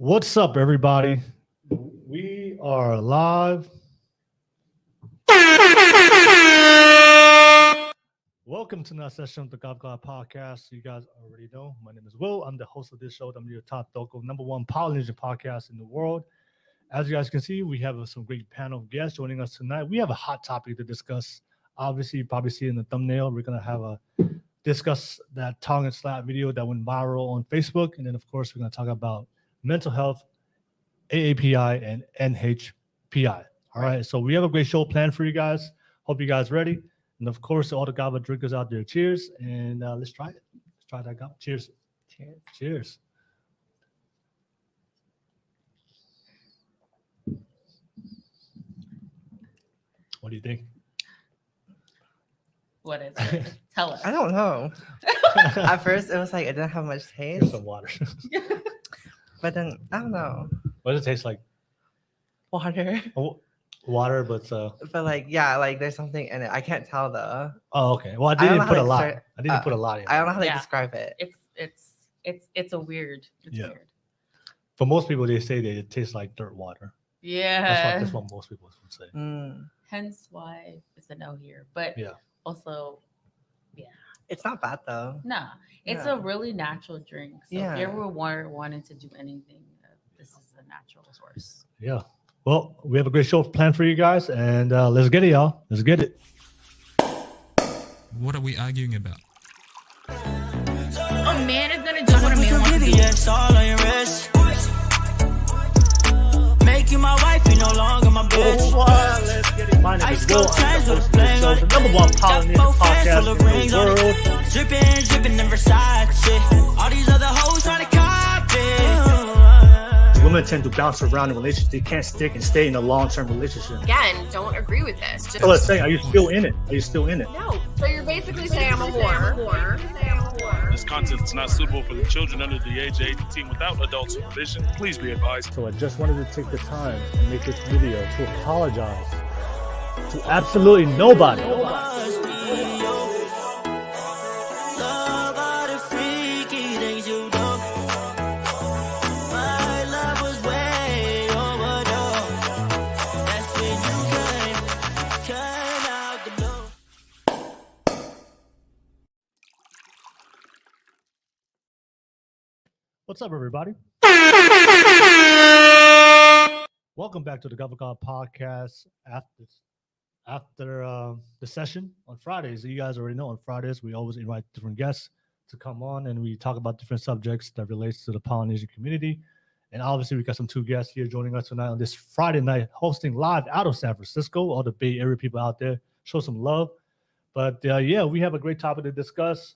What's up, everybody? We are live. Welcome to another session of the Kava podcast. You guys already know my name is Will. I'm the host of this show. I'm your top local #1 Polynesian podcast in the world. As you guys can see, we have some great panel of guests joining us tonight. We have a hot topic to discuss. Obviously, you probably see in the thumbnail. We're gonna have discuss that Tongan slap video that went viral on Facebook, and then of course we're gonna talk about mental health, AAPI, and NHPI. All right, so we have a great show planned for you guys. Hope you guys ready. And of course, all the Kava drinkers out there, cheers. And let's try it. Let's try that Kava. Cheers. Cheers. Cheers. What do you think? What is it? Tell us. I don't know. At first, it was like it didn't have much Here's taste, some water. but then I don't know. What does it taste like? Water. Oh, water, but But like, yeah, like there's something in it. I can't tell though. oh, okay. Well, I don't didn't know put how a to lot. start- I didn't put a lot in. I don't know how to Yeah. describe it. It's a weird. It's Yeah. weird. For most people, they say that it tastes like dirt water. Yeah. That's what most people would say. Hence why it's a no here. But Yeah. also, It's not bad though. nah, it's Yeah. a really natural drink. So Yeah. if you ever wanted to do anything, this is a natural source. Yeah. Well, we have a great show planned for you guys, and let's get it, y'all. Let's get it. What are we arguing about? A man is gonna do what a man wants to do. VVS all on your wrist. Make you my wife, you no longer my bitch. Let's get it. My name is Ice Will. cold I'm chains the with host a of this bling show, on the it. #1 Got Polynesian both hands podcast full of in rings the on world. it. Dripping in Versace. All these other hoes trying to copy. Women tend to bounce around in relationships. They can't stick and stay in a long-term relationship. Again, don't agree with this. Just So let's say, are you still in it? Are you still in it? no. So you're basically saying I'm a whore. This content is not suitable for the children under the age of 18 without adult supervision. Please be advised. So I just wanted to take the time and make this video to apologize to absolutely nobody. Must be you. Love all the freaky things you do. My love was way overdue. That's when you came out the blue. What's up, everybody? Welcome back to the Kava podcast. After the session on Fridays, you guys already know on Fridays we always invite different guests to come on and we talk about different subjects that relates to the Polynesian community. And obviously, we got some two guests here joining us tonight on this Friday night, hosting live out of San Francisco. All the Bay Area people out there, show some love. But yeah, we have a great topic to discuss.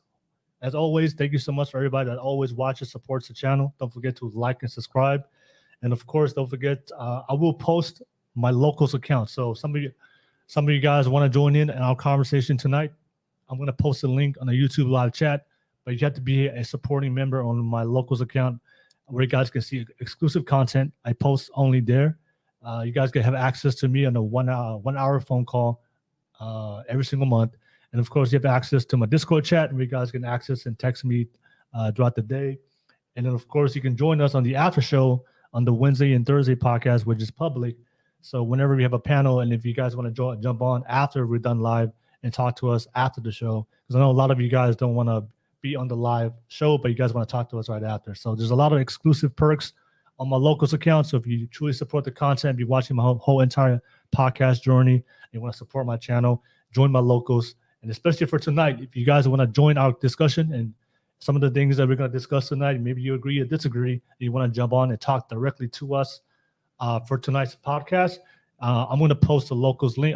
As always, thank you so much for everybody that always watches, supports the channel. Don't forget to like and subscribe. And of course, don't forget, I will post my locals account. So some of you guys want to join in our conversation tonight, I'm going to post a link on the YouTube live chat, but you have to be a supporting member on my locals account where you guys can see exclusive content. I post only there. You guys can have access to me on a 1 hour phone call every single month. And of course, you have access to my Discord chat where you guys can access and text me throughout the day. And then, of course, you can join us on the after show on the Wednesday and Thursday podcast, which is public. So whenever we have a panel, and if you guys want to jump on after we're done live and talk to us after the show, because I know a lot of you guys don't want to be on the live show, but you guys want to talk to us right after. So there's a lot of exclusive perks on my locals account. So if you truly support the content, be watching my whole entire podcast journey, and you want to support my channel, join my locals. And especially for tonight, if you guys want to join our discussion and some of the things that we're going to discuss tonight, maybe you agree or disagree, and you want to jump on and talk directly to us for tonight's podcast, I'm going to post the locals link,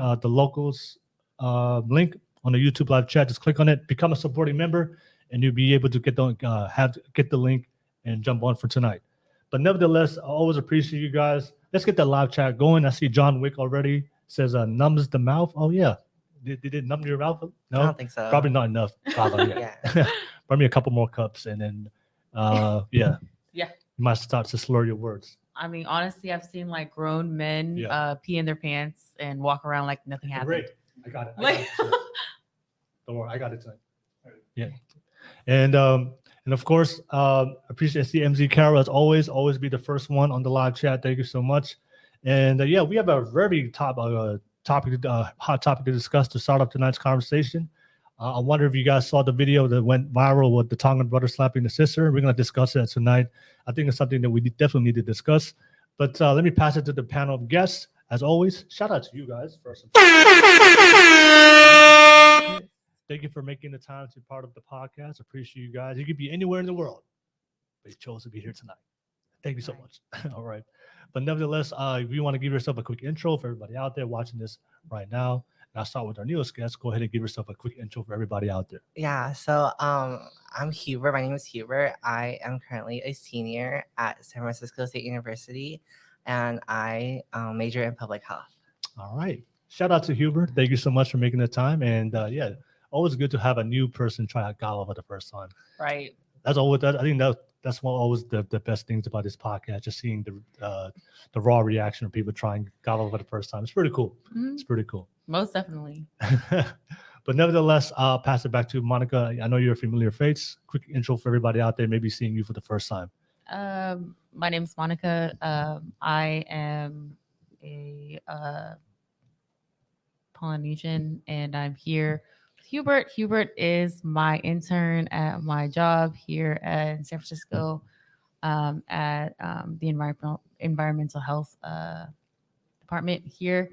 link on the YouTube live chat. Just click on it, become a supporting member, and you'll be able to get the link and jump on for tonight. But nevertheless, I always appreciate you guys. Let's get that live chat going. I see John Wick already says numbs the mouth. Oh yeah. Did it numb your mouth? No, I don't think so. Probably not enough. Probably, yeah. Yeah. Bring me a couple more cups, and then, yeah. Yeah. You might start to slur your words. I mean, honestly, I've seen like grown men Yeah. pee in their pants and walk around like nothing happened. Great. I got it. I Like- got it tonight. Don't worry, I got it tonight. Yeah. And And of course, appreciate CMZ Carol as always be the first one on the live chat. Thank you so much. And yeah, we have a very hot topic to discuss to start up tonight's conversation. I wonder if you guys saw the video that went viral with the Tongan brother slapping the sister. We're going to discuss that tonight. I think it's something that we definitely need to discuss. But let me pass it to the panel of guests. As always, shout out to you guys first and foremost. Thank you for making the time to be part of the podcast. Appreciate you guys. You could be anywhere in the world, but you chose to be here tonight. Thank you so much. All right. But nevertheless, if you want to give yourself a quick intro for everybody out there watching this right now, and I'll start with our newest guest. Go ahead and give yourself a quick intro for everybody out there. Yeah, so I'm Hubert. My name is Hubert. I am currently a senior at San Francisco State University, and I major in public health. All right. Shout out to Hubert. Thank you so much for making the time. And yeah, always good to have a new person try out Kava for the first time. Right. That's always. I think that's one always the best things about this podcast. Just seeing the raw reaction of people trying Kava for the first time. It's pretty cool. Mhm. It's pretty cool. Most definitely. But nevertheless, I'll pass it back to Monica. I know you're a familiar face. Quick intro for everybody out there, maybe seeing you for the first time. My name is Monica. I am a Polynesian, and I'm here with Hubert. Hubert is my intern at my job here in San Francisco at the environmental health department here.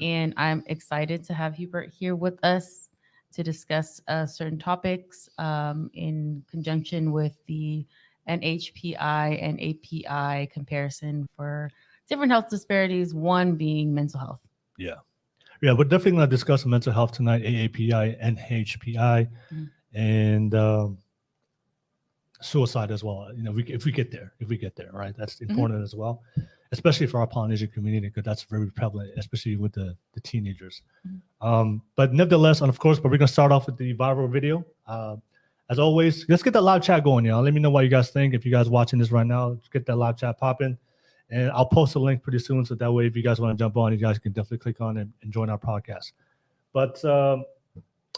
And I'm excited to have Hubert here with us to discuss certain topics in conjunction with the NHPI and AAPI comparison for different health disparities, one being mental health. Yeah, we're definitely going to discuss mental health tonight, AAPI, NHPI, and suicide as well. You know, if we get there, right? That's important as well, especially for our Polynesian community, because that's very prevalent, especially with the teenagers. But nevertheless, and of course, but we're going to start off with the viral video. As always, let's get that live chat going, y'all. Let me know what you guys think. If you guys watching this right now, let's get that live chat popping. And I'll post a link pretty soon, so that way, if you guys want to jump on, you guys can definitely click on and join our podcast. But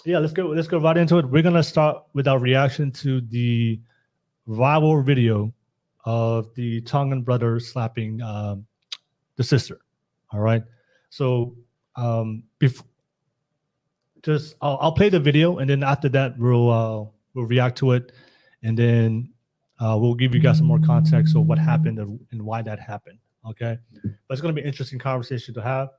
yeah, let's go right into it. We're gonna start with our reaction to the viral video of the Tongan brother slapping the sister. All right, so I'll play the video, and then after that, we'll react to it, and then we'll give you guys some more context of what happened and why that happened. Okay, but it's going to be an interesting conversation to have.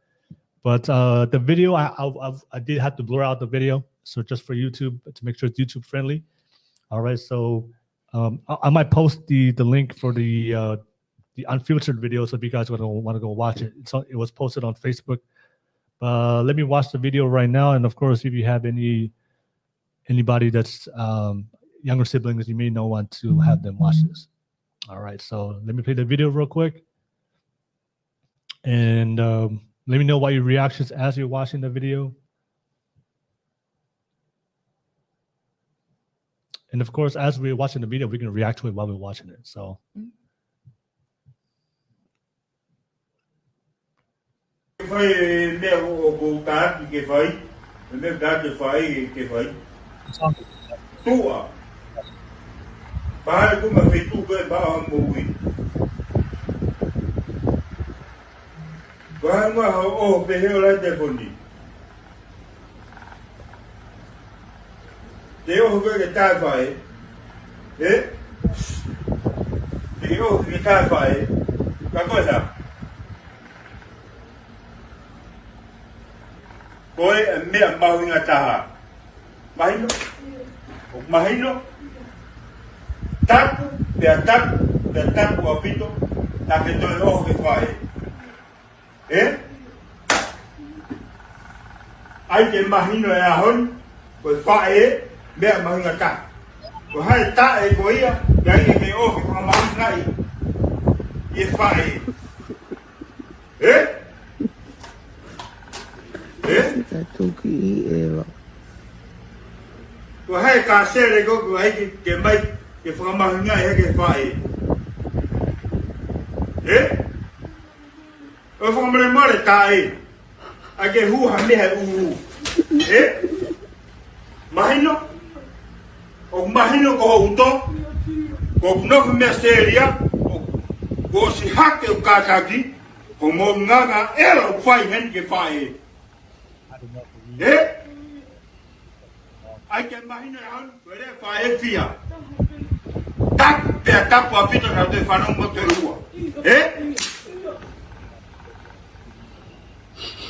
But the video, I did have to blur out the video, so just for YouTube to make sure it's YouTube friendly. All right, so I might post the link for the unfiltered video, so if you guys want to go watch it, it was posted on Facebook. Let me watch the video right now, and of course, if you have anybody that's younger siblings, you may not want to have them watch this. All right, so let me play the video real quick, and let me know what your reactions as you're watching the video. And of course, as we're watching the video, we can react to it while we're watching it. So. Bahal ko mafitu ke bahal mui. Bahal ma oh behel la telefoni. Deo ke ta fai. Deo ke ta fai. Ka ko sa. Koi me ma winga ta. Mahino. Mahino. Tapu, tapu apito, tapito el ojo que fai. Ai que imagino é ahon, pues fai, me imagino tá. Pues hai tá e coia, e aí que ojo que vamos aí. E fai. Tá tuki ela. Pues hai casere go aí que mai que whakamahunga e heke whae. O whakamare mare tae. A ke huha mehe uhu. Mahino. O mahino ko uto. Ko no mesteria. Ko si hake o kataki. Ko mo nganga ero fai hen ke fai. Eh? I can mahina han where fai fia. Tak pe tak pa pita na te fanong mo te rua. Eh?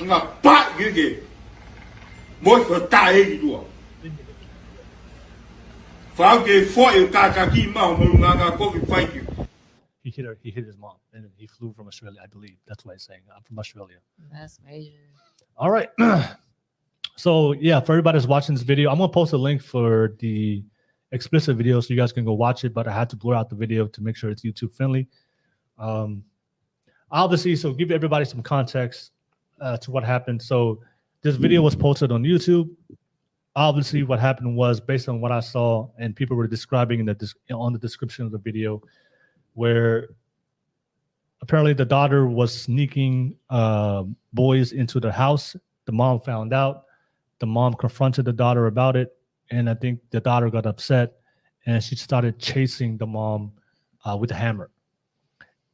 Nga pa gige. Mo so ta e dua. Fa ke foi o kataki ma mo nganga ko ki fai ki. He hit his mom, and he flew from Australia, I believe. That's what he's saying. I'm from Australia. That's major. All right. So yeah, for everybody that's watching this video, I'm gonna post a link for the explicit video so you guys can go watch it. But I had to blur out the video to make sure it's YouTube friendly. Obviously, so give everybody some context to what happened. So this video was posted on YouTube. Obviously, what happened was based on what I saw, and people were describing on the description of the video, where apparently the daughter was sneaking boys into the house. The mom found out. The mom confronted the daughter about it, and I think the daughter got upset, and she started chasing the mom with a hammer.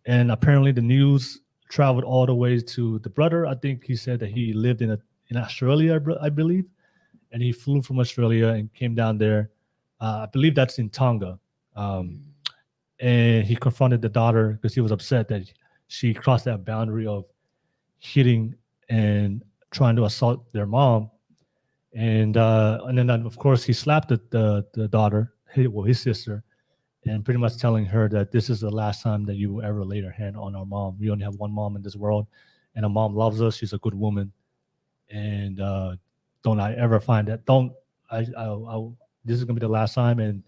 And apparently the news traveled all the way to the brother. I think he said that he lived in Australia, I believe, and he flew from Australia and came down there. I believe that's in Tonga. And he confronted the daughter because he was upset that she crossed that boundary of hitting and trying to assault their mom. And then of course he slapped the daughter, his sister, and pretty much telling her that this is the last time that you will ever lay your hand on our mom. We only have one mom in this world, and our mom loves us. She's a good woman, and don't I ever find that? This is gonna be the last time, and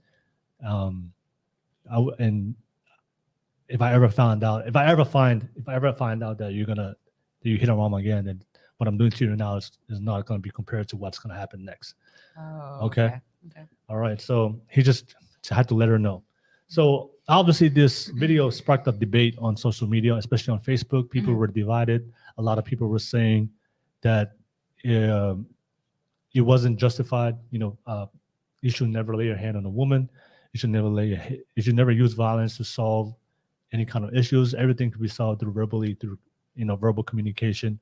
if I ever find out that you hit our mom again, then what I'm doing to you now is not going to be compared to what's going to happen next. Oh, Okay. All right. So he just had to let her know. So obviously this video sparked a debate on social media, especially on Facebook. People were divided. A lot of people were saying that it wasn't justified. You should never lay your hand on a woman. You should never use violence to solve any kind of issues. Everything could be solved through verbal communication.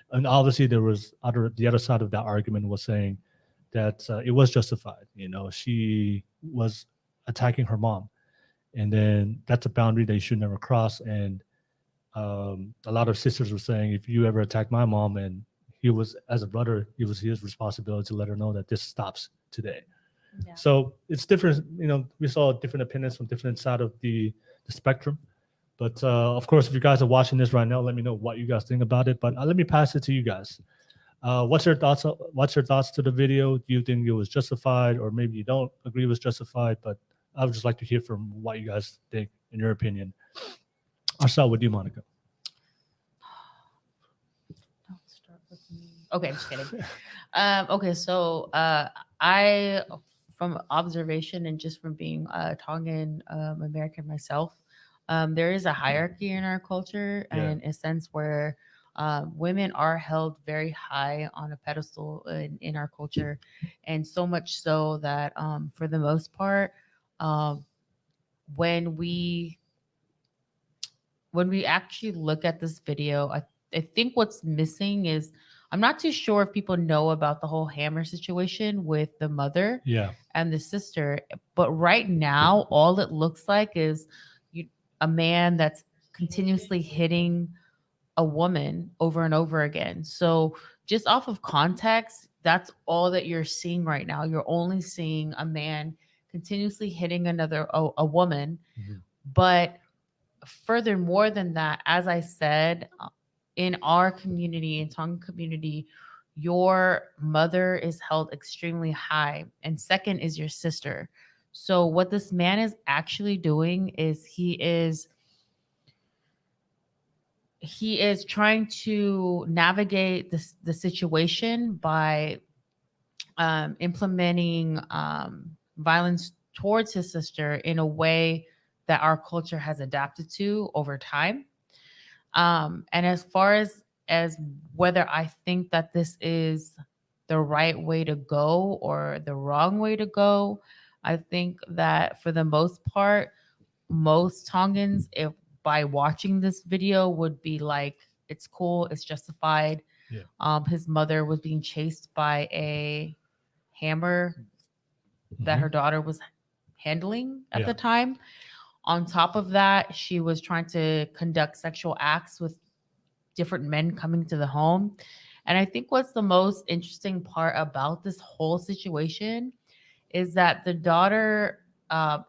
And obviously there was the other side of that argument was saying that it was justified. She was attacking her mom, and then that's a boundary that you should never cross. And a lot of sisters were saying, if you ever attack my mom, and he was, as a brother, it was his responsibility to let her know that this stops today. Yeah. So it's different. We saw different opinions from different side of the spectrum. But of course, if you guys are watching this right now, let me know what you guys think about it. But let me pass it to you guys. What's your thoughts to the video? Do you think it was justified, or maybe you don't agree it was justified? But I would just like to hear from what you guys think, in your opinion. I'll start with you, Monica. Don't start with me. Okay, just kidding. Okay, so I, from observation and just from being Tongan American myself, there is a hierarchy in our culture, and a sense where women are held very high on a pedestal in our culture, and so much so that for the most part, when we actually look at this video, I think what's missing is, I'm not too sure if people know about the whole hammer situation with the mother and the sister, but right now all it looks like is a man that's continuously hitting a woman over and over again. So just off of context, that's all that you're seeing right now. You're only seeing a man continuously hitting a woman. But furthermore than that, as I said, in our community, in Tongan community, your mother is held extremely high, and second is your sister. So what this man is actually doing is he is trying to navigate the situation by implementing violence towards his sister in a way that our culture has adapted to over time. And as far as whether I think that this is the right way to go or the wrong way to go, I think that for the most part, most Tongans, if by watching this video, would be like, it's cool, it's justified. Yeah. His mother was being chased by a hammer that her daughter was handling at the time. On top of that, she was trying to conduct sexual acts with different men coming to the home. And I think what's the most interesting part about this whole situation is that the daughter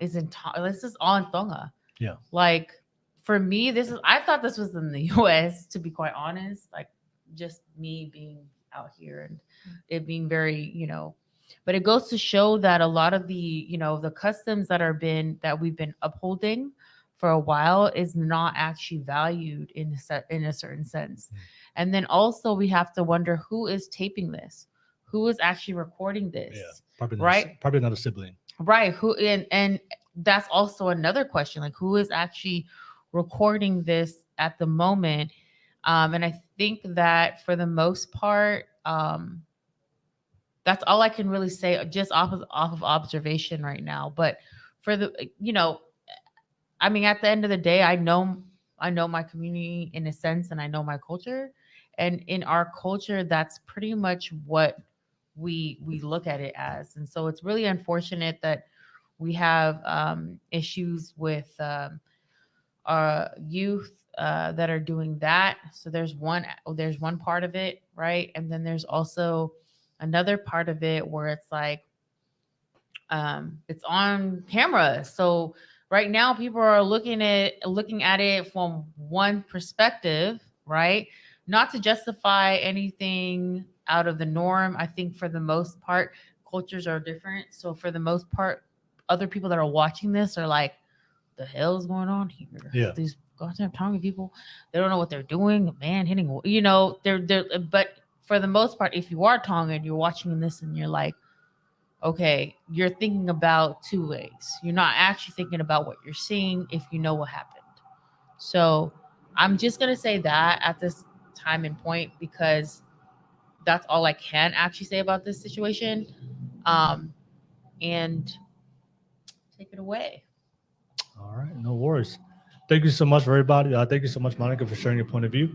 is in this is all in Tonga. Yeah. Like, for me, I thought this was in the US, to be quite honest. Like, just me being out here and it being very, but it goes to show that a lot of the, the customs that we've been upholding for a while is not actually valued in a certain sense. And then also we have to wonder who is taping this, who is actually recording this. Yeah, probably not a sibling. Right. Who and that's also another question. Like, who is actually recording this at the moment? And I think that for the most part, that's all I can really say, just off of observation right now. But for the, I mean, at the end of the day, I know my community in a sense, and I know my culture, and in our culture, that's pretty much what we look at it as. And so it's really unfortunate that we have issues with our youth that are doing that. So there's one part of it, right? And then there's also another part of it where it's like it's on camera. So right now people are looking at it from one perspective, right? Not to justify anything out of the norm. I think for the most part, cultures are different. So for the most part, other people that are watching this are like, the hell is going on here? Yeah. These goddamn Tongan people, they don't know what they're doing. A man hitting, they're but for the most part, if you are Tongan, you're watching this and you're like, okay, you're thinking about two ways. You're not actually thinking about what you're seeing if you know what happened. So I'm just going to say that at this time and point, because that's all I can actually say about this situation. And take it away. All right, no worries. Thank you so much for everybody. Thank you so much, Monica, for sharing your point of view.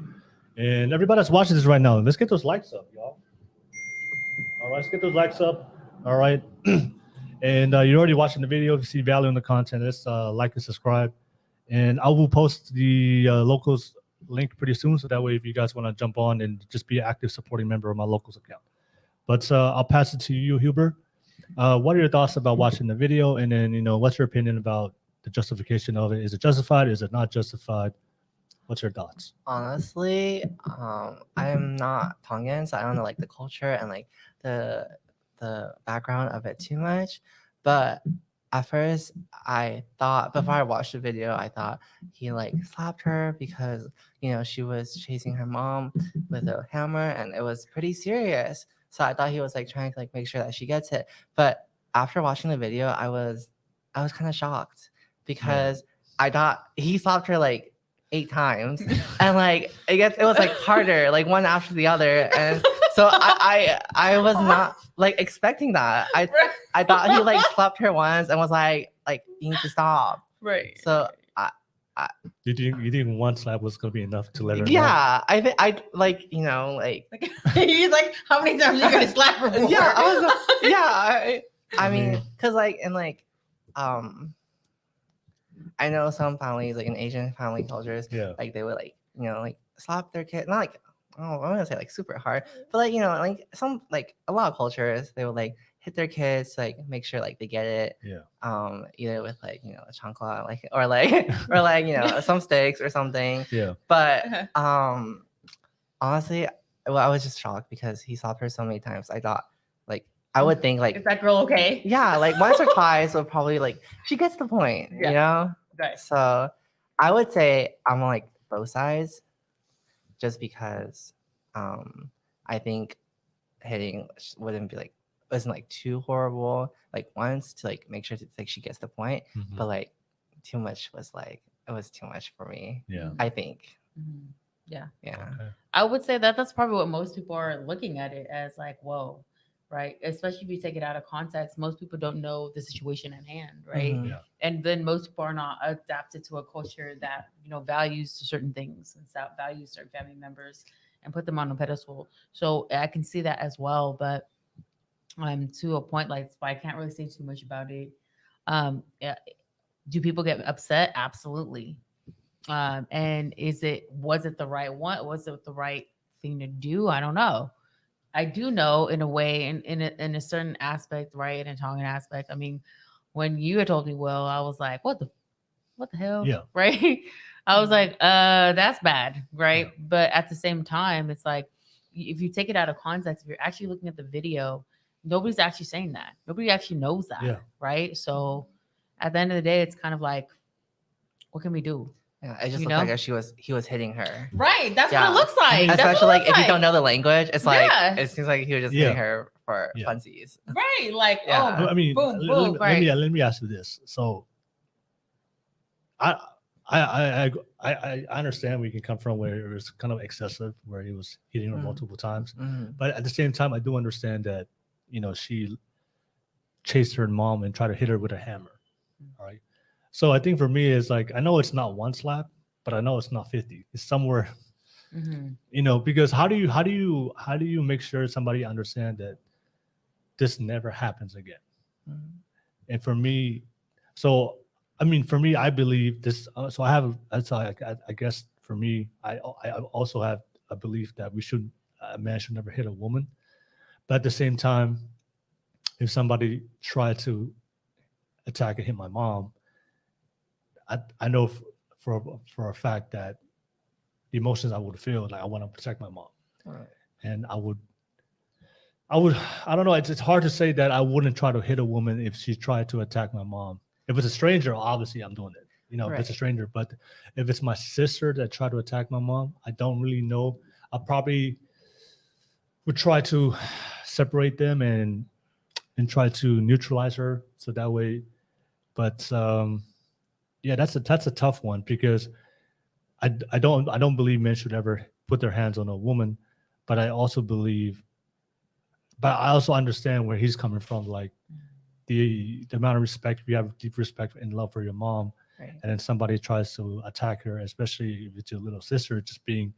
And everybody that's watching this right now, let's get those likes up, y'all. All right, let's get those likes up. All right. And you're already watching the video. If you see value in the content, let's like and subscribe. And I will post the locals link pretty soon. So that way, if you guys want to jump on and just be an active supporting member of my locals account. But I'll pass it to you, Hubert. What are your thoughts about watching the video? And then, what's your opinion about the justification of it? Is it justified? Is it not justified? What's your thoughts? Honestly, I'm not Tongan, so I don't know like the culture and like the background of it too much. But at first, I thought, before I watched the video, I thought he like slapped her because she was chasing her mom with a hammer, and it was pretty serious. So I thought he was like trying to like make sure that she gets it. But after watching the video, I was kind of shocked because I thought he slapped her like 8 times, and like it was like harder, like one after the other, and so I was not like expecting that. I thought he like slapped her once and was like you need to stop. Right. So You think one slap was gonna be enough to let her know? yeah, I think I like like He's like, how many times are you gonna slap her more? yeah, I mean, cause like and like I know some families, like in Asian family cultures, like they would like, like slap their kid, not like, I'm gonna say like super hard, but like, like some, like a lot of cultures, they would like hit their kids, like make sure like they get it. Either with like, a chancla, like, or like, some sticks or something. Yeah. But honestly, well, I was just shocked because he slapped her so many times. I thought, like, I would think like, is that girl okay? Yeah, like once or twice would probably like she gets the point, Right. So I would say I'm on like both sides, just because I think hitting wouldn't be like wasn't like too horrible. Like once to like make sure like she gets the point, but like too much was like it was too much for me. Yeah, I think. Yeah. Yeah. Okay. I would say that that's probably what most people are looking at it as, like, whoa, right? Especially if you take it out of context, most people don't know the situation at hand, right? Mhm. Yeah. And then most people are not adapted to a culture that values certain things and values certain family members and put them on a pedestal. So I can see that as well, but to a point, like, I can't really say too much about it. Yeah, do people get upset? Absolutely. And was it the right one? Was it the right thing to do? I don't know. I do know in a way, in a certain aspect, right? In a Tongan aspect. I mean, when you had told me, Will, I was like, what the hell? Yeah. Right. I was like, that's bad. Right. Yeah. But at the same time, it's like, if you take it out of context, if you're actually looking at the video, nobody's actually saying that. Nobody actually knows that. Yeah. Right. So at the end of the day, it's kind of like, what can we do? Yeah, it just You looked like know? he was hitting her. Right. That's Yeah. what it looks like. That's what Especially it like looks if you like. don't know the language, it's like Yeah. it seems like he was just Yeah. hitting her for Yeah. funsies. Right. Like, Yeah. I mean, boom, let, boom, me, right. let me ask you this. So, I understand where you can come from where it was kind of excessive, where he was hitting her Mm. multiple times, Mhm. but at the same time, I do understand that she chased her mom and tried to hit her with a hammer. All right. So I think for me, it's like I know it's not one slap, but I know it's not 50. It's somewhere. Because how do you make sure somebody understand that this never happens again? Mhm. And for me, so I mean, for me, I believe this. So I have, I guess for me, I also have a belief that a man should never hit a woman. But at the same time, if somebody tried to attack and hit my mom, I know for a fact that the emotions I would feel, like I want to protect my mom, Right. and I don't know. It's hard to say that I wouldn't try to hit a woman if she tried to attack my mom. If it's a stranger, obviously I'm doing it. If it's a Right. stranger. But if it's my sister that tried to attack my mom, I don't really know. I probably would try to separate them and try to neutralize her so that way. But yeah, that's a tough one because I don't believe men should ever put their hands on a woman, but I also understand where he's coming from. Like the amount of respect, if you have deep respect and love for your mom, Right. and then somebody tries to attack her, especially if it's your little sister, just being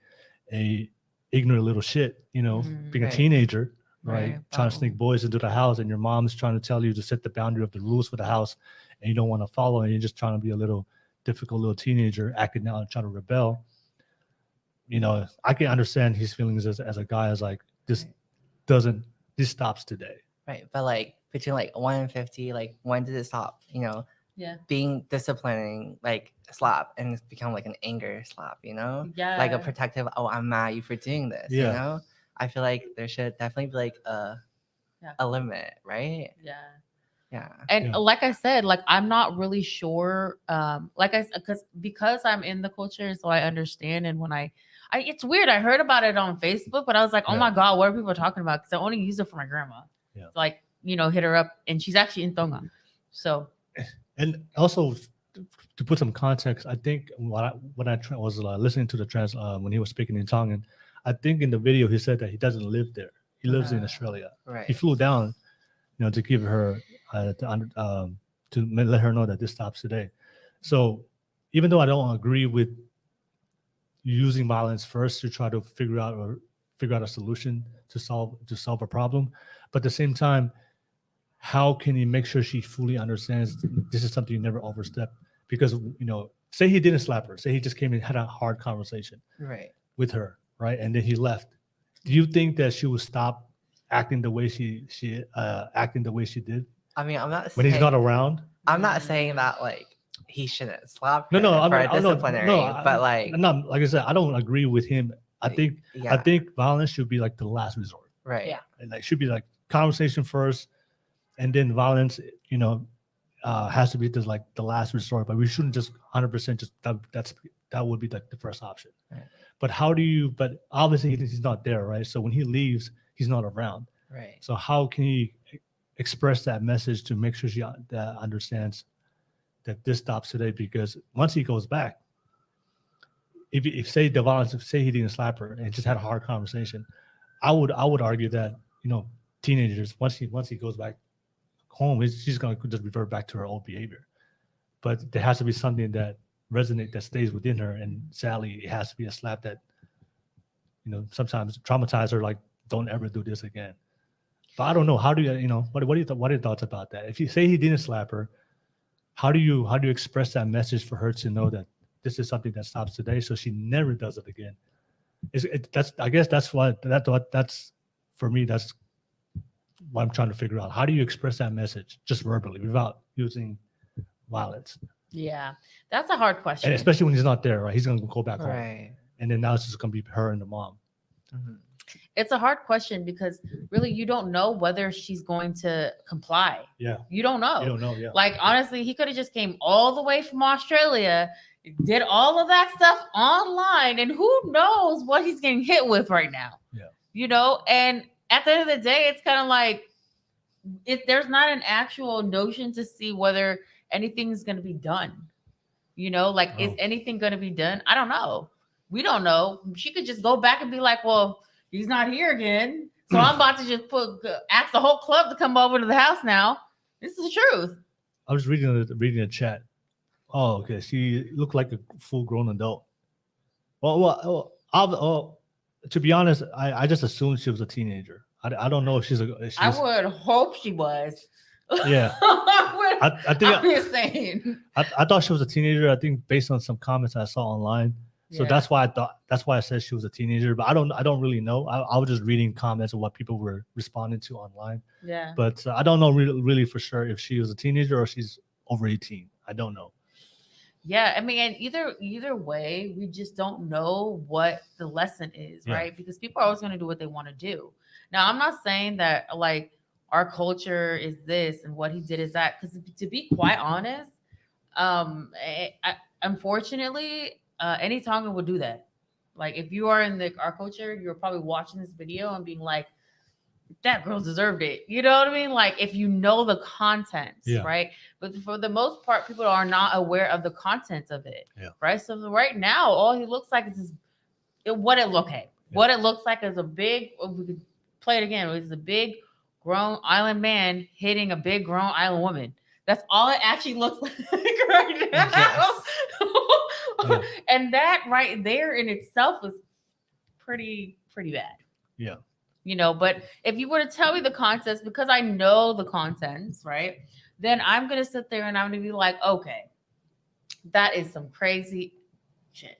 a ignorant little shit, being a Right. teenager, right? Right. Trying to sneak boys into the house, and your mom's trying to tell you to set the boundary of the rules for the house, and you don't want to follow, and you're just trying to be a little difficult little teenager acting out and trying to rebel. I can understand his feelings as a guy, as like this stops today. Right. But like between like 1 and 50, like when did it stop? Yeah. Being disciplining, like slap, and it's become like an anger slap. Yeah. Like a protective. Oh, I'm mad at you for doing this. Yeah. I feel like there should definitely be like Yeah. a limit, right? Yeah. Yeah. And Yeah. like I said, like I'm not really sure. Because I'm in the culture, so I understand. And when it's weird. I heard about it on Facebook, but I was like, oh Yeah. my god, what are people talking about? Because I only use it for my grandma. Yeah. Like hit her up, and she's actually in Tongan. So And also to put some context, I think when I was listening to the when he was speaking in Tongan, I think in the video he said that he doesn't live there. He lives in Australia. Right. He flew down, to give her to let her know that this stops today. So even though I don't agree with using violence first to try to figure out a solution to solve a problem, but at the same time, how can you make sure she fully understands this is something you never overstep? Because say he didn't slap her, say he just came and had a hard conversation Right. with her, right, and then he left. Do you think that she would stop acting the way she did I mean, I'm not when saying, he's not around? I'm not saying that like he shouldn't slap No, her I'm for not, a disciplinary, but like like I said, I don't agree with him. I think yeah. violence should be like the last resort. Right. Yeah. And like should be like conversation first, and then violence. Has to be just like the last resort. But we shouldn't just 100% just that would be like the first option. Right. But how do you? But obviously he's not there, right? So when he leaves, he's not around. Right. So how can he express that message to make sure she understands that this stops today? Because once he goes back, if say the violence, say he didn't slap her and just had a hard conversation, I would argue that teenagers, once he goes back home, she's going to just revert back to her old behavior. But there has to be something that resonates, that stays within her. And sadly, it has to be a slap that, sometimes traumatize her, like, don't ever do this again. But I don't know. How do you, what are your thoughts about that? If you say he didn't slap her, how do you express that message for her to know that this is something that stops today, so she never does it again? I guess that's for me. That's what I'm trying to figure out. How do you express that message just verbally without using violence? Yeah, that's a hard question. And especially when he's not there, right? He's going to go back home. Right. And then now it's just going to be her and the mom. Mm-hmm. It's a hard question because really you don't know whether she's going to comply. Yeah. You don't know. You don't know, yeah. Like, honestly, he could have just came all the way from Australia, did all of that stuff online, and who knows what he's getting hit with right now. Yeah. And at the end of the day, it's kind of like there's not an actual notion to see whether anything's going to be done. Is anything going to be done? I don't know. We don't know. She could just go back and be like, well, he's not here again. So I'm about to just ask the whole club to come over to the house now. This is the truth. I was reading the chat. Oh, okay. She looked like a full-grown adult. Well, to be honest, I just assumed she was a teenager. I don't know if she's I would hope she was. Yeah. I think I'm just saying. I thought she was a teenager. I think based on some comments I saw online. So that's why I said she was a teenager, but I don't really know. I was just reading comments of what people were responding to online. Yeah. But I don't know really for sure if she was a teenager or she's over 18. I don't know. Yeah, I mean, and either way, we just don't know what the lesson is, right? Because people are always going to do what they want to do. Now, I'm not saying that like our culture is this and what he did is that, because to be quite honest, unfortunately, any Tongan would do that. Like, if you are in our culture, you're probably watching this video and being like, that girl deserved it. You know what I mean? Like, if you know the content, right? But for the most part, people are not aware of the content of it, right? So right now, all he looks like is what it looks like is a big, we could play it again. It's a big grown island man hitting a big grown island woman. That's all it actually looks like right now. Yes. And that right there in itself is pretty bad. Yeah. But if you were to tell me the contents, because I know the contents, right? Then I'm going to sit there and I'm going to be like, okay, that is some crazy shit.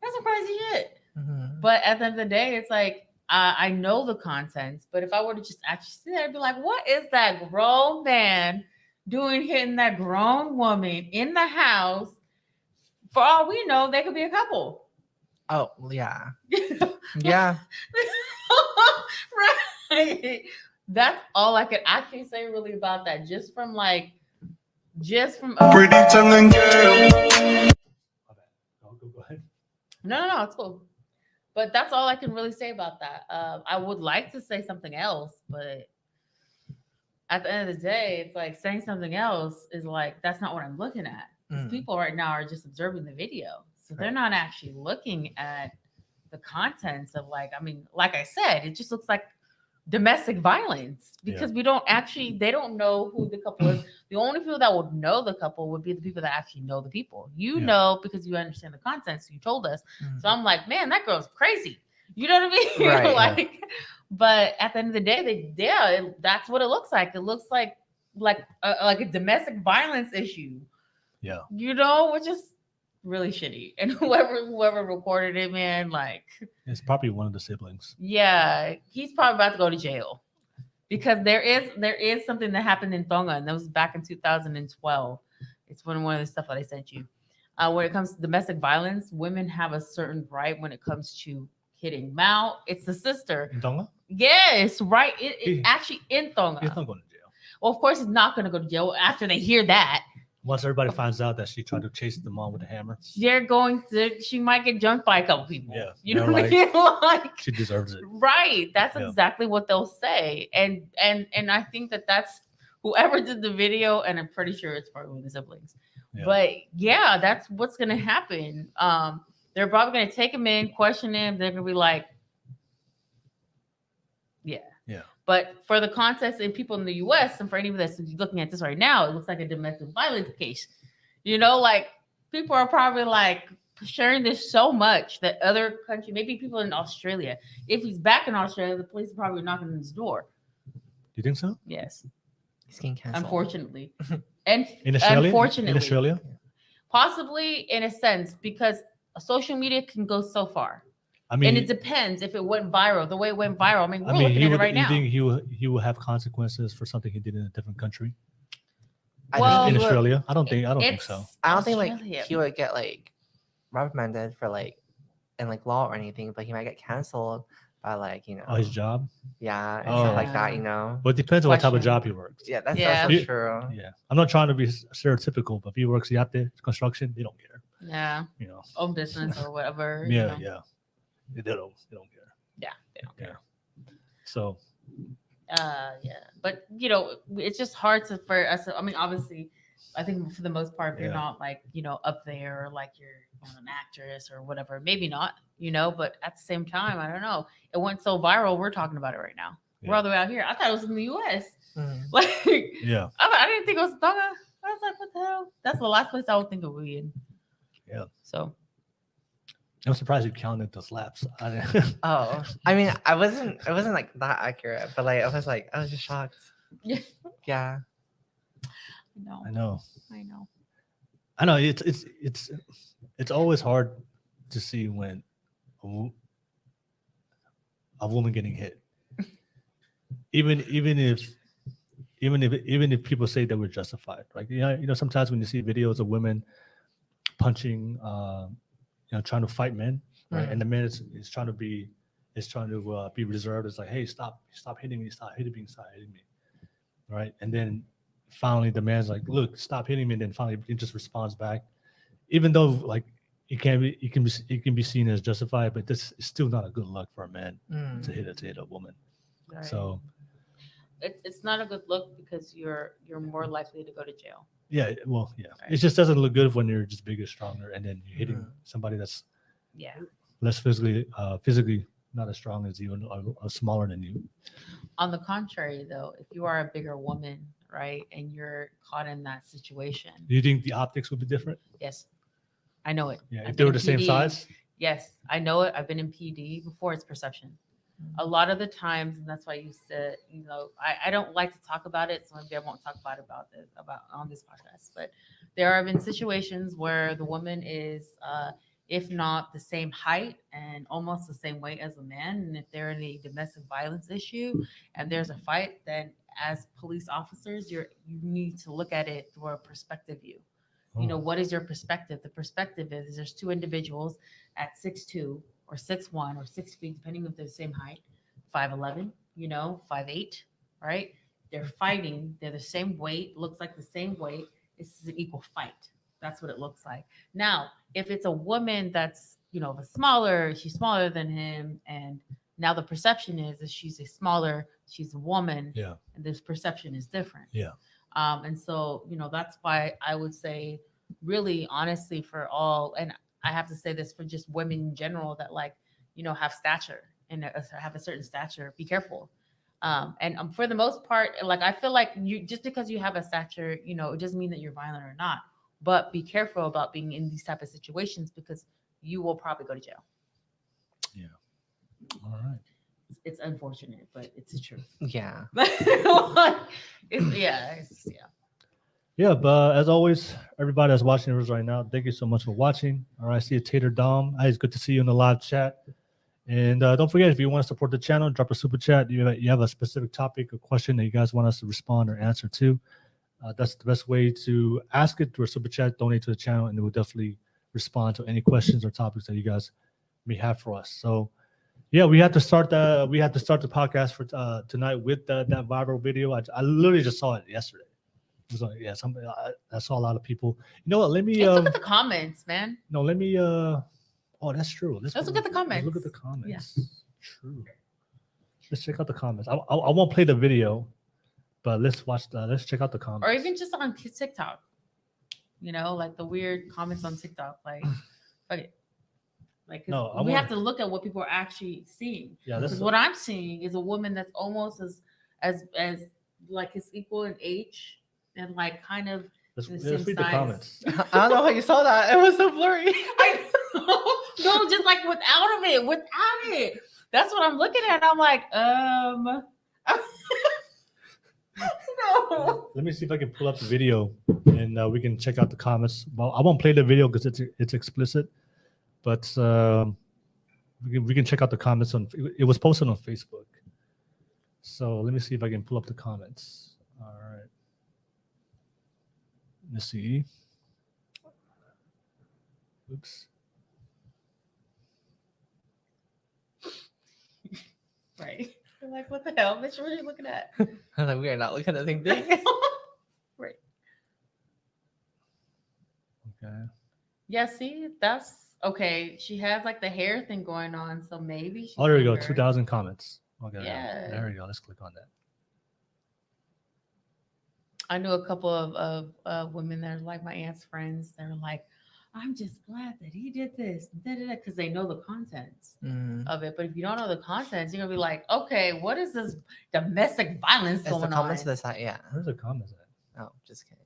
That's some crazy shit. Mm-hmm. But at the end of the day, it's like, I know the contents, but if I were to just actually sit there and be like, what is that grown man doing hitting that grown woman in the house? For all we know, they could be a couple. Oh, yeah. Yeah. Right. That's all I could actually say really about that. Just from pretty Tongan girl. Go ahead. No, it's cool. But that's all I can really say about that. I would like to say something else, but at the end of the day, it's like saying something else is like, that's not what I'm looking at. People right now are just observing the video. So they're not actually looking at the contents of like I said, it just looks like domestic violence because they don't know who the couple is. The only people that would know the couple would be the people that actually know the people. Know because you understand the content, so you told us. So I'm like, man, that girl's crazy. You know what I mean? Right, but at the end of the day, that's what it looks like. It looks like a domestic violence issue. Yeah. Which is really shitty. And whoever recorded it, man, like, it's probably one of the siblings. Yeah, he's probably about to go to jail because there is something that happened in Tongan, and that was back in 2012. It's one of the stuff that I sent you. When it comes to domestic violence, women have a certain right when it comes to hitting. Mal, it's the sister. In Tonga? Yes, right. It actually in Tonga. He's not going to jail. Well, of course, he's not going to go to jail after they hear that. Once everybody finds out that she tried to chase the mom with a hammer, she might get jumped by a couple people. Yeah, you know what I mean? Like, she deserves it. Right. That's exactly what they'll say. And I think that's whoever did the video, and I'm pretty sure it's probably one of the siblings. Yeah. But yeah, that's what's gonna happen. They're probably gonna take him in, question him. They're gonna be like, yeah. But for the context and people in the U.S. and for anyone that's looking at this right now, it looks like a domestic violence case. Like people are probably like sharing this so much that other country, maybe people in Australia, if he's back in Australia, the police are probably knocking on his door. You think so? Yes, He's getting canceled. Unfortunately, and In Australia? unfortunately, In Australia? possibly in a sense because social media can go so far. I mean, And it depends if it went viral. The way it went viral. I mean, we're I mean, looking at it right you now. think he will have consequences for something he did in a different country? Well, In he would- Australia? I don't think so. I don't think like Australia. he would get like reprimanded for like in like law or anything, but he might get canceled by like Oh, his job? yeah and Oh. stuff like that. Well, it depends on what type of Question. job he works. Yeah, that's Yeah. also You- true. Yeah. I'm not trying to be stereotypical, but if he works yate construction, they don't care. Yeah, own business or whatever. Yeah. They don't care. Yeah, they don't care. So But it's just hard for us. I mean, obviously, I think for the most part, if you're not like up there, or like you're an actress or whatever, maybe not. But at the same time, I don't know. It went so viral. We're talking about it right now. We're all the way out here. I thought it was in the U.S. Mhm. Like, yeah. I didn't think it was Tonga. I was like, what the hell? That's the last place I would think it would be in. Yeah. So I'm surprised you counted those laps. Oh, I mean, it wasn't like that accurate, but like I was just shocked. Yeah. Yeah. I know. I know. It's always hard to see when a woman getting hit. Even if people say that we're justified, like sometimes when you see videos of women punching, trying to fight men, right, and the man is trying to be reserved. It's like, hey, stop hitting me, stop hitting me, right? And then finally the man's like, look, stop hitting me, and then finally he just responds back, even though like it can be seen as justified, but this is still not a good look for a man to hit a woman. Right. So it's not a good look because you're more likely to go to jail. yeah, well, yeah, Right. it just doesn't look good when you're just bigger, stronger, and then you're hitting somebody that's less physically not as strong as you or smaller than you. On the contrary, though, if you are a bigger woman, right, and you're caught in that situation, Do you think the optics would be different? yes, I know it. Yeah, I've if they been were the in same PD. size. Yes, I know it. I've been in PD before. It's perception. A lot of the times, and that's why you said, I don't like to talk about it, so maybe I won't talk about on this podcast. But there have been situations where the woman is, if not the same height and almost the same weight as a man, and if they're in a domestic violence issue and there's a fight, then as police officers, you need to look at it through a perspective view. What is your perspective? The perspective is there's two individuals at 6'2" or 6'1" or 6 feet, depending if they're the same height, 5'11", 5'8", right? They're fighting. They're the same weight. Looks like the same weight. It's an equal fight. That's what it looks like. Now, if it's a woman that's, she's smaller than him, and now the perception is she's a woman, and this perception is different. Yeah. And so, that's why I would say, really, honestly, for all, and I have to say this for just women in general that have stature and have a certain stature, be careful. And for the most part, I feel like just because you have a stature, it doesn't mean that you're violent or not, but be careful about being in these type of situations because you will probably go to jail. Yeah. All right. It's unfortunate, but it's the truth. Yeah. Yeah, but as always, everybody that's watching us right now, thank you so much for watching. All right, I see a Tater Dom. Hey, it's good to see you in the live chat. And don't forget, if you want to support the channel, drop a super chat. You have a specific topic or question that you guys want us to respond or answer to. That's the best way to ask it through a super chat. Donate to the channel, and we'll definitely respond to any questions or topics that you guys may have for us. So, yeah, we had to start the podcast for tonight with that viral video. I literally just saw it yesterday. It was like, I saw a lot of people. You know what? Let me look at the comments, man. No, let me oh, that's true. Let's look at the comments. Look at the comments. Yeah. True. Let's check out the comments. I won't play the video, but let's check out the comments. Or even just on TikTok. Like the weird comments on TikTok. Like, fuck it. We have to look at what people are actually seeing. Yeah, because what I'm seeing is a woman that's almost as as like his equal in age and like kind of Let's, in the let's same read the size. comments. I don't know how you saw that. It was so blurry. I know. No, just like without it. That's what I'm looking at. I'm like, no. Let me see if I can pull up the video and we can check out the comments. Well, I won't play the video because it's explicit, but we can check out the comments on. It was posted on Facebook. So let me see if I can pull up the comments. All right. Let's see. Oops. Right. You're like, what the hell, bitch? What are you looking at? I was like, we are not looking at the same thing. Right. Okay. Yeah, see, that's okay. She has like the hair thing going on, so maybe she's Oh, there we go. younger. 2,000 comments. Okay. Yeah. There we go. Let's click on that. I knew a couple of women that are like my aunt's friends. They're like, I'm just glad that he did this, because they know the contents of it. But if you don't know the contents, you're gonna be like, okay, what is this domestic violence It's going the on? comments to the side. Yeah. Where's the comments at? Oh, just kidding.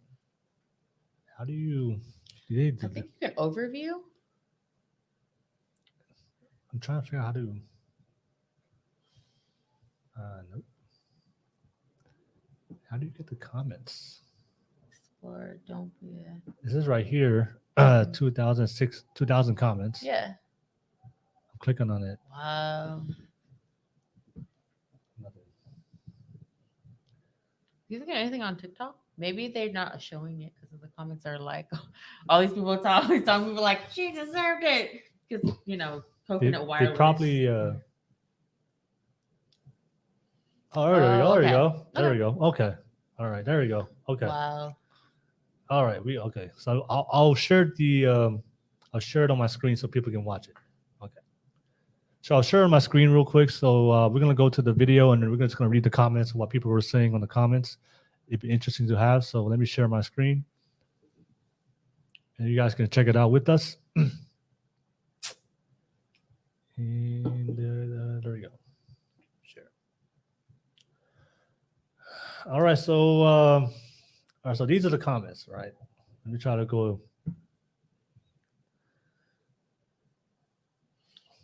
How do you? Do they, I think you can overview. I'm trying to figure out how to. Nope. How do you get the comments? Explore, don't be a... This is right here. 2000 comments. Yeah. I'm clicking on it. Wow. Nothing. Do you think anything on TikTok? Maybe they're not showing it because the comments are like, all these people talking people like, she deserved it. Because, coconut wire. They probably. Oh, there we go. There we okay. go. There Okay. we go. Okay. All right. There we go. Okay. Wow. All right. Okay. So I'll share I'll share it on my screen so people can watch it. Okay. So I'll share it on my screen real quick. So we're gonna go to the video and then we're just gonna read the comments, what people were saying on the comments. It'd be interesting to have. So let me share my screen, and you guys can check it out with us. And there we go. Share. All right. So so these are the comments, right? Let me try to go.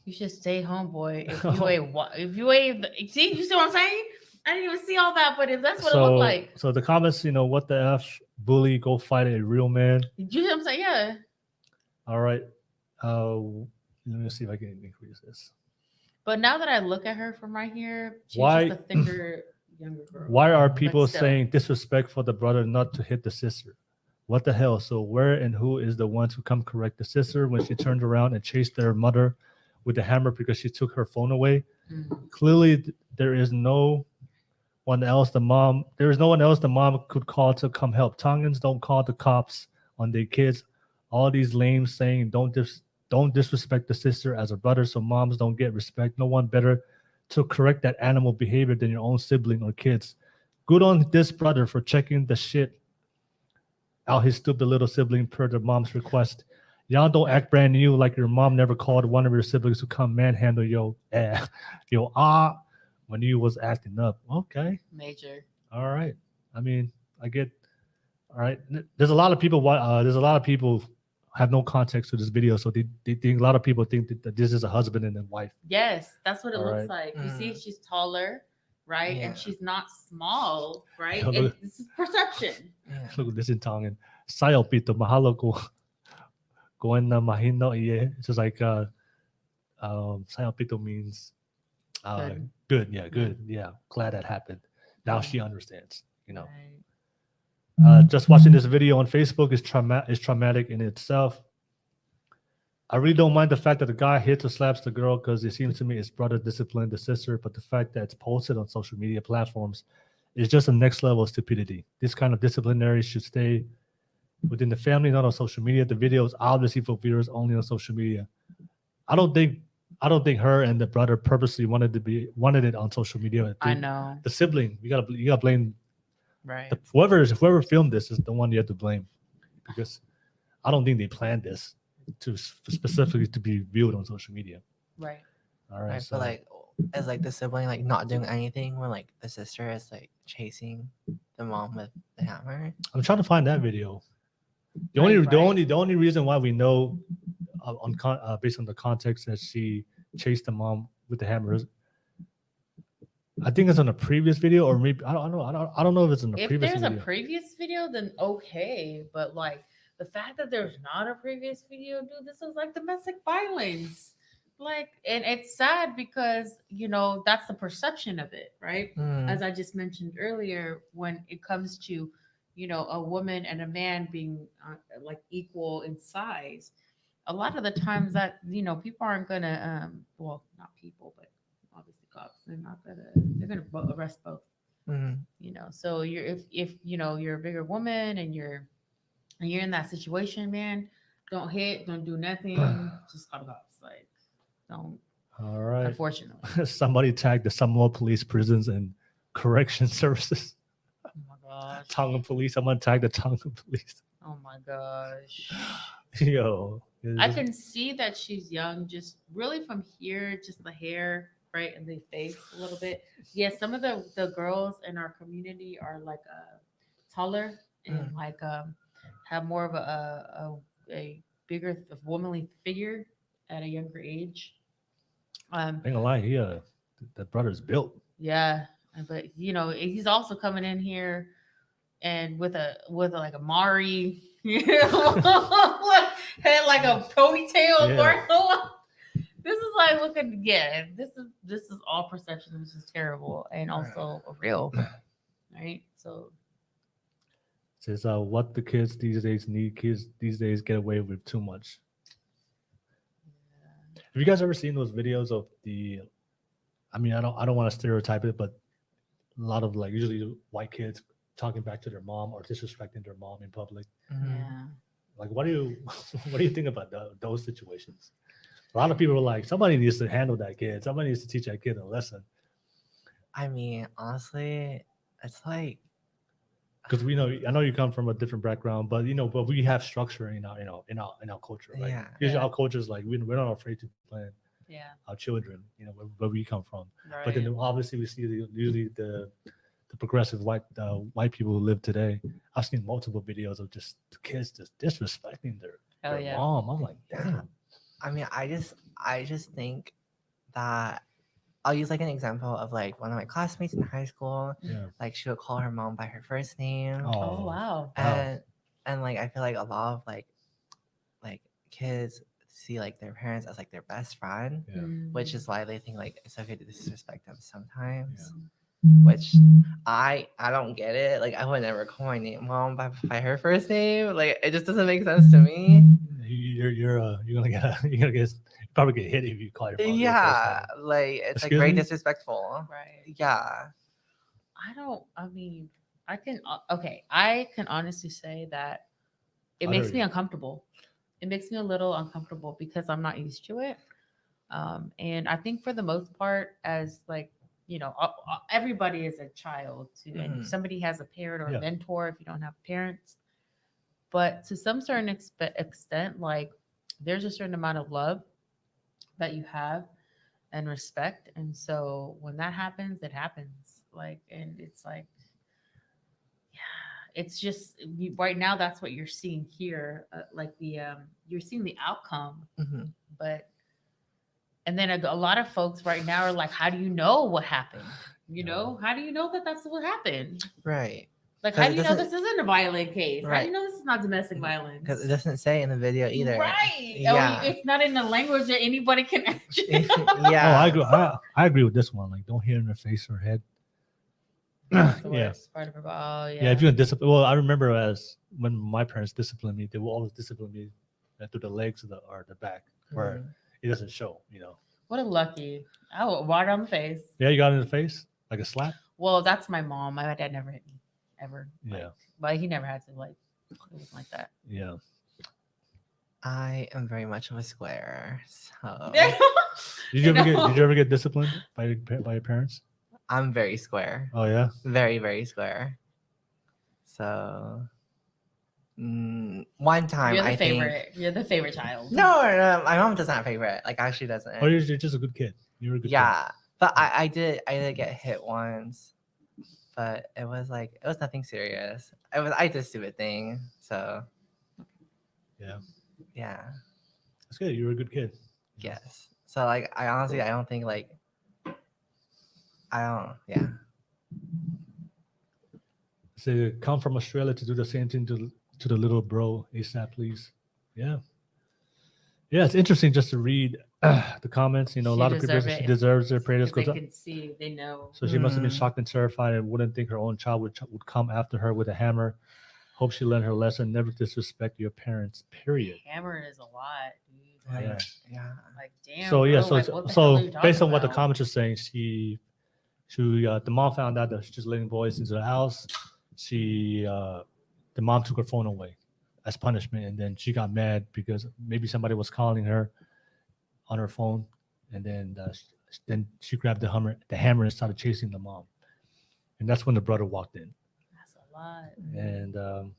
You should stay home, boy. If you ain't, see, you see what I'm saying? I didn't even see all that, but if that's what it looked like. So the comments, what the F, bully, go fight a real man. You see what I'm saying? Yeah. All right. Let me see if I can increase this. But now that I look at her from right here, she's Why- just a thicker, younger girl. Why are people still. saying disrespect for the brother not to hit the sister? What the hell? So where and who is the ones who come correct the sister when she turned around and chased their mother with the hammer because she took her phone away? Clearly, there is no one else. There is no one else the mom could call to come help. Tongans don't call the cops on their kids. All these lames saying don't disrespect the sister as a brother, so moms don't get respect. No one better to correct that animal behavior than your own sibling or kids. Good on this brother for checking the shit out his stupid little sibling per the mom's request. Y'all don't act brand new like your mom never called one of your siblings to come manhandle your when you was acting up. Okay. Major. All right. I mean, I get. All right. There's a lot of people. There's a lot of people have no context to this video, so they think a lot of people think that this is a husband and a wife. Yes, that's what it All looks right. like. You see, she's taller, right? Yeah. And she's not small, right? Yeah, And look. this is perception. Yeah. Look at this in Tongan. Sayo pito mahalo ko na mahino iye. It's just like sayo pito means Good. good. Yeah, good. Yeah, glad that happened. Now she understands. Right. Just watching this video on Facebook is traumatic in itself. I really don't mind the fact that the guy hits or slaps the girl because it seems to me his brother disciplined the sister, but the fact that it's posted on social media platforms is just a next level of stupidity. This kind of disciplinary should stay within the family, not on social media. The video is obviously for viewers only on social media. I don't think her and the brother purposely wanted it on social media. I know. The sibling, you gotta blame. Right. Whoever filmed this is the one you have to blame, because I don't think they planned this to specifically to be viewed on social media. Right. All right. I So feel like is like the sibling like not doing anything when like the sister is like chasing the mom with the hammer. I'm trying to find that video. The Right, only reason why we know based on the context that she chased the mom with the hammer is, I think it's on a previous video, or maybe I don't know if it's in the If previous there's video. a previous video, then okay. But like the fact that there's not a previous video, dude, this is like domestic violence. Like, and it's sad because that's the perception of it, right? As I just mentioned earlier, when it comes to a woman and a man being like equal in size, a lot of the times that people aren't gonna well, not people, but obviously cops, they're gonna arrest both. So if you're a bigger woman and you're in that situation, man, don't hit, don't do nothing, just call the cops. Like, don't. All right. Unfortunately. Somebody tagged the Samoa Police Prisons and Correction Services. Oh my gosh. Tongan Police. Someone tagged the Tongan Police. Oh my gosh. Yo. I can see that she's young, just really from here, just the hair, right, and the face a little bit. Yeah, some of the girls in our community are like taller and like have more of a bigger womanly figure at a younger age. Ain't gonna lie, that brother's built. Yeah, but he's also coming in here and with a like a Mari, had like a ponytail. Yeah. This is like looking. Yeah, this is all perception, which is terrible and also real, right? So. Says what the kids these days need. Kids these days get away with too much. Yeah. Have you guys ever seen those videos of the? I mean, I don't want to stereotype it, but a lot of like usually white kids talking back to their mom or disrespecting their mom in public. Yeah. Like, what do you think about those situations? A lot of people are like, somebody needs to handle that kid. Somebody needs to teach that kid a lesson. I mean, honestly, it's like. Because I know you come from a different background, but we have structure in our culture, right? Yeah. Usually our culture is like we're not afraid to plan our children, where we come from. Right. But then obviously we see usually the progressive white people who live today. I've seen multiple videos of just the kids just disrespecting their mom. I'm like, damn. I mean, I just think that. I'll use like an example of like one of my classmates in high school. Yeah. Like she would call her mom by her first name. Oh wow. And like I feel like a lot of like kids see like their parents as like their best friend, which is why they think like it's okay to disrespect them sometimes. Which I don't get it. Like I would never call my mom by her first name. Like it just doesn't make sense to me. You're gonna get probably get hit if you call your mom. Yeah, like it's like very disrespectful. Right. Yeah. I can honestly say that it makes me uncomfortable. It makes me a little uncomfortable because I'm not used to it. And I think for the most part, as like, everybody is a child too, and somebody has a parent or a mentor if you don't have parents. But to some certain extent, like there's a certain amount of love that you have and respect. And so when that happens, it happens. Like, and it's like, it's just right now, that's what you're seeing here. You're seeing the outcome, but, and then a lot of folks right now are like, how do you know what happened? How do you know that that's what happened? Right. Like, how do you know this isn't a violent case? Right. How do you know this is not domestic violence? Because it doesn't say in the video either. Right. Yeah. It's not in the language that anybody can actually. Yeah. Oh, I agree with this one. Like, don't hit in her face or head. That's the worst part of it. Oh, yeah. Yeah, if you're discipline. Well, I remember when my parents disciplined me, they will always discipline me through the legs or the back, where it doesn't show. What a lucky. Oh, right on the face. Yeah, you got it in the face like a slap. Well, that's my mom. My dad never hit me. Ever. Yeah. But he never had to it was like that. Yeah. I am very much of a square. So Did you ever get disciplined by your parents? I'm very square. Oh yeah. Very, very square. So one time You're the I favorite. think You're the favorite child. No, my mom doesn't have a favorite. Like actually doesn't. Oh, you're just a good kid. You're a good kid. But I did get hit once, but it was nothing serious. I did a stupid thing, so Yeah. yeah, That's good. You're a good kid. yes. So like I honestly I don't think like I don't yeah. Say, come from Australia to do the same thing to the little bro ASAP, please. Yeah. Yeah, it's interesting just to read the comments. You know, a She lot of people deserve say she it. deserves their prayers. Because they Goes up. can see, they know. So she must have been Mhm. shocked and terrified and wouldn't think her own child would come after her with a hammer. Hope she learned her lesson. Never disrespect your parents, period. Hammer is a lot, dude. Like, Yeah. Yeah. like damn. So, yeah, bro, like, what the hell so are you talking based on what the about? comments are saying, the mom found out that she's just letting boys into the house. The mom took her phone away as punishment, and then she got mad because maybe somebody was calling her on her phone, and then she grabbed the hammer and started chasing the mom, and that's when the brother walked in, That's a lot. and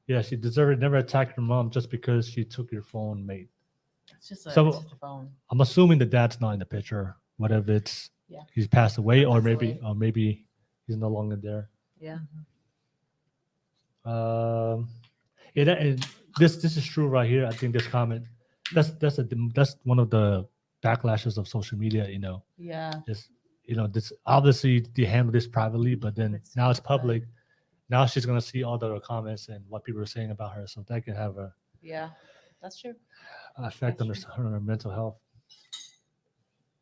yeah, she deserved it. Never attack her mom just because she took your phone, mate. It's just So- it's just a phone. I'm assuming the dad's not in the picture, whatever it's Yeah. he's passed away, Or or passed maybe away. maybe he's no longer there. Yeah. Yeah, this is true right here. I think this comment that's one of the backlashes of social media. You know, Yeah. just this obviously they handle this privately, but then It's now it's public. public. Now she's gonna see all the comments and what people are saying about her, so that can have a Yeah. That's true. effect on That's her mental health.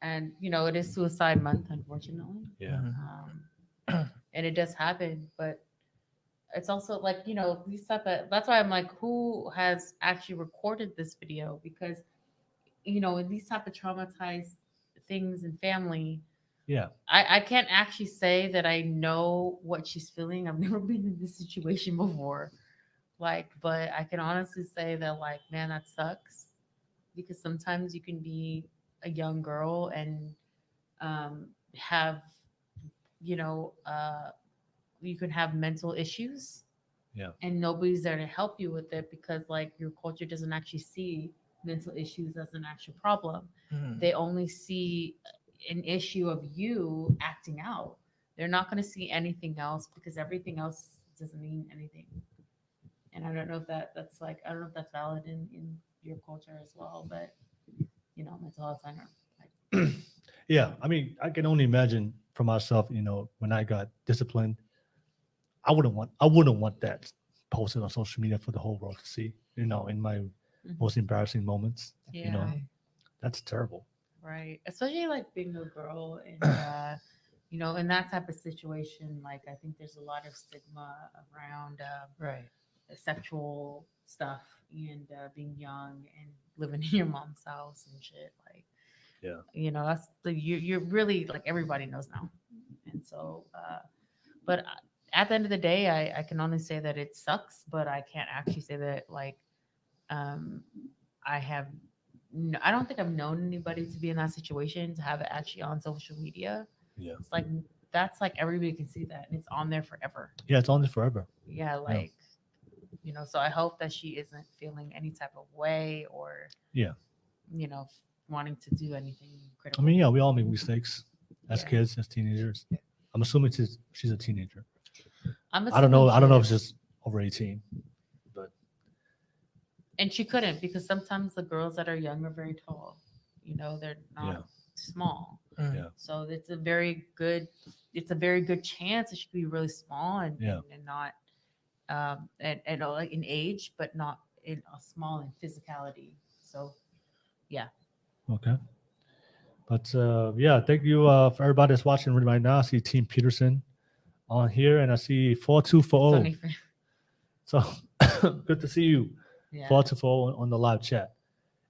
And it is suicide month, unfortunately. Yeah, And it does happen, but it's also like these type of, that's why I'm like, who has actually recorded this video? Because in these type of traumatized things in family, yeah, I can't actually say that I know what she's feeling. I've never been in this situation before, but I can honestly say that, man, that sucks, because sometimes you can be a young girl and have you can have mental issues. Yeah. And nobody's there to help you with it, because your culture doesn't actually see mental issues as an actual problem. Mhm. They only see an issue of you acting out. They're not going to see anything else, because everything else doesn't mean anything. And I don't know if that's I don't know if that's valid in your culture as well, but mental health center. yeah. I mean, I can only imagine for myself. When I got disciplined, I wouldn't want that posted on social media for the whole world to see. In my most embarrassing moments. Yeah. That's terrible. Right. Especially being a girl and in that type of situation, I think there's a lot of stigma around Right. sexual stuff and being young and living in your mom's house and shit. Yeah. That's you're really everybody knows now. And so but at the end of the day, I can only say that it sucks, but I can't actually say that I don't think I've known anybody to be in that situation, to have it actually on social media. Yeah. It's that's everybody can see that, and it's on there forever. Yeah, it's on there forever. Yeah, so I hope that she isn't feeling any type of way, or Yeah. wanting to do anything I critical. mean, yeah, we all make mistakes as Yeah. kids, as teenagers. I'm assuming she's a teenager. I'm I don't know. I don't know if assuming it's just over 18, but and she couldn't, because sometimes the girls that are young are very tall. They're not Yeah. small. Mhm. Yeah. So it's a very good chance that she could be really small and Yeah. and not and in age, but not in small in physicality. So okay. But yeah, thank you for everybody that's watching right now. I see Team Peterson on here, and I see 4240. Sony fan. So good to see you. Yeah. 4240 on the live chat.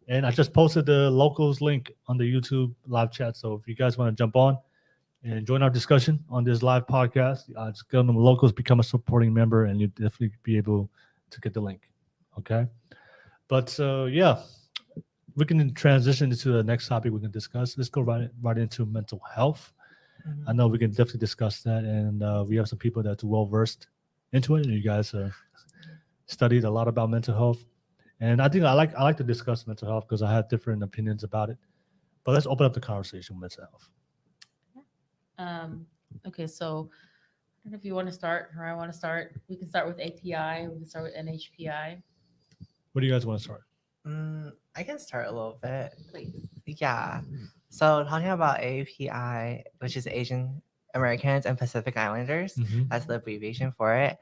And I just posted the locals link on the YouTube live chat. So if you guys want to jump on and join our discussion on this live podcast, just go to the locals, become a supporting member, and you'll definitely be able to get the link. Okay. But yeah, we can transition into the next topic we can discuss. Let's go right into mental health. Mhm. I know we can definitely discuss that, and we have some people that's well versed into it. And you guys studied a lot about mental health, and I think I like to discuss mental health because I have different opinions about it. But let's open up the conversation with mental health. Okay, so I don't know if you want to start or I want to start. We can start with API. We can start with NHPI. Where do you guys want to start? I can start a little bit. Please. Yeah. So talking about AAPI, which is Asian Americans and Pacific Islanders, Mhm. that's the abbreviation for it.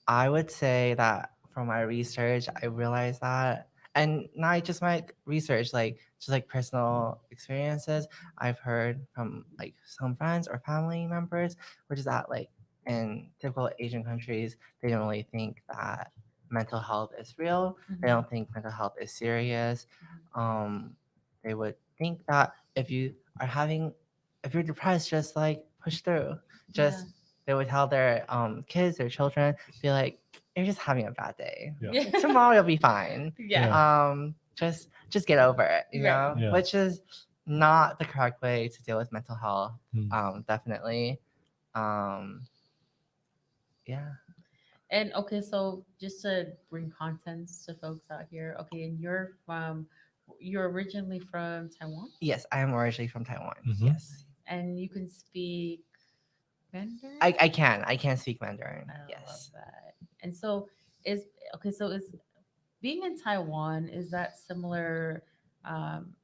I would say that from my research, I realized that, and not just my research, like just like personal experiences, I've heard from like some friends or family members, which is that like in typical Asian countries, they don't really think that mental health is real. They don't think mental health is serious. They would think that if you're depressed, just like push through. Just they would tell their kids, their children, be like, "You're just having a bad day. Yeah. Tomorrow you'll be fine. Yeah. Just get over it." You Right. know, Yeah. which is not the correct way to deal with mental health. Mm. Definitely. Yeah. And okay, so just to bring contents to folks out here, okay, and you're originally from Taiwan, Yes, I am originally from Taiwan. Mhm. Yes, and you can speak Mandarin. I can speak Mandarin. I Yes. love that. And so is okay. So is being in Taiwan, is that similar?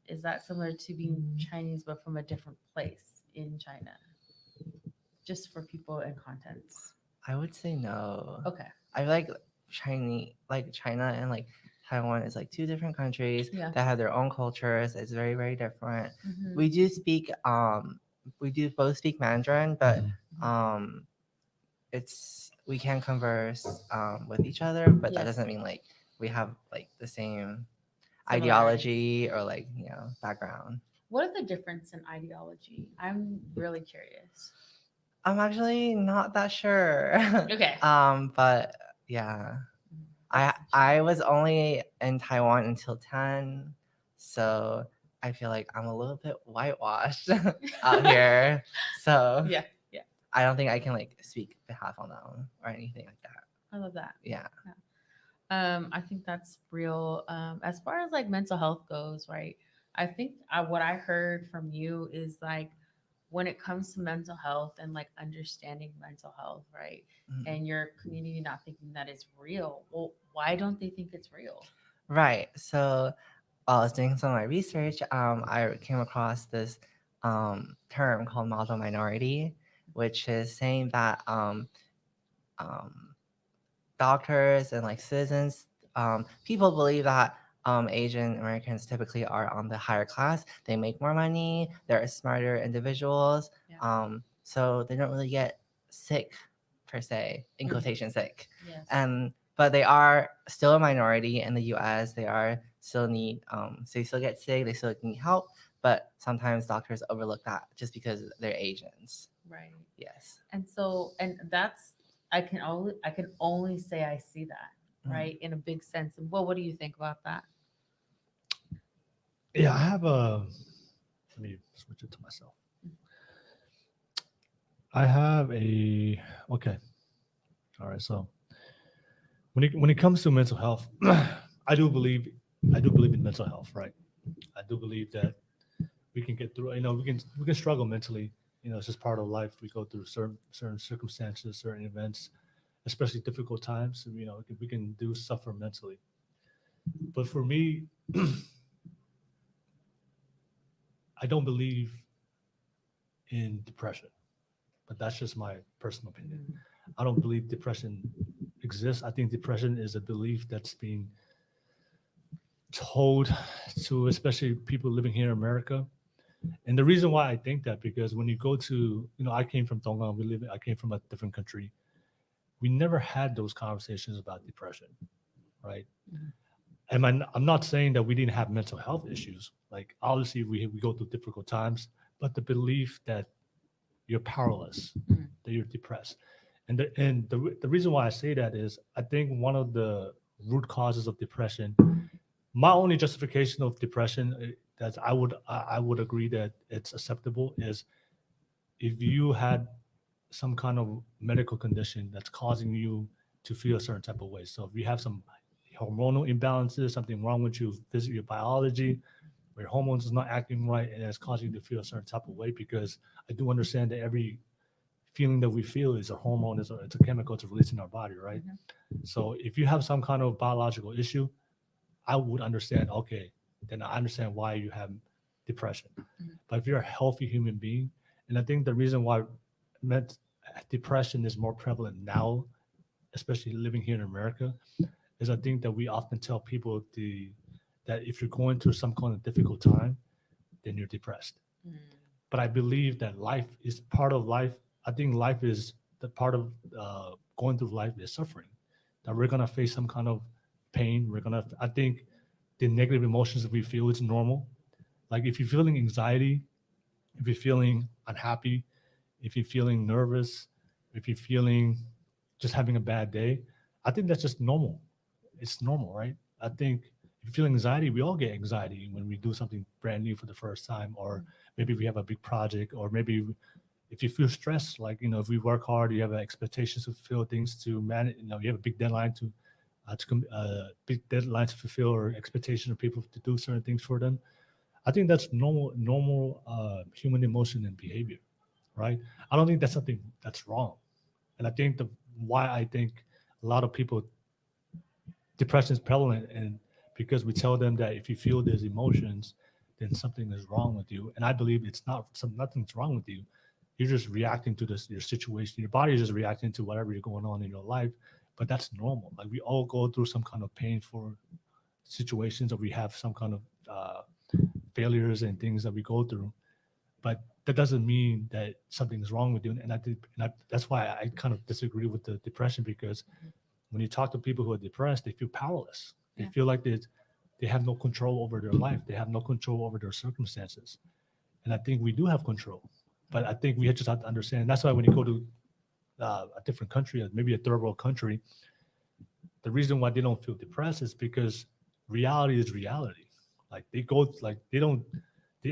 Is that similar to being Chinese but from a different place in China? Just for people and contents. I would say no. Okay. I like China and like Taiwan is like two different countries Yeah. that have their own cultures. It's very, very different. Mhm. We do speak we do both speak Mandarin, but we can converse with each other, but that Yes. doesn't mean like we have like the same Similarities. ideology or like background. What are the difference in ideology? I'm really curious. I'm actually not that sure. Okay. But yeah. I was only in Taiwan until 10, so I feel like I'm a little bit whitewashed out here. So Yeah. Yeah. I don't think I can like speak behalf on them or anything like that. I love that. Yeah. I think that's real. As far as like mental health goes, right? I think what I heard from you is like when it comes to mental health and like understanding mental health, right? And your community not thinking that it's real. Well, why don't they think it's real? Right. So while I was doing some of my research, I came across this term called model minority, which is saying that doctors and like citizens, people believe that Asian Americans typically are on the higher class. They make more money. They're smarter individuals. Yeah. So they don't really get sick per se, in quotation sick. Yes. But they are still a minority in the U.S. They still get sick. They still need help. But sometimes doctors overlook that just because they're Asians. Right. Yes. And so, and that's I can only say I see that, right, in a big sense. And what do you think about that? Yeah, I have let me switch it to myself. I have okay. All right. So when it comes to mental health, I do believe in mental health, right? I do believe that we can get through. We can struggle mentally. It's just part of life. We go through certain circumstances, certain events, especially difficult times. We can suffer mentally. But for me, I don't believe in depression. But that's just my personal opinion. I don't believe depression exists. I think depression is a belief that's being told to especially people living here in America. And the reason why I think that, because when you go to, I came from Tongan, I came from a different country. We never had those conversations about depression, right? And I'm not saying that we didn't have mental health issues. Like, obviously, we go through difficult times, but the belief that you're powerless, that you're depressed. And the reason why I say that is I think one of the root causes of depression, my only justification of depression that I would agree that it's acceptable is if you had some kind of medical condition that's causing you to feel a certain type of way. So if you have some hormonal imbalances, something wrong with you, your biology, where your hormones is not acting right and it's causing you to feel a certain type of way. Because I do understand that every feeling that we feel is a hormone, it's a chemical to release in our body, right? So if you have some kind of biological issue, I would understand, okay, then I understand why you have depression. But if you're a healthy human being, and I think the reason why depression is more prevalent now, especially living here in America, is I think that we often tell people that if you're going through some kind of difficult time, then you're depressed. But I believe that life is part of life. I think life is the part of going through life is suffering. That we're gonna face some kind of pain. I think the negative emotions that we feel is normal. Like if you're feeling anxiety, if you're feeling unhappy, if you're feeling nervous, if you're feeling just having a bad day, I think that's just normal. It's normal, right? I think if you feel anxiety, we all get anxiety when we do something brand new for the first time, or maybe we have a big project, or maybe if you feel stressed, like, if we work hard, you have expectations to fulfill, things to manage, you have a big deadline to fulfill, or expectation of people to do certain things for them. I think that's normal human emotion and behavior, right? I don't think that's something that's wrong. And I think why I think a lot of people, depression is prevalent, and because we tell them that if you feel these emotions, then something is wrong with you. And I believe it's not, nothing's wrong with you. You're just reacting to your situation. Your body is just reacting to whatever you're going on in your life, but that's normal. Like we all go through some kind of painful situations, or we have some kind of failures and things that we go through, but that doesn't mean that something's wrong with you. And that's why I kind of disagree with the depression, because when you talk to people who are depressed, they feel powerless. They feel like they have no control over their life. They have no control over their circumstances. And I think we do have control, but I think we just have to understand. That's why when you go to a different country, maybe a third world country, the reason why they don't feel depressed is because reality is reality. Like they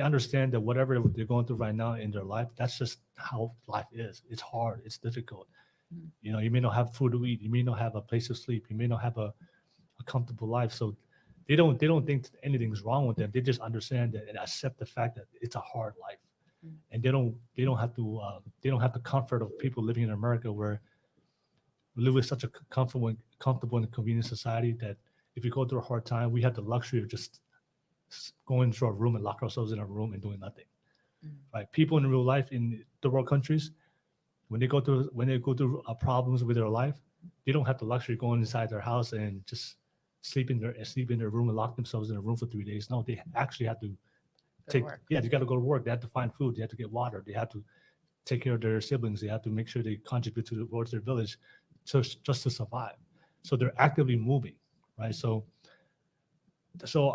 understand that whatever they're going through right now in their life, that's just how life is. It's hard. It's difficult. You may not have food to eat. You may not have a place to sleep. You may not have a comfortable life. So they don't think anything's wrong with them. They just understand that and accept the fact that it's a hard life. And they don't have the comfort of people living in America, where we live with such a comfortable and convenient society that if we go through a hard time, we have the luxury of just going into our room and lock ourselves in our room and doing nothing. Right? People in real life in third world countries, when they go through problems with their life, they don't have the luxury of going inside their house and just sleep in their room and lock themselves in a room for 3 days. No, they actually have to they got to go to work. They have to find food. They have to get water. They have to take care of their siblings. They have to make sure they contribute towards their village just to survive. So they're actively moving, right? So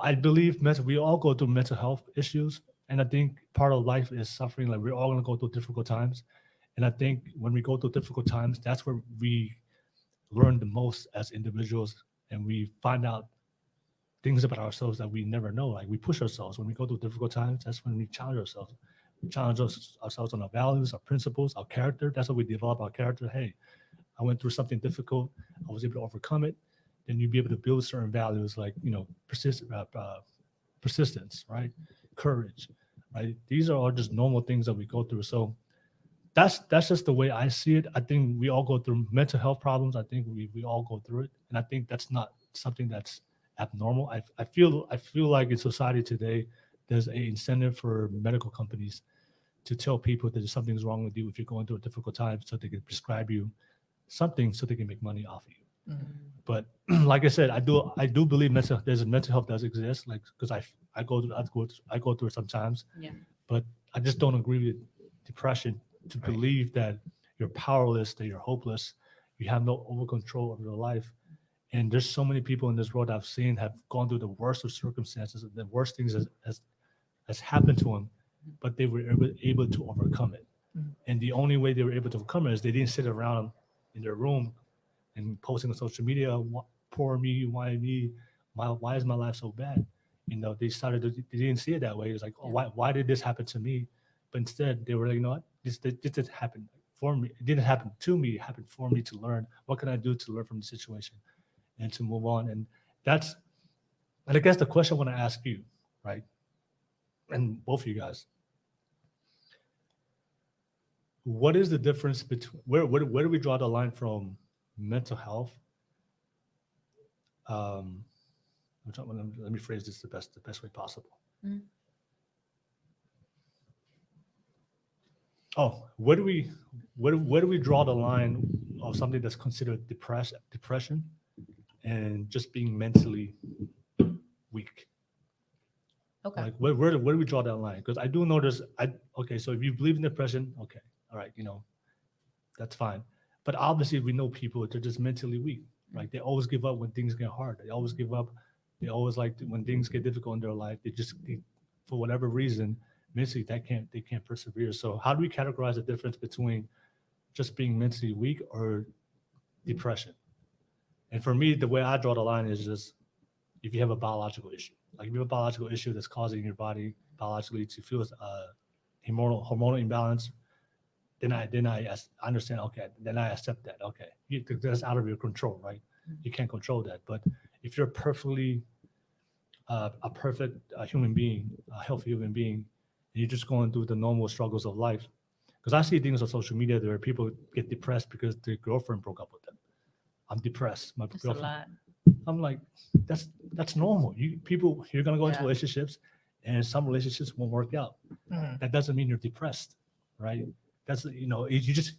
I believe we all go through mental health issues, and I think part of life is suffering. Like we're all going to go through difficult times, and I think when we go through difficult times, that's where we learn the most as individuals, and we find out things about ourselves that we never know. Like we push ourselves when we go through difficult times. That's when we challenge ourselves. We challenge ourselves on our values, our principles, our character. That's how we develop our character. Hey, I went through something difficult. I was able to overcome it. Then you'll be able to build certain values like, persistence, right? Courage, right? These are all just normal things that we go through. So that's just the way I see it. I think we all go through mental health problems. I think we all go through it. And I think that's not something that's abnormal. I feel like in society today, there's an incentive for medical companies to tell people that something's wrong with you if you're going through a difficult time, so they can prescribe you something so they can make money off of you. But like I said, I do believe mental health does exist. Like because I go through it sometimes. Yeah. But I just don't agree with depression to believe that you're powerless, that you're hopeless, you have no over control over your life. And there's so many people in this world I've seen have gone through the worst of circumstances, the worst things has happened to them, but they were able to overcome it. And the only way they were able to overcome it is they didn't sit around in their room and posting on social media, poor me, why me, why is my life so bad? They didn't see it that way. It's like, oh, why did this happen to me? But instead they were like, you know what, this didn't happen for me. It didn't happen to me. It happened for me to learn. What can I do to learn from the situation and to move on? And I guess the question I want to ask you, right? and both of you guys, what is the difference between where do we draw the line from mental health? Let me phrase this the best way possible. Mm. Oh, where do we draw the line of something that's considered depression and just being mentally weak? Okay. Like where do we draw that line? Because I do know okay, so if you believe in depression, okay, all right, that's fine. But obviously we know people, they're just mentally weak, right? They always give up when things get hard. They always give up. They always when things get difficult in their life, for whatever reason, mentally they can't persevere. So how do we categorize the difference between just being mentally weak or depression? And for me, the way I draw the line is just if you have a biological issue. Like if you have a biological issue that's causing your body biologically to feel hormonal imbalance, then I understand. Okay, then I accept that. Okay, that's out of your control, right? You can't control that. But if you're perfectly a perfect human being, a healthy human being, and you're just going through the normal struggles of life, because I see things on social media where people get depressed because their girlfriend broke up with them. I'm depressed. My That's a girlfriend. lot. I'm like, that's normal. You're gonna go into Yeah. relationships, and some relationships won't work out. Mhm. That doesn't mean you're depressed, right? That's you just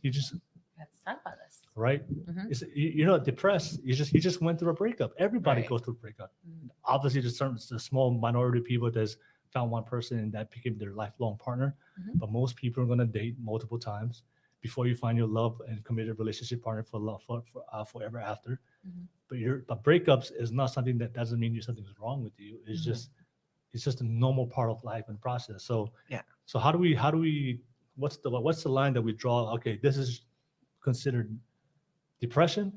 Let's talk about this. right. Mhm. You're not depressed. You just went through a breakup. Everybody Right. goes through a breakup. Mhm. Obviously, there's a small minority of people that's found one person and that became their lifelong partner. Mhm. But most people are gonna date multiple times before you find your love and committed relationship partner forever after. Mhm. But breakups is not something that doesn't mean something's wrong with you. It's Mhm. just a normal part of life and process. So Yeah. So how do we what's the line that we draw? Okay, this is considered depression,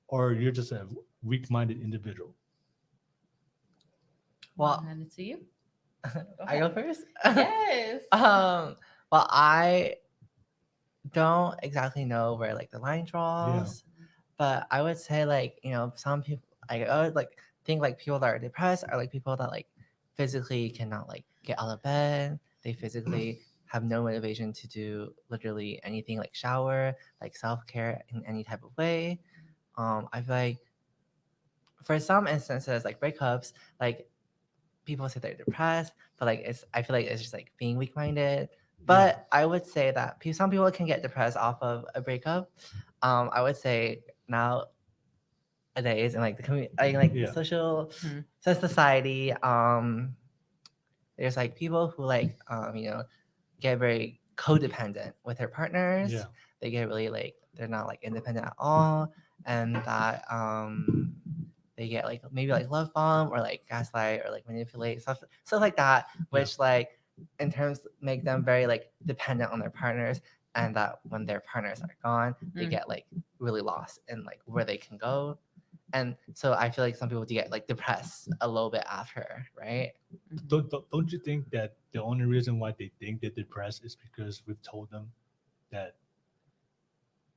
or you're just a weak-minded individual. Well, I'll hand it to you. I go first. Yes. Well, I don't exactly know where like the line draws, but I would say like some people I would like think like people that are depressed are like people that like physically cannot like get out of bed. They physically have no motivation to do literally anything like shower, like self-care in any type of way. I feel like for some instances like breakups, like people say they're depressed, but like I feel like it's just like being weak-minded. But I would say that some people can get depressed off of a breakup. I would say nowadays in like the community, like Yeah. social Mhm. society, there's like people who like get very codependent with their partners. Yeah. They get really like they're not like independent at all, and that they get like maybe like love bomb or like gaslight or like manipulate stuff like that, which like in terms make them very like dependent on their partners, and that when their partners are gone, they get like really lost in like where they can go. And so I feel like some people do get like depressed a little bit after, right? Don't you think that the only reason why they think they're depressed is because we've told them that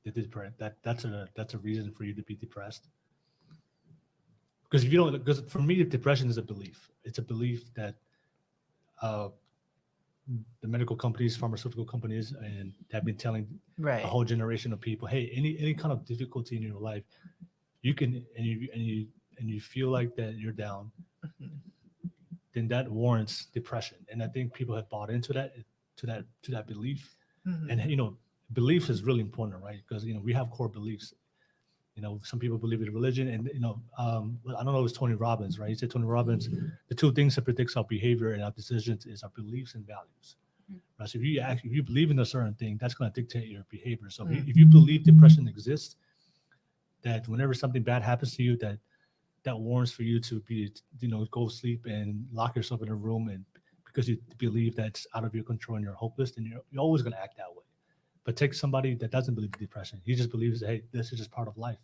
they're depressed, that's a reason for you to be depressed? Because if you don't, because for me, depression is a belief. It's a belief that the medical companies, pharmaceutical companies, and have been telling Right. a whole generation of people, hey, any kind of difficulty in your life, you can, and you feel like that you're down, then that warrants depression. And I think people have bought into that belief. Mhm. And beliefs is really important, right? Because we have core beliefs. Some people believe in religion, and I don't know, it was Tony Robbins, right? He said, Tony Robbins, the two things that predicts our behavior and our decisions is our beliefs and values. Right? So if you believe in a certain thing, that's going to dictate your behavior. So if you believe depression exists, that whenever something bad happens to you, that warrants for you to be, go sleep and lock yourself in a room, and because you believe that's out of your control and you're hopeless, then you're always going to act that way. But take somebody that doesn't believe in depression. He just believes, hey, this is just part of life.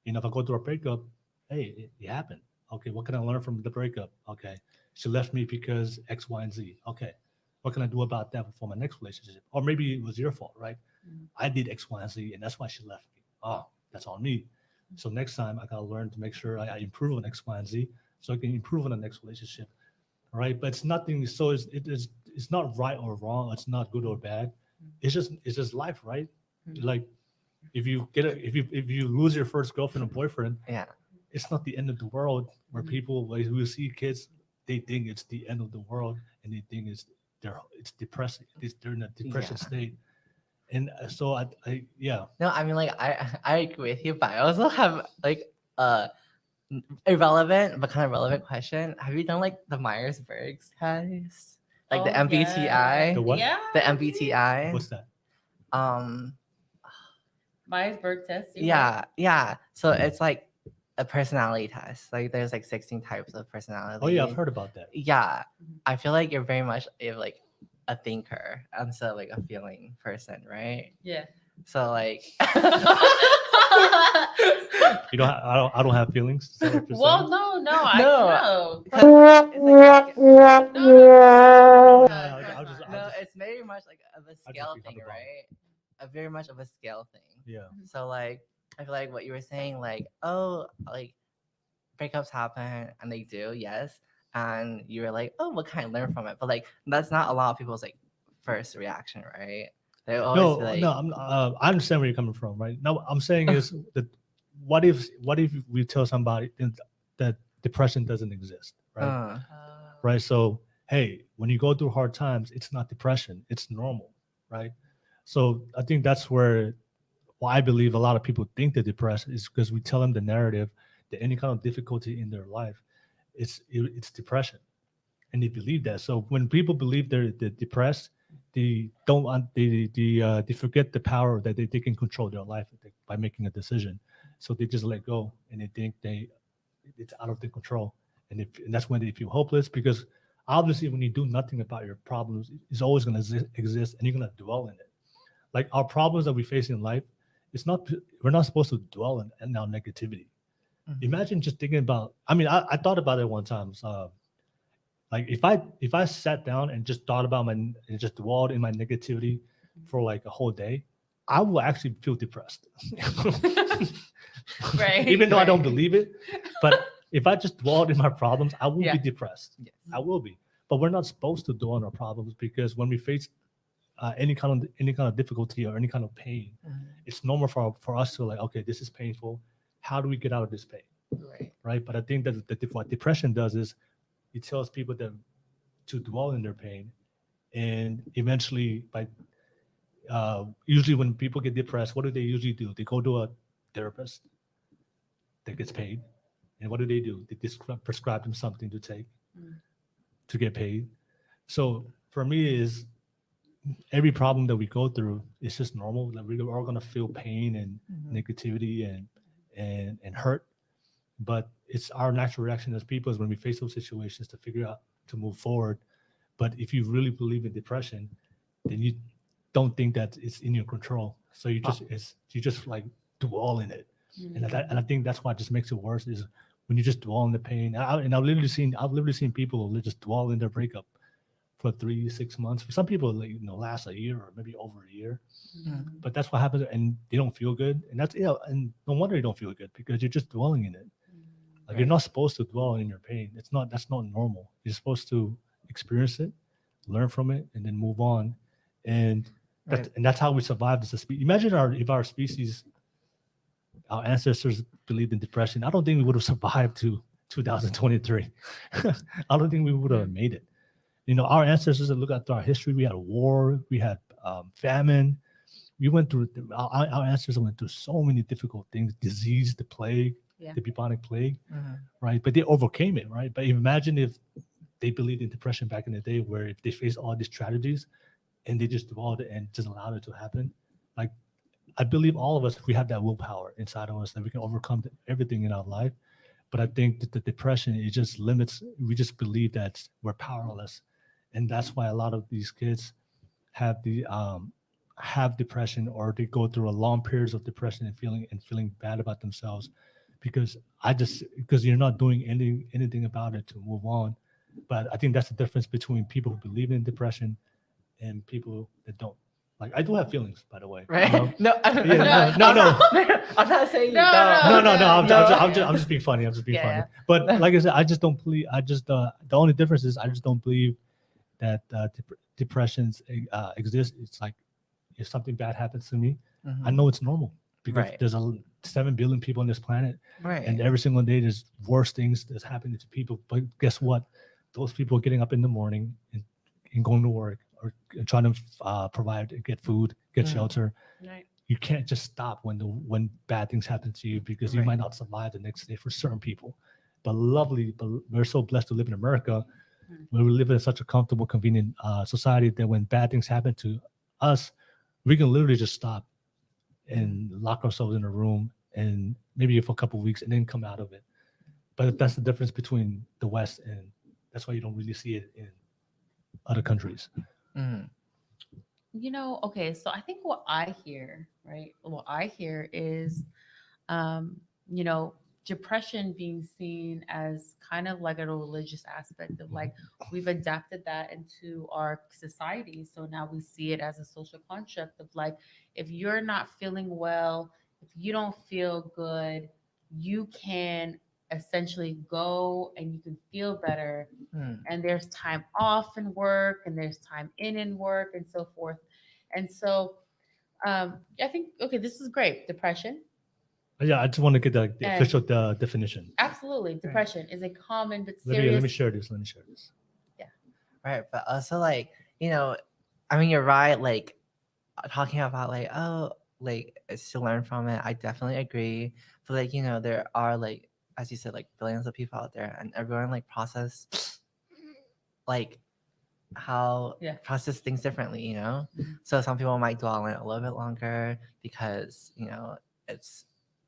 If I go through a breakup, hey, it happened. Okay, what can I learn from the breakup? Okay, she left me because X, Y, and Z. Okay, what can I do about that for my next relationship? Or maybe it was your fault, right? I did X, Y, and Z, and that's why she left me. Oh, that's on me. So next time I gotta learn to make sure I improve on X, Y, and Z, so I can improve on the next relationship. right? But it's nothing. So it's not right or wrong. It's not good or bad. It's just life, right? Like if you if you lose your first girlfriend or boyfriend, Yeah. it's not the end of the world. Where people like we see kids, they think it's the end of the world, and they think it's depressing. They're in a depression state, and so I yeah. No, I mean like I agree with you, but I also have like irrelevant but kind of relevant question. Have you done like the Myers-Briggs test? Like the MBTI? The what? Yeah. The MBTI? What's that? Myers-Briggs test. Yeah. So it's like a personality test. Like there's like 16 types of personality. Oh yeah, I've heard about that. Yeah. I feel like you're very much like a thinker instead of like a feeling person, right? Yeah. So like You don't. I don't have feelings. Is that what you're Well, saying? no, No. no. it's like, no, it's very much like of a scale become thing, the bomb. right? A very much of a scale thing. Yeah. So like I feel like what you were saying, like, oh, like breakups happen and they do, yes. And you were like, oh, what can I learn from it? But like that's not a lot of people's like first reaction, right? They always No, be like, no. I understand where you're coming from, right? No, I'm saying is that what if we tell somebody that depression doesn't exist, right? Right. So hey, when you go through hard times, it's not depression; it's normal, right? So I think that's why I believe a lot of people think they're depressed is because we tell them the narrative that any kind of difficulty in their life, it's depression, and they believe that. So when people believe they're depressed, they don't want they forget the power that they can control their life by making a decision. So they just let go, and they think it's out of their control, and that's when they feel hopeless because obviously when you do nothing about your problems, it's always going to exist, and you're going to dwell in it. Like our problems that we face in life, we're not supposed to dwell in our negativity. Imagine just thinking about. I mean, I thought about it one time. So, like if I sat down and just thought about and just dwelled in my negativity for like a whole day, I will actually feel depressed. Right. Even though I don't believe it, but if I just dwelled in my problems, I will Yeah. be depressed. Yes. I will be. But we're not supposed to dwell on our problems because when we face any kind of difficulty or any kind of pain, it's normal for us to like, okay, this is painful. How do we get out of this pain? Right. Right. But I think that what depression does is it tells people that to dwell in their pain, and eventually, by usually when people get depressed, what do they usually do? They go to a therapist that gets paid, and what do? They prescribe them something to take to get paid. So for me, is every problem that we go through is just normal. That we're all gonna feel pain and negativity and hurt, but it's our natural reaction as people is when we face those situations to figure out to move forward. But if you really believe in depression, then you don't think that it's in your control. So you just like dwell in it, and I think that's what just makes it worse is when you just dwell in the pain. I've literally seen people just dwell in their breakup for 3-6 months. For some people, like, last a year or maybe over a year. But that's what happens, and they don't feel good, and that's and no wonder you don't feel good because you're just dwelling in it. Like you're not supposed to dwell in your pain. That's not normal. You're supposed to experience it, learn from it, and then move on. And that's how we survived as a species. Imagine if our species, our ancestors believed in depression. I don't think we would have survived to 2023. I don't think we would have made it. Our ancestors, look at our history. We had a war. We had famine. We went through. Our ancestors went through so many difficult things: disease, the plague, the bubonic plague, right? But they overcame it, right? But imagine if they believed in depression back in the day, where if they faced all these tragedies and they just dwelled it and just allowed it to happen. Like, I believe all of us, we have that willpower inside of us that we can overcome everything in our life. But I think that the depression, it just limits. We just believe that we're powerless, and that's why a lot of these kids have have depression, or they go through a long periods of depression and feeling bad about themselves, because you're not doing anything about it to move on. But I think that's the difference between people who believe in depression and people that don't. Like I do have feelings, by the way. Right? You know? No, Yeah, no. I'm not saying you No, don't. No. I'm just being funny. I'm just being funny. Yeah. But like I said, I just don't believe. The only difference is I just don't believe that depressions exist. It's like if something bad happens to me, I know it's normal because Right. there's 7 billion people on this planet, Right. and every single day there's worse things that's happening to people. But guess what? Those people are getting up in the morning and going to work or trying to provide, get food, get shelter. Right. You can't just stop when bad things happen to you because you Right. might not survive the next day for certain people. But we're so blessed to live in America, where we live in such a comfortable, convenient society that when bad things happen to us, we can literally just stop and lock ourselves in a room and maybe for a couple of weeks and then come out of it. But that's the difference between the West, and that's why you don't really see it in other countries. Mhm. You know, okay, so I think what I hear, right? What I hear is, you know, depression being seen as kind of like a religious aspect of like we've adapted that into our society. So now we see it as a social construct of like if you're not feeling well, if you don't feel good, you can essentially go and you can feel better. Mm. And there's time off in work and there's time in work and so forth. And so I think, okay, this is great. Depression. Yeah, I just want to get the And- official definition. Absolutely. Depression is a common but Let serious. me share this. Right. But also like, you know, I mean, you're right. Like talking about like, oh, like it's to learn from it. I definitely agree. But like, you know, there are like, as you said, like billions of people out there and everyone like process like how Yeah. process things differently, you know? Mhm. So some people might dwell on it a little bit longer because, you know,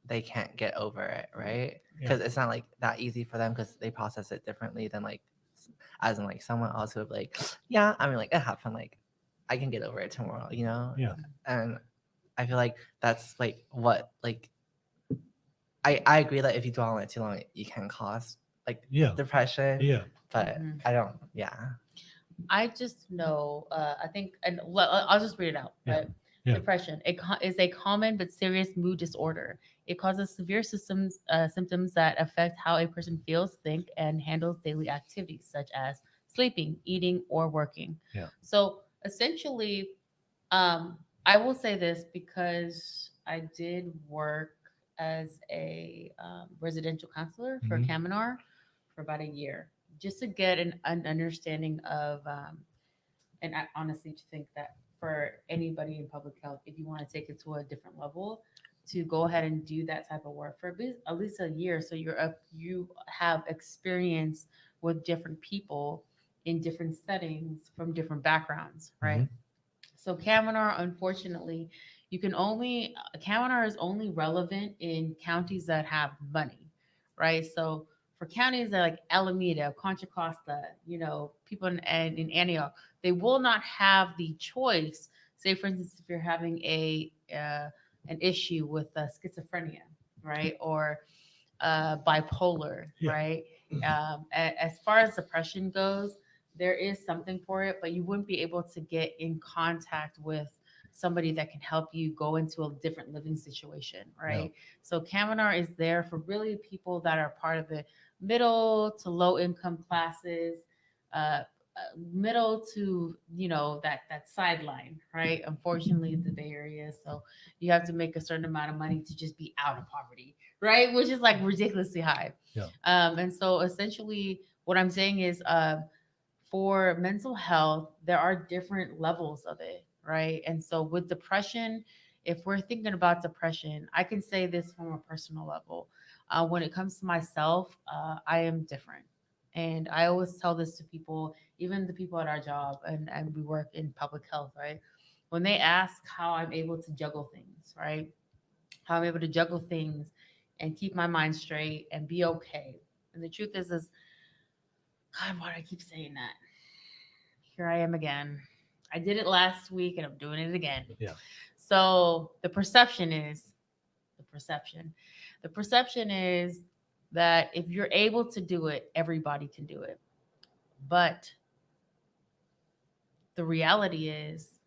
they can't get over it, right? Because it's not like that easy for them because they process it differently than like as in like someone else who would be like, yeah, I mean like it happened, like I can get over it tomorrow, you know? Yeah. And I feel like that's like what like I agree that if you dwell on it too long, you can cause like depression. Yeah. But Mhm. I don't. Yeah. I just know, I think, and I'll just read it out. Yeah. Right? Yeah. Depression is a common but serious mood disorder. It causes severe symptoms that affect how a person feels, think, and handles daily activities such as sleeping, eating, or working. Yeah. So essentially, I will say this because I did work as a residential counselor for Mhm. Kaminar for about a year, just to get an understanding of, and I honestly think that for anybody in public health, if you want to take it to a different level, to go ahead and do that type of work for at least a year, so you have experience with different people in different settings from different backgrounds, right? So Kaminar, unfortunately, Kaminar is only relevant in counties that have money, right? So for counties that like Alameda, Contra Costa, you know, people in Antioch, they will not have the choice. Say, for instance, if you're having an issue with schizophrenia, right, or bipolar, Yeah. right? As far as depression goes, there is something for it, but you wouldn't be able to get in contact with somebody that can help you go into a different living situation, right? So Kaminar is there for really people that are part of the middle to low income classes, middle to, you know, that sideline, right? Unfortunately, the Bay Area, so you have to make a certain amount of money to just be out of poverty, right? Which is like ridiculously high. Yeah. And so essentially, what I'm saying is, for mental health, there are different levels of it, right? And so with depression, if we're thinking about depression, I can say this from a personal level. When it comes to myself, I am different. And I always tell this to people, even the people at our job, and we work in public health, right? When they ask how I'm able to juggle things, right? How I'm able to juggle things and keep my mind straight and be okay. And the truth is God, why do I keep saying that? Here I am again. I did it last week and I'm doing it again. Yeah. So the perception is that if you're able to do it, everybody can do it. But the reality is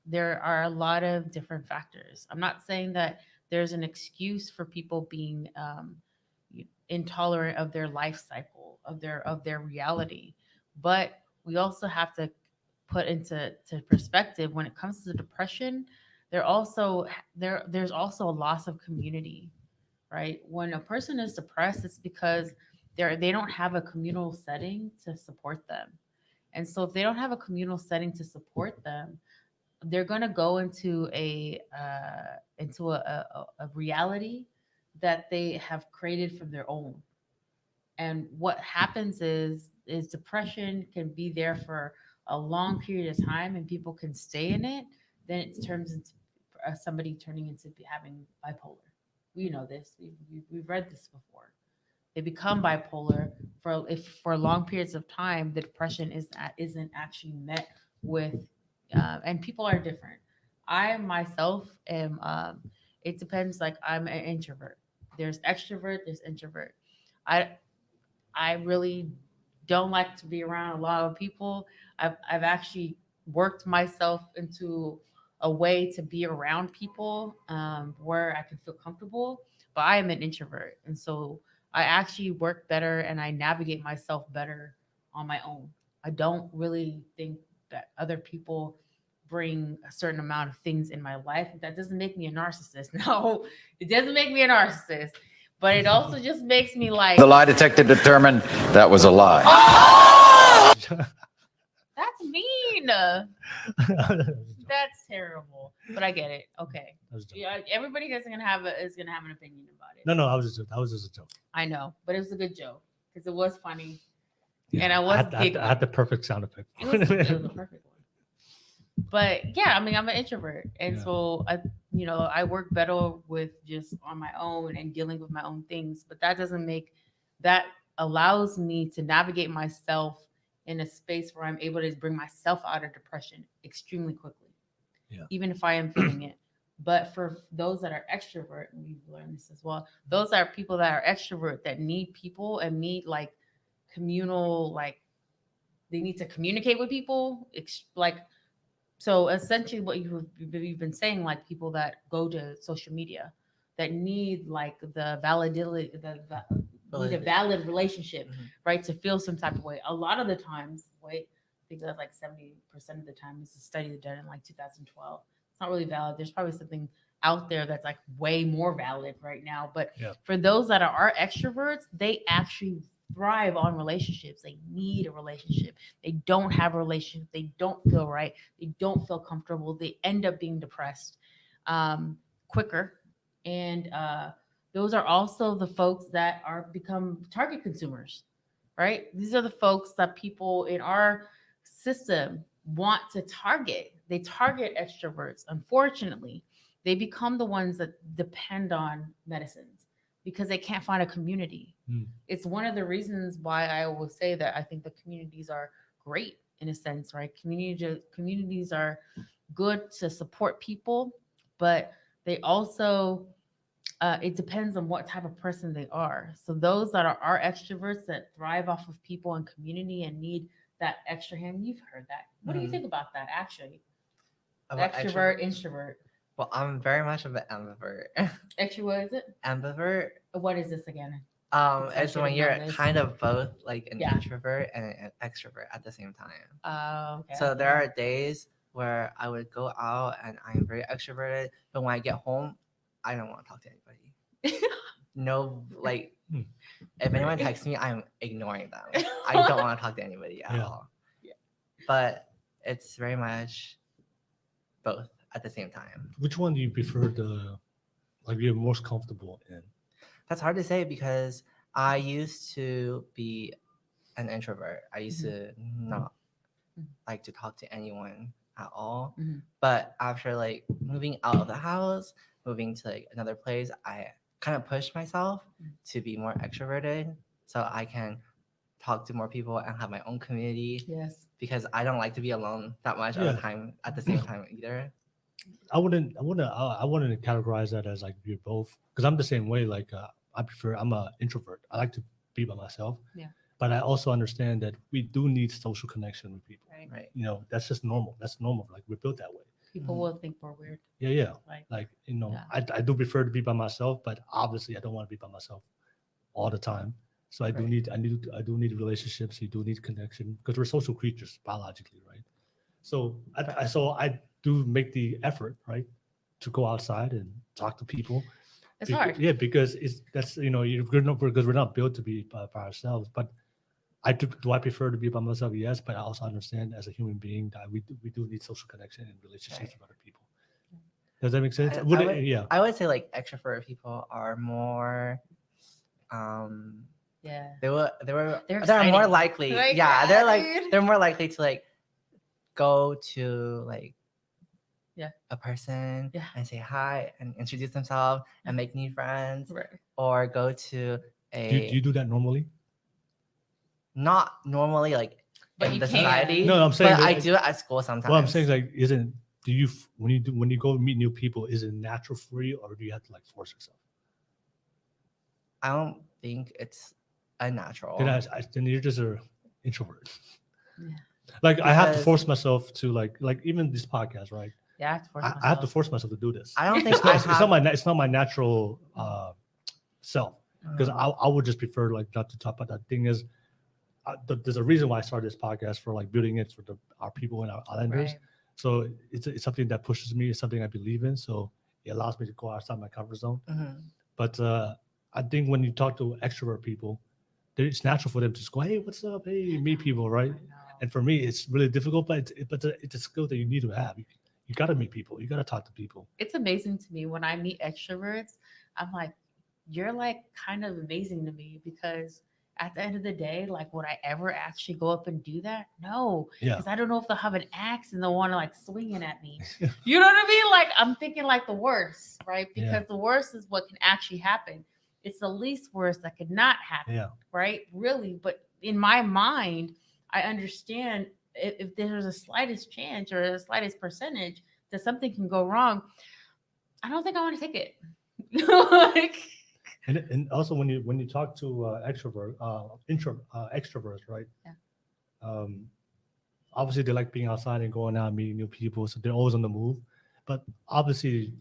there are a lot of different factors. I'm not saying that there's an excuse for people being intolerant of their life cycle, of their reality, but we also have to put into perspective when it comes to depression. There's also a loss of community, right? When a person is depressed, it's because they don't have a communal setting to support them. And so if they don't have a communal setting to support them, they're going to go into a reality that they have created from their own. And what happens is depression can be there for a long period of time, and people can stay in it. Then it turns into somebody turning into having bipolar. We know this. We've read this before. They become bipolar for long periods of time. The depression isn't actually met with, and people are different. I myself am. It depends. Like, I'm an introvert. There's extrovert. There's introvert. I really don't like to be around a lot of people. I've actually worked myself into a way to be around people where I can feel comfortable. But I am an introvert, and so I actually work better and I navigate myself better on my own. I don't really think that other people bring a certain amount of things in my life. That doesn't make me a narcissist. No, it doesn't make me a narcissist. But it also just makes me like... The lie detector determined that was a lie. That's mean. That's terrible. But I get it. Okay. Yeah, everybody is gonna have an opinion about it. No, that was just a joke. I know, but it was a good joke because it was funny, Yeah, and I had the perfect sound effect. It was a perfect one. But yeah, I mean, I'm an introvert, and so I work better with just on my own and dealing with my own things. But that allows me to navigate myself in a space where I'm able to bring myself out of depression extremely quickly, even if I am feeling it. But for those that are extrovert, and we've learned this as well, those are people that are extrovert that need people and need like communal, like they need to communicate with people, So essentially what you've been saying, like people that go to social media that need like the validity, need a valid relationship, right? To feel some type of way. A lot of the times, I think that's like 70% of the time. It's a study done in like 2012. It's not really valid. There's probably something out there that's like way more valid right now. But for those that are extroverts, they actually thrive on relationships. They need a relationship. They don't have a relationship. They don't feel right. They don't feel comfortable. They end up being depressed quicker. And those are also the folks that become target consumers, right? These are the folks that people in our system want to target. They target extroverts. Unfortunately, they become the ones that depend on medicines because they can't find a community. It's one of the reasons why I always say that I think the communities are great in a sense, right? Communities are good to support people, but they also, it depends on what type of person they are. So those that are extroverts that thrive off of people and community and need that extra hand, you've heard that. What do you think about that, actually? Extrovert, introvert. Well, I'm very much of an ambivert. Extrovert, what is it? Ambivert. What is this again? It's when you're kind of both like an introvert and an extrovert at the same time. Okay. So there are days where I would go out and I am very extroverted, but when I get home, I don't want to talk to anybody. No, like if anyone texts me, I'm ignoring them. I don't want to talk to anybody at all. Yeah. But it's very much both at the same time. Which one do you prefer you're most comfortable in? That's hard to say because I used to be an introvert. I used to not like to talk to anyone at all. But after like moving out of the house, moving to like another place, I kind of pushed myself to be more extroverted so I can talk to more people and have my own community. Yes. Because I don't like to be alone that much of the time at the same time either. I wouldn't categorize that as like you're both, because I'm the same way. Like I'm an introvert. I like to be by myself. Yeah. But I also understand that we do need social connection with people. Right. That's just normal. That's normal. Like we're built that way. People Mhm. will think we're weird. Yeah. Like, Like, you know, Yeah. I do prefer to be by myself, but obviously I don't want to be by myself all the time. So I do Right. need relationships. You do need connection because we're social creatures biologically, right? So I do make the effort, right, to go outside and talk to people. it's hard. Yeah, because that's because we're not built to be by ourselves. But do I prefer to be by myself? Yes, but I also understand as a human being that we do need social connection and relationships Right. with other people. Does that make sense? Yeah. I would say like extrovert people are more Yeah. they're more exciting. likely Like, yeah, dude. they're more likely to like go to like Yeah. a person Yeah. and say hi and introduce themselves and make new friends, Right. or go to Do you do that normally? not normally like But in you the can. society. No, I'm saying but I that- do it at school sometimes. Well, I'm saying like, when you go meet new people, is it natural for you, or do you have to like force yourself? I don't think it's unnatural. Then you're just an introvert. Yeah. Like I have to Because- force myself to like even this podcast, right? Yeah, I have to force I have to force myself to do this. I don't think It's not my natural self, because I would just prefer like not to talk about that. Thing is, there's a reason why I started this podcast for like building it for our people and our islanders. Right. So it's something that pushes me. It's something I believe in. So it allows me to go outside my comfort zone. Mhm. But I think when you talk to extrovert people, it's natural for them to just go, "Hey, what's up? Hey, meet people," right? I know. And for me, it's really difficult, but it's a skill that you need to have. You got to meet people. You got to talk to people. It's amazing to me when I meet extroverts. I'm like, you're like kind of amazing to me, because at the end of the day, like, would I ever actually go up and do that? No, Yeah. because I don't know if they'll have an axe and they'll want to like swing it at me. You know what I mean? Like, I'm thinking like the worst, right? Because Yeah. the worst is what can actually happen. It's the least worst that could not happen, Yeah. right? Really. But in my mind, I understand if there's a slightest chance or the slightest percentage that something can go wrong, I don't think I want to take it. Like, And also when you talk to extroverts, right? Yeah. Obviously they like being outside and going out and meeting new people, so they're always on the move. But obviously,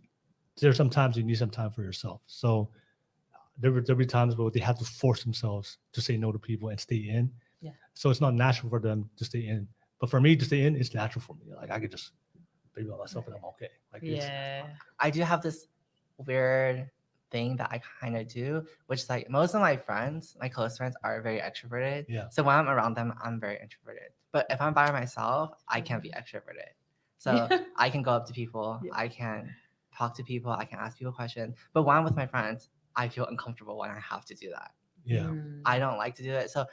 there's sometimes you need some time for yourself. So there'll be times where they have to force themselves to say no to people and stay in. Yeah. So it's not natural for them to stay in. But for me to stay in, it's natural for me. Like I could just be by myself and I'm okay. Like yeah. I do have this weird thing that I kind of do, which is like most of my friends, my close friends, are very extroverted. Yeah. So when I'm around them, I'm very introverted. But if I'm by myself, I can't be extroverted. So I can go up to people, Yeah. I can talk to people, I can ask people questions. But when I'm with my friends, I feel uncomfortable when I have to do that. Yeah. Mm. I don't like to do it. So,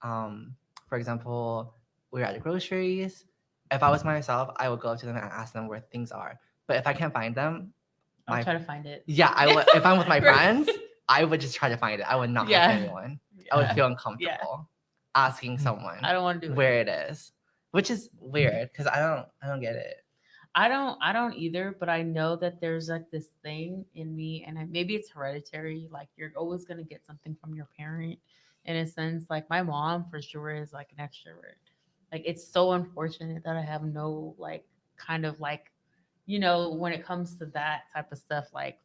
for example, we were at the groceries. If I was by myself, I would go up to them and ask them where things are. But if I can't find them, I'll try to find it. yeah, I would. If I'm with my Right. friends, I would just try to find it. I would not Yeah. ask anyone. I would Yeah. feel uncomfortable asking someone I don't want to do it. where it is, which is weird because I don't get it. I don't either, but I know that there's like this thing in me, and maybe it's hereditary. Like, you're always gonna get something from your parent, in a sense. Like, my mom for sure is like an extrovert. Like, it's so unfortunate that I have no like kind of like, when it comes to that type of stuff, like,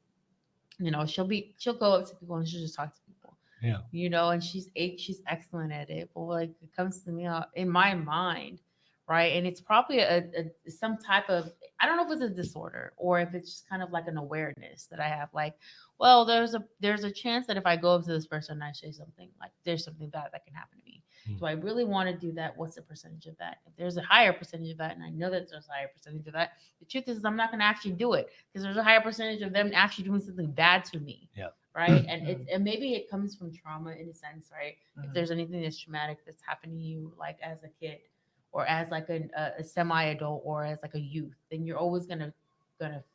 she'll go up to people and she'll just talk to people. Yeah. And she's excellent at it. But like, it comes to me in my mind, right? And it's probably some type of, I don't know if it's a disorder or if it's just kind of like an awareness that I have. Like, well, there's a chance that if I go up to this person and I say something, like, there's something bad that can happen to me. Do I really want to do that? What's the percentage of that? If there's a higher percentage of that, and I know that there's a higher percentage of that, the truth is I'm not going to actually do it because there's a higher percentage of them actually doing something bad to me. Yeah. Right. And maybe it comes from trauma in a sense, right? If there's anything that's traumatic that's happened to you, like as a kid or as like a semi-adult or as like a youth, then you're always gonna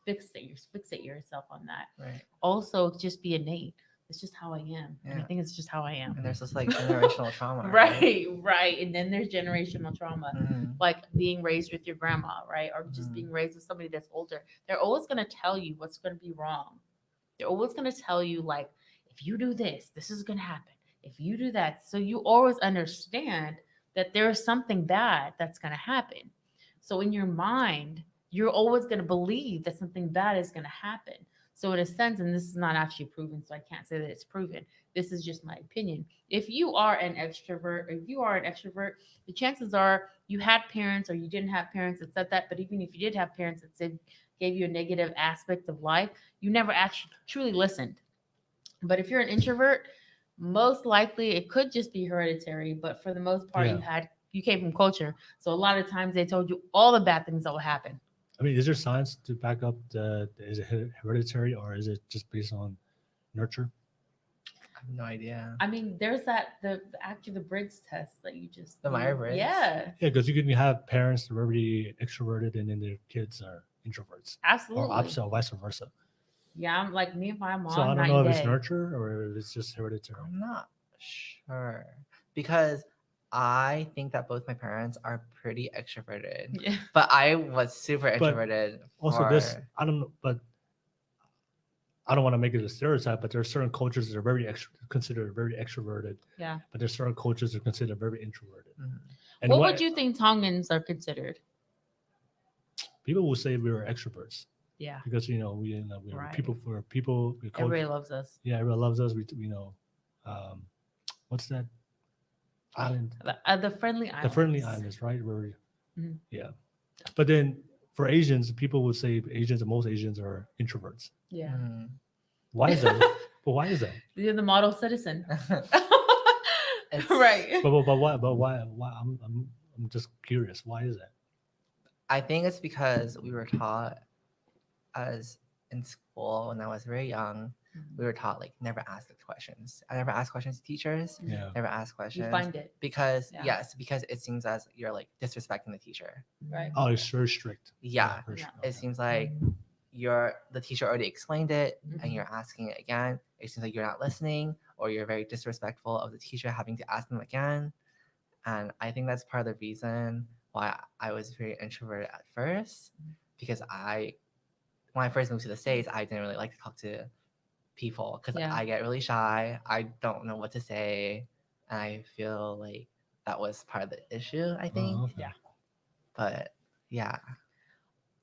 fixate yourself on that. Right. Also, just be innate. It's just how I am. And I Yeah. think it's just how I am. And there's this like generational trauma. Right. And then there's generational trauma, Mhm. like being raised with your grandma, right? Or just being raised with somebody that's older. They're always going to tell you what's going to be wrong. They're always going to tell you, like, if you do this, this is going to happen. If you do that. So you always understand that there is something bad that's going to happen. So in your mind, you're always going to believe that something bad is going to happen. So in a sense, and this is not actually proven, so I can't say that it's proven. This is just my opinion. If you are an extrovert, the chances are you had parents or you didn't have parents that said that. But even if you did have parents that said gave you a negative aspect of life, you never actually truly listened. But if you're an introvert, most likely it could just be hereditary. But for the most part, you came from culture. So a lot of times they told you all the bad things that will happen. I mean, is there science to back up is it hereditary or is it just based on nurture? I have no idea. I mean, there's the Briggs test that you just The Myers-Briggs? Yeah. Yeah, because you can have parents that are very extroverted and then their kids are introverts. Absolutely. Or opposite, or vice versa. Yeah, I'm like me and my mom. So I don't know if it's nurture or if it's just hereditary. I'm not sure because I think that both my parents are pretty extroverted. Yeah. But I was super introverted. Also, I don't know, but I don't want to make it a stereotype, but there are certain cultures that are considered very extroverted. Yeah. But there's certain cultures that are considered very introverted. Mm-hmm. And what would you think Tongans are considered? People will say we were extroverts. Yeah. Because we're Right. people. Everybody loves us. Yeah, everyone loves us. What's that island? The Friendly Islands. The Friendly Islands, right? Where Mhm. Yeah. But then for Asians, people would say most Asians are introverts. Yeah. Mm. Why is that? But why is that? You're the model citizen. It's- Right. But why? But why? I'm just curious. Why is that? I think it's because we were taught as in school when I was very young, we were taught like never ask the questions. I never asked questions to teachers. Yeah. Never ask questions. You find it. Because Yeah. because it seems as you're like disrespecting the teacher. Right. Oh, it's very strict. Yeah. very Yeah. strict. It seems like the teacher already explained it Mhm. and you're asking it again. It seems like you're not listening or you're very disrespectful of the teacher having to ask them again. And I think that's part of the reason why I was very introverted at first, because when I first moved to the States, I didn't really like to talk to people because Yeah. I get really shy. I don't know what to say. And I feel like that was part of the issue, I think. Oh, okay. Yeah. But yeah.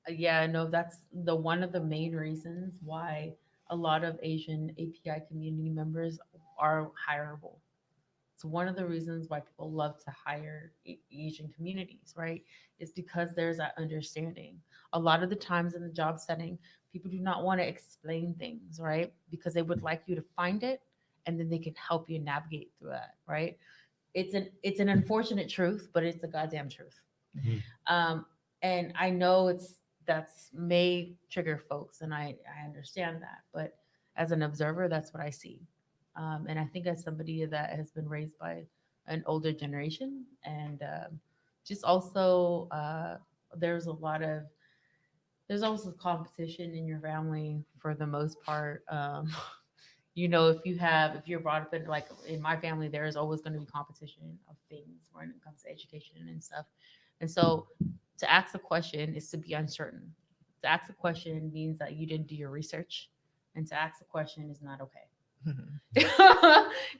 Yeah, no, that's one of the main reasons why a lot of Asian API community members are hireable. It's one of the reasons why people love to hire Asian communities, right? It's because there's that understanding. A lot of the times in the job setting, people do not want to explain things, right? Because they would like you to find it and then they can help you navigate through that, right? It's an unfortunate truth, but it's the goddamn truth. Mhm. And I know that's may trigger folks, and I understand that, but as an observer, that's what I see. And I think as somebody that has been raised by an older generation, and just also there's also competition in your family for the most part. If you're brought up in my family, there is always going to be competition of things when it comes to education and stuff. And so to ask a question is to be uncertain. To ask a question means that you didn't do your research, and to ask a question is not okay.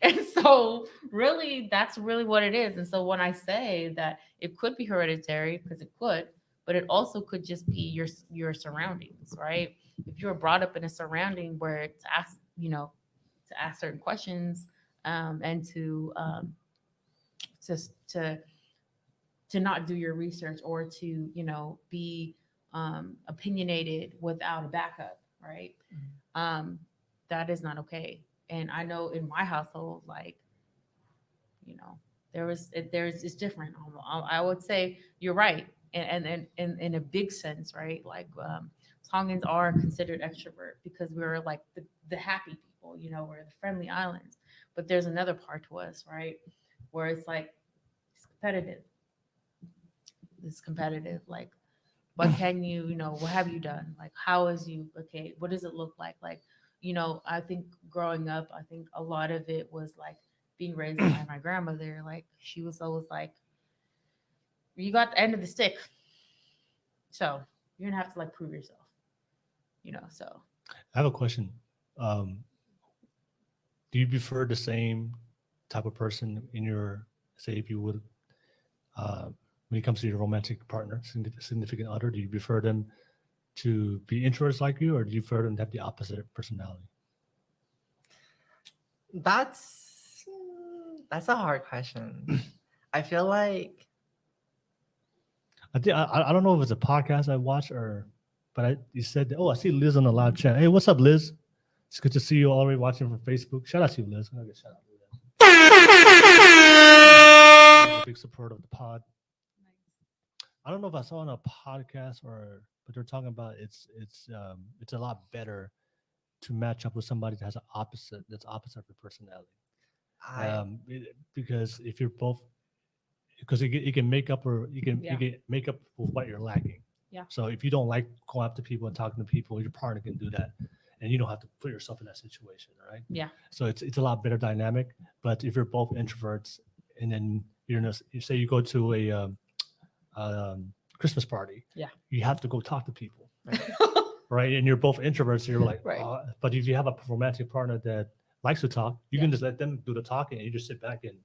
And so really that's really what it is. And so when I say that it could be hereditary, because it could, but it also could just be your surroundings, right? If you were brought up in a surrounding where to ask certain questions, and to not do your research, or to be opinionated without a backup, right? That is not okay. And I know in my household, it's different. I would say you're right, and in a big sense, right? Like Tongans are considered extrovert because we're like the happy people, we're the friendly islands. But there's another part to us, right, where it's like it's competitive. It's competitive. Like, what can what have you done? Like, how is you? Okay, what does it look like? Like, I think growing up, I think a lot of it was like being raised by my grandmother. Like, she was always like, you got the end of the stick, so you're gonna have to like prove yourself, so. I have a question. Do you prefer the same type of person in your, say, if you would when it comes to your romantic partner, significant other? Do you prefer them to be introverts like you, or do you prefer them to have the opposite personality? That's a hard question. I feel like I think I don't know if it's a podcast I watched but you said that, I see Liz on the live chat. Hey, what's up, Liz? It's good to see you all the way watching from Facebook. Shout out to you, Liz. I'm gonna get shout out to Liz. She's a big supporter of the pod. I don't know if I saw on a podcast but they're talking about it's a lot better to match up with somebody that's opposite of your personality. Because if you're both, because you can make up you can make up for what you're lacking. Yeah. So if you don't like going up to people and talking to people, your partner can do that, and you don't have to put yourself in that situation, right? Yeah. So it's a lot better dynamic. But if you're both introverts, and then you say you go to a Christmas party, you have to go talk to people, right? And you're both introverts, you're like, Right. But if you have a romantic partner that likes to talk, you can just let them do the talking, and you just sit back and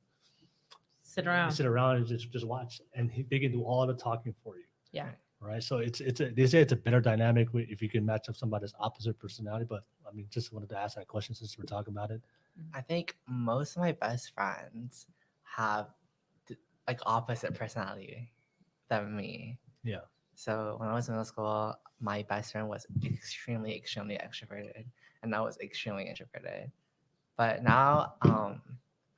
sit around and just watch, and they can do all the talking for you. Yeah. Right. So they say it's a better dynamic if you can match up somebody's opposite personality. But I mean, just wanted to ask that question since we're talking about it. I think most of my best friends have like opposite personality than me. Yeah. So when I was in middle school, my best friend was extremely extroverted, and I was extremely introverted. But now,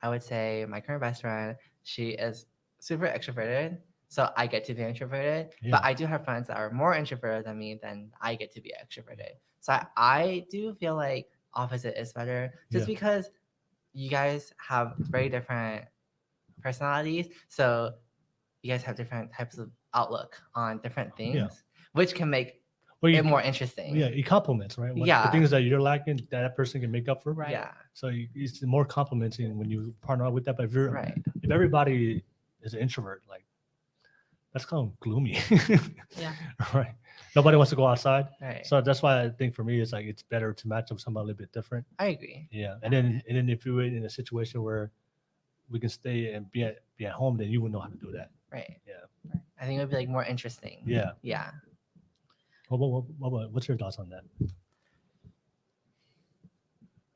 I would say my current best friend, she is super extroverted, so I get to be introverted. Yeah. But I do have friends that are more introverted than me, then I get to be extroverted. So I do feel like opposite is better, just because you guys have very different personalities. So you guys have different types of outlook on different things, which can make it more interesting. Yeah, it complements, right? Yeah. The things that you're lacking, that person can make up for. Right. Yeah. So it's more complimenting when you partner up with that. But if everybody is an introvert, like that's kind of gloomy. Yeah. Right. Nobody wants to go outside. Right. So that's why I think for me it's like it's better to match up somebody a little bit different. I agree. Yeah. And then if you're in a situation where we can stay and be at home, then you would know how to do that. Right. Yeah. I think it would be like more interesting. Yeah. Yeah. What's your thoughts on that?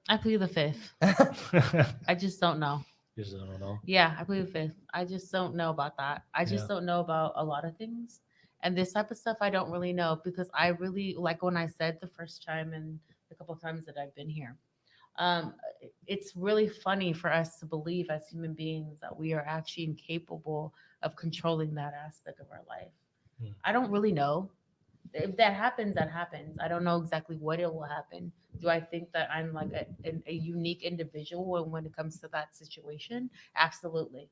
I plead the fifth. I just don't know. You just don't know. Yeah, I plead the fifth. I just don't know about that. I just don't know about a lot of things. And this type of stuff, I don't really know, because I really, like when I said the first time and the couple of times that I've been here, it's really funny for us to believe as human beings that we are actually incapable of controlling that aspect of our life. I don't really know. If that happens, that happens. I don't know exactly what it will happen. Do I think that I'm like a unique individual when it comes to that situation? Absolutely.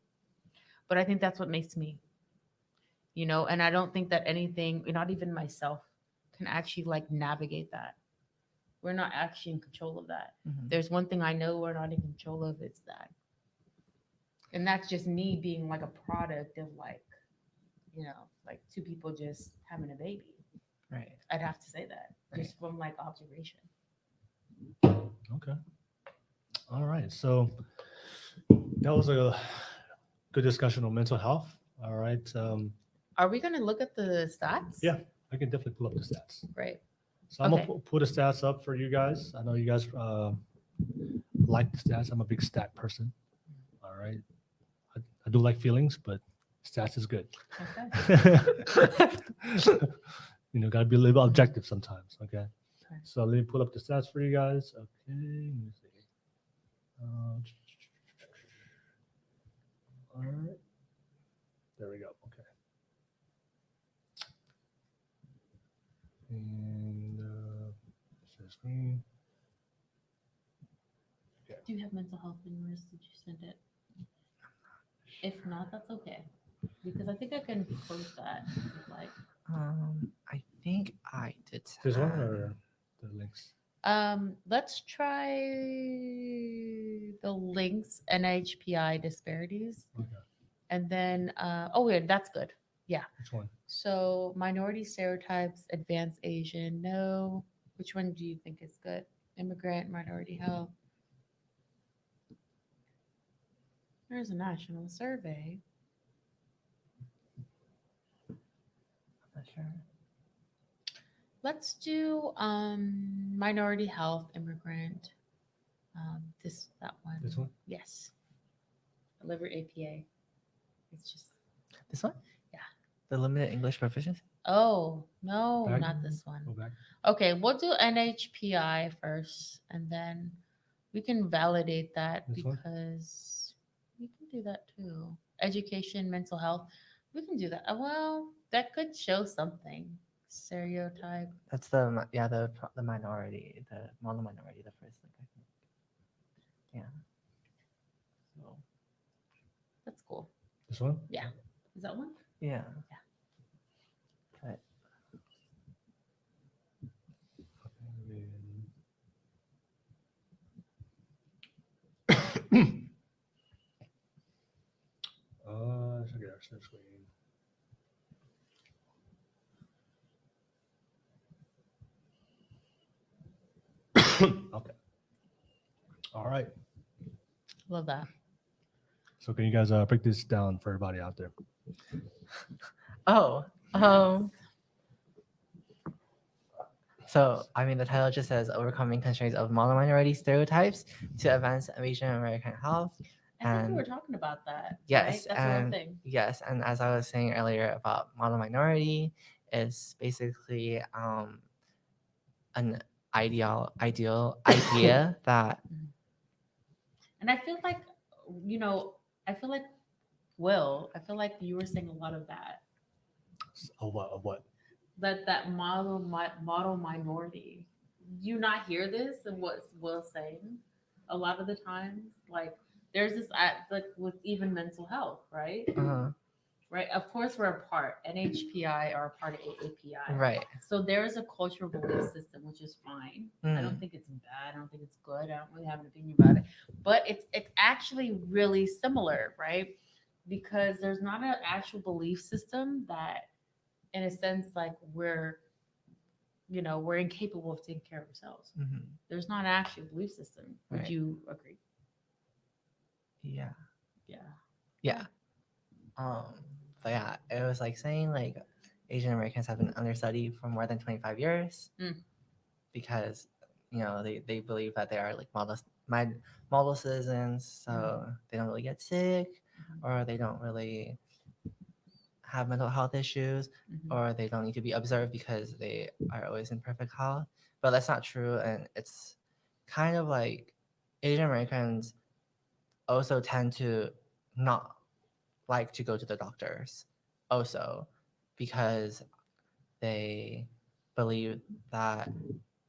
But I think that's what makes me, and I don't think that anything, not even myself, can actually like navigate that. We're not actually in control of that. Mhm. There's one thing I know we're not in control of, it's that. And that's just me being like a product of like two people just having a baby. Right. I'd have to say that just from like observation. Okay. All right. So that was a good discussion on mental health. All right. Are we going to look at the stats? Yeah, I can definitely pull up the stats. Great. So I'm Okay. gonna pull the stats up for you guys. I know you guys like the stats. I'm a big stat person. All right. I do like feelings, but stats is good. Okay. Gotta be a little objective sometimes. Okay. So let me pull up the stats for you guys. Okay. Let me see. All right. There we go. Okay. And share screen. Okay. Do you have mental health in yours? Did you send it? If not, that's okay. Because I think I can post that. Like, I think I did. This one or the links? Let's try the links, NHPI disparities. Okay. And then, that's good. Yeah. Which one? So minority stereotypes, advanced Asian, no. Which one do you think is good? Immigrant, minority health. There's a national survey. Sure. Let's do minority health, immigrant. That one. This one? Yes. Delivered APA. It's just This one? Yeah. The limited English proficiency? oh no, Back? not this one. Go back. Okay, we'll do NHPI first, and then we can validate that This one? because we can do that too. Education, mental health, we can do that. Well, that could show something. Stereotype. That's the minority, the model minority, the first link, I think. Yeah. So, That's cool. This one? Yeah. Is that one? yeah. Okay, should get our share screen. Okay. All right. Love that. So can you guys break this down for everybody out there? Oh, so I mean, the title just says overcoming constraints of mono-minority stereotypes to advance Asian American health. I think we And were talking about that. yes, right? That's one and thing. yes, and as I was saying earlier about mono-minority, is basically an ideal idea that And I feel like, I feel like you were saying a lot of that. Of what? That model minority. Do you not hear this and what Will's saying? A lot of the times, like there's this like with even mental health, right? Right. Of course, we're a part. NHPI are a part of AAPI. right. So there's a cultural belief system, which is fine. I Mm. don't think it's bad. I don't think it's good. I don't really have an opinion about it. But it's actually really similar, right? Because there's not an actual belief system that, in a sense, like we're incapable of taking care of ourselves. Mhm. There's not an actual belief system. Would Right. you agree? Yeah. Yeah. Yeah. But yeah, it was like saying like Asian Americans have been understudied for more than 25 years because they believe that they are like model citizens, so they don't really get sick or they don't really have mental health issues or they don't need to be observed because they are always in perfect health. But that's not true, and it's kind of like Asian Americans also tend to not like to go to the doctors also because they believe that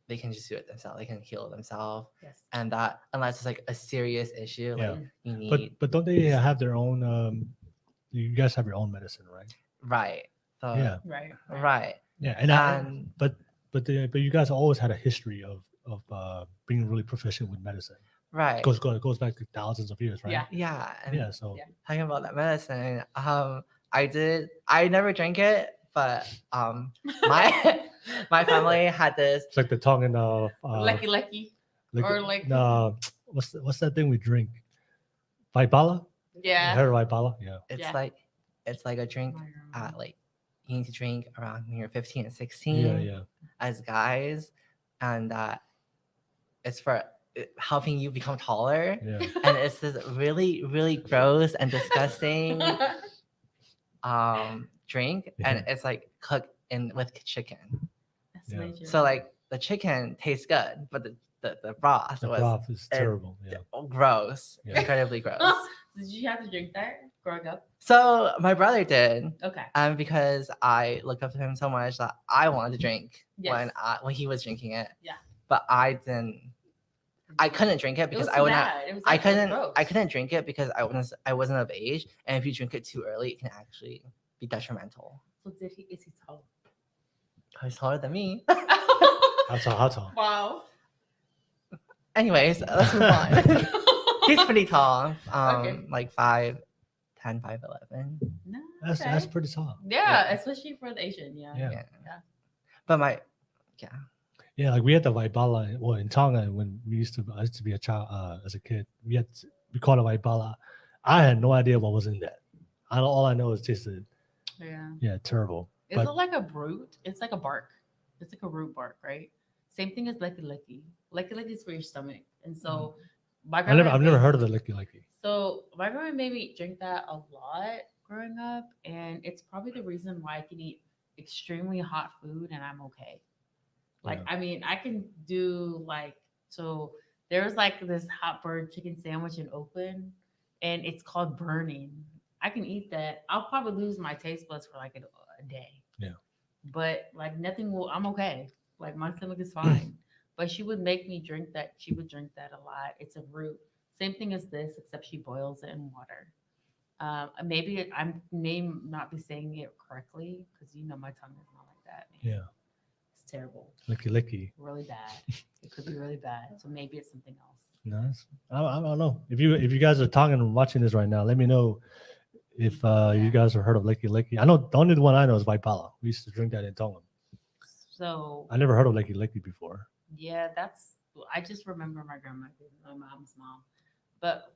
they can just do it themselves, they can heal themselves. Yes. And that unless it's like a serious issue, Yeah. like you need But don't they have their own? You guys have your own medicine, right? right. So, Yeah. right. Yeah, And but you guys always had a history of being really proficient with medicine. right. It goes back to thousands of years, right? Yeah. Yeah. And Yeah. So talking about that medicine, I never drank it, but my family had this. it's like the Tongan Lecky. Or like- no, what's that thing we drink? Vaipala? Yeah. Her Vaipala? Yeah. It's like a drink like you need to drink around when you're 15 and 16 Yeah. as guys, and it's for helping you become taller. Yeah. And it's this really, really gross and disgusting drink, and Yeah. it's like cooked in with chicken. That's Yeah. major. So like the chicken tastes good, but the broth The was broth is terrible. Yeah. gross, Yeah. incredibly gross. Did you have to drink that growing up? So my brother did, Okay. and because I looked up to him so much that I wanted to drink Yes. when he was drinking it. Yeah. But I didn't. I couldn't drink it because was I would not. bad. It was I actually couldn't. gross. I couldn't drink it because I wasn't of age, and if you drink it too early, it can actually be detrimental. So is he tall? He's taller than me. How tall? Wow. Anyways, let's move on. He's pretty tall. Okay. Like 5'10", 5'11". No. That's okay. pretty tall. Yeah, especially for the Asian. Yeah. Yeah. Yeah. But Yeah, like we had the Vaipala. Well, in Tongan, when I used to be a child as a kid, we called it Vaipala. I had no idea what was in that. All I know is it tasted Yeah. yeah terrible. Is But- it like a root? It's like a bark. It's like a root bark, right? Same thing as lecky lecky. Lecky lecky is for your stomach, and so my I've never grandma heard of the licky licky. So my grandma made me drink that a lot growing up, and it's probably the reason why I can eat extremely hot food and I'm okay. Like, Yeah. I mean, I can do like so. There was like this hot bird chicken sandwich in Oakland, and it's called burning. I can eat that. I'll probably lose my taste buds for like a day. Yeah. But like nothing will. I'm okay. Like my stomach is fine. But she would make me drink that. She would drink that a lot. It's a root. Same thing as this, except she boils it in water. Maybe I may not be saying it correctly because you know my tongue is not like that. Man. Yeah. It's terrible. Licky licky. Really bad. It could be really bad. So maybe it's something else. Nice. I don't know. If you guys are talking and watching this right now, let me know if you guys have heard of licky licky. I know the only one I know is Vaipala. We used to drink that in Tongan. So I never heard of licky licky before. yeah, I just remember my grandma, my mom's mom. But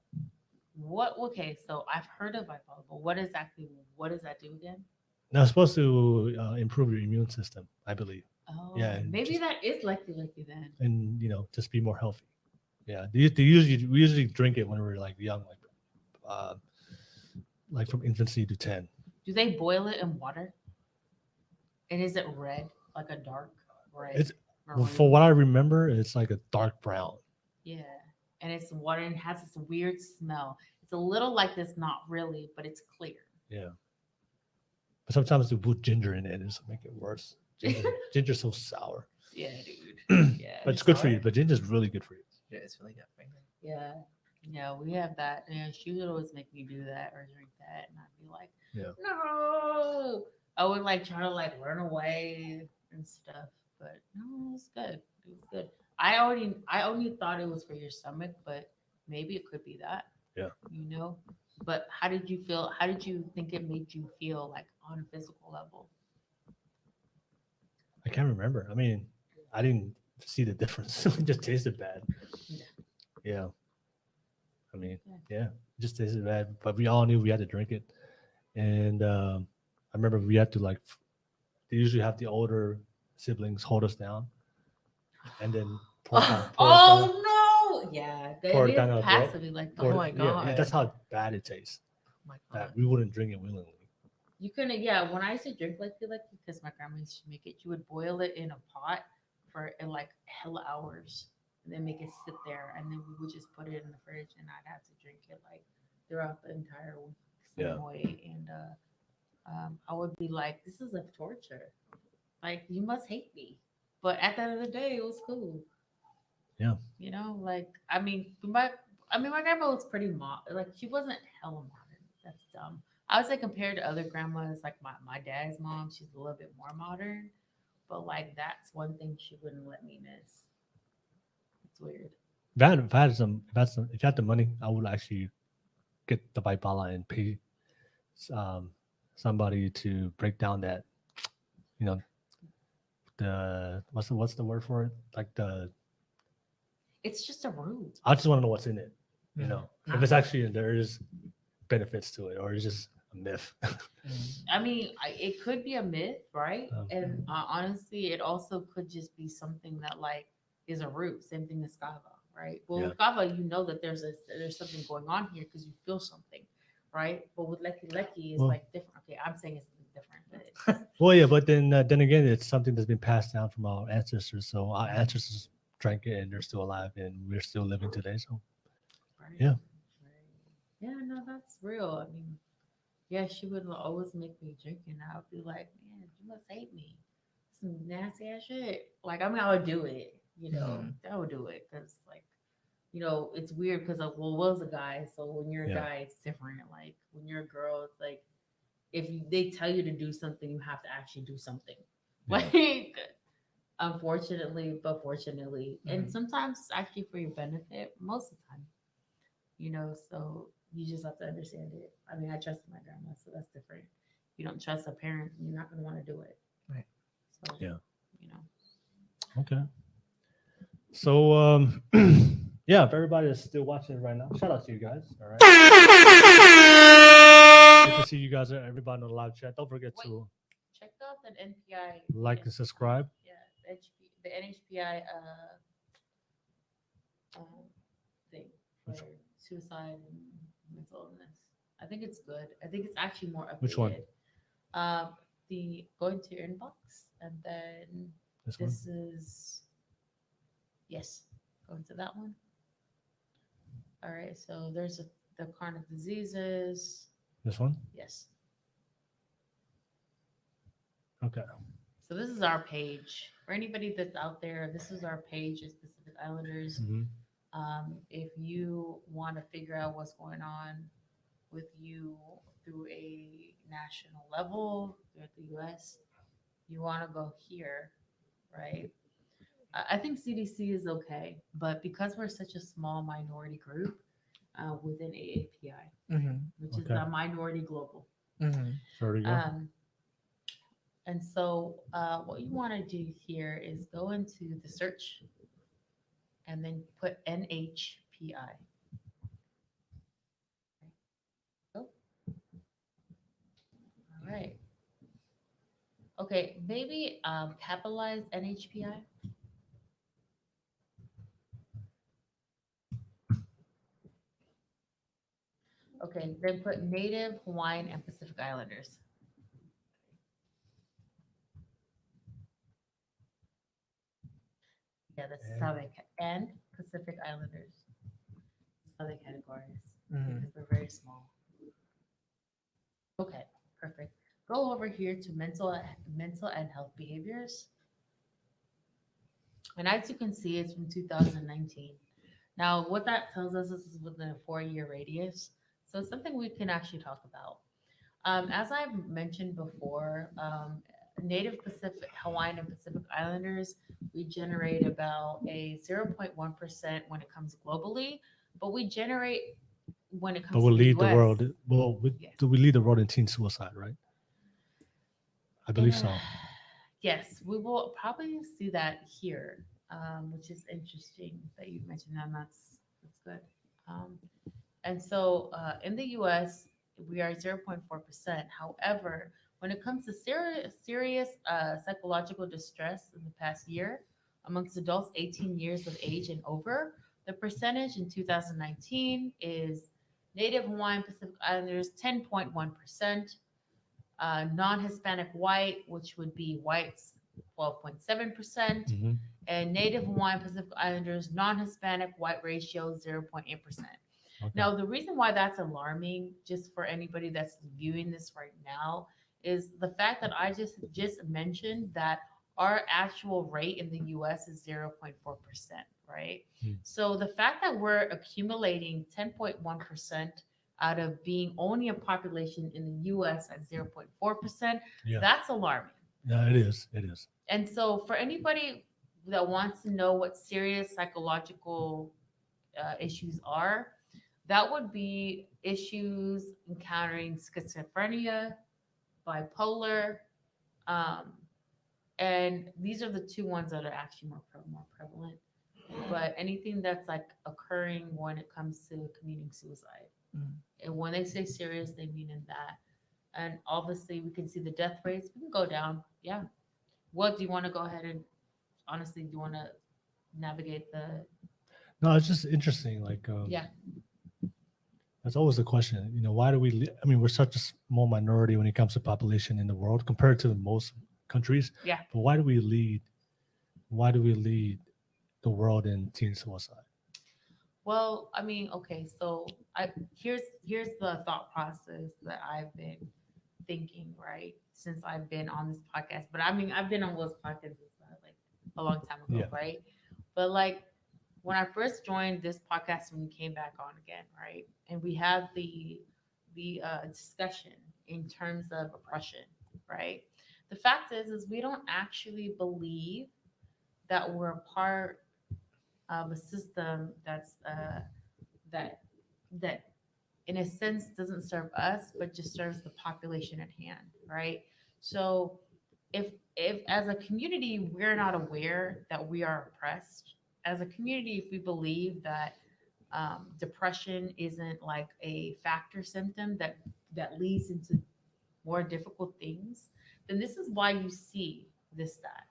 okay, so I've heard of bipolar, but what does that do again? Now it's supposed to improve your immune system, I believe, Oh Yeah, maybe just- that is lecky then. and just be more healthy. Yeah, we usually drink it when we're like young, like from infancy to 10. Do they boil it in water? And is it red? Like a dark red? It's maroon? for what I remember, it's like a dark brown. Yeah. And it's water and has this weird smell. It's a little like this, not really, but it's clear. Yeah. But sometimes they put ginger in it and just make it worse. Ginger's so sour. Yeah, dude. Yeah. But it's good for sour? you. But ginger's really good for you. Yeah, it's really good. For you. Yeah. Yeah, we have that. And she would always make me do that or drink that. And I'd be like, Yeah. no. I would like try to like run away and stuff. But no, it was good. It was good. I only thought it was for your stomach, but maybe it could be that. Yeah. But how did you feel? How did you think it made you feel like on a physical level? I can't remember. I mean, I didn't see the difference. It just tasted bad. Yeah. Yeah. I mean, Yeah. it just tasted bad. But we all knew we had to drink it. And I remember we had to they usually have the older siblings hold us down and then pour it down. Oh no! Yeah, Pour it it down is our has throat. to be like Oh that. my Yeah, that's God. how bad it tastes. Oh my That god. we wouldn't drink it willingly. You couldn't, yeah. When I used to drink like because my grandma used to make it, you would boil it in a pot for like hella hours, and then make it sit there, and then we would just put it in the fridge, and I'd have to drink it like throughout the entire week same Yeah. way, and I would be like, this is a torture. Like you must hate me, but at the end of the day, it was cool. Yeah. My grandma was pretty like she wasn't hella modern. That's dumb. I would say compared to other grandmas, like my dad's mom, she's a little bit more modern. But like that's one thing she wouldn't let me miss. It's weird. If I had the money, I would actually get the Vaipala and pay somebody to break down that, the what's the word for it? Like It's just a root. I just want to know what's in it. Mm-hmm. If it's actually there is benefits to it, or it's just a myth. I mean, it could be a myth, right? Um, And honestly, it also could just be something that like is a root. Same thing as Kava, right? Well, with Kava, you know that there's something going on here because you feel something, right? But with Lecky Lecky, it's Well- like different. Okay, I'm saying it's different. But Well, yeah, but then again, it's something that's been passed down from our ancestors. So our ancestors drank it, and they're still alive, and we're still living today. So right? Yeah. Right. Yeah, no, that's real. I mean, yeah, she would always make me drink, and I would be like, man, you must hate me. Some nasty ass shit. Like, I mean, I would do it, I would do it because, like, it's weird because, Will's a guy. So when you're a Yeah. guy, it's different. Like, when you're a girl, it's like, they tell you to do something, you have to actually do something. Yeah. Like, unfortunately, but fortunately. And sometimes it's actually for your benefit, most of the time. So you just have to understand it. I mean, I trusted my grandma, so that's different. You don't trust a parent, you're not going to want to do it. Right. So, Yeah. you know. okay. So yeah, if everybody is still watching right now, shout out to you guys. All right. Good to see you guys, everybody on the live chat. Don't forget Wait. to Check out an NPI. Like and subscribe. Yeah, the NHPI thing for Which one? suicide and mental illness. I think it's good. I think it's actually more updated. Which one? The go into your inbox and then This one. this is yes, go into that one. All right, so there's the chronic diseases. This one. Yes. Okay. So this is our page. For anybody that's out there, this is our page as Pacific Islanders. Mhm. If you want to figure out what's going on with you through a national level, throughout the US, you want to go here, right? I think CDC is okay, but because we're such a small minority group within AAPI, which is Okay. a minority global. There we go. And so what you want to do here is go into the search and then put NHPI. Oh. All right. Okay, maybe capitalize NHPI. Okay, then put Native, Hawaiian, and Pacific Islanders. Yeah, that's how they and Pacific Islanders. That's how they categorize because we're very small. Okay, perfect. Go over here to mental and health behaviors. And as you can see, it's from 2019. Now, what that tells us is within a 4-year radius. So it's something we can actually talk about. As I've mentioned before, Native Pacific, Hawaiian, and Pacific Islanders, we generate about a 0.1% when it comes globally, but we generate when it comes But we'll to lead the US, world. Well, Yes. do we lead the world in teen suicide, right? I believe so. Yes, we will probably see that here, which is interesting that you mentioned that. And that's good. And so in the U.S., we are 0.4%. However, when it comes to serious psychological distress in the past year amongst adults 18 years of age and over, the percentage in 2019 is Native Hawaiian Pacific Islanders 10.1%, non-Hispanic white, which would be whites 12.7%, Mhm. and Native Hawaiian Pacific Islanders non-Hispanic white ratio 0.8%. Okay. Now, the reason why that's alarming, just for anybody that's viewing this right now, is the fact that I just mentioned that our actual rate in the U.S. is 0.4%, right? So the fact that we're accumulating 10.1% out of being only a population in the U.S. at 0.4%, Yeah. that's alarming. Yeah, it is. It is. And so for anybody that wants to know what serious psychological issues are, that would be issues encountering schizophrenia, bipolar, and these are the two ones that are actually more prevalent. But anything that's like occurring when it comes to committing suicide. And when they say serious, they mean in that. And obviously, we can see the death rates. We can go down. Yeah. What do you want to go ahead and honestly, do you want to navigate the? No, it's just interesting. Like, Yeah. that's always the question. You know, why do we? I mean, we're such a small minority when it comes to population in the world compared to most countries. Yeah. But why do we lead? Why do we lead the world in teen suicide? Well, I mean, okay, so here's the thought process that I've been thinking, right, since I've been on this podcast. But I mean, I've been on Will's podcast like a long time ago, Yeah. right? But like when I first joined this podcast, when you came back on again, right, and we had the discussion in terms of oppression, right? The fact is we don't actually believe that we're a part of a system that's that in a sense doesn't serve us but just serves the population at hand, right? So if as a community we're not aware that we are oppressed, as a community, if we believe that depression isn't like a factor symptom that leads into more difficult things, then this is why you see this stat.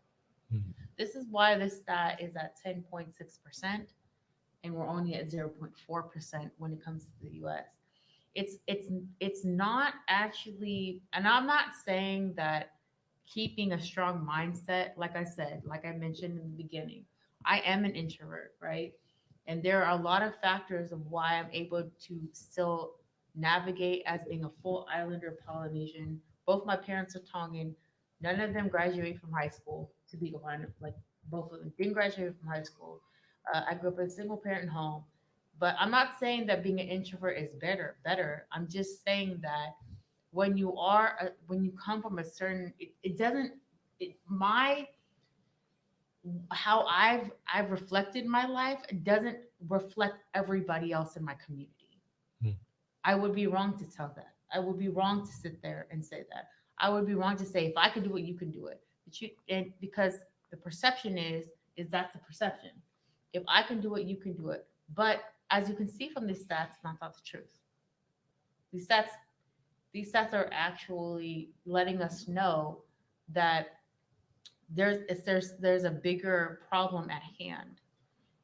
Mhm. This is why this stat is at 10.6%, and we're only at 0.4% when it comes to the US. It's not actually, and I'm not saying that keeping a strong mindset, like I said, like I mentioned in the beginning, I am an introvert, right? And there are a lot of factors of why I'm able to still navigate as being a full islander Polynesian. Both my parents are Tongan. None of them graduated from high school, to be honest. Like both of them didn't graduate from high school. I grew up in a single parent home. But I'm not saying that being an introvert is better. I'm just saying that when you come from a certain, it doesn't, my how I've reflected my life doesn't reflect everybody else in my community. Hmm. I would be wrong to tell that. I would be wrong to sit there and say that. I would be wrong to say if I can do it, you can do it. But and because the perception is that's the perception. If I can do it, you can do it. But as you can see from these stats, that's not the truth. These stats are actually letting us know that there's a bigger problem at hand.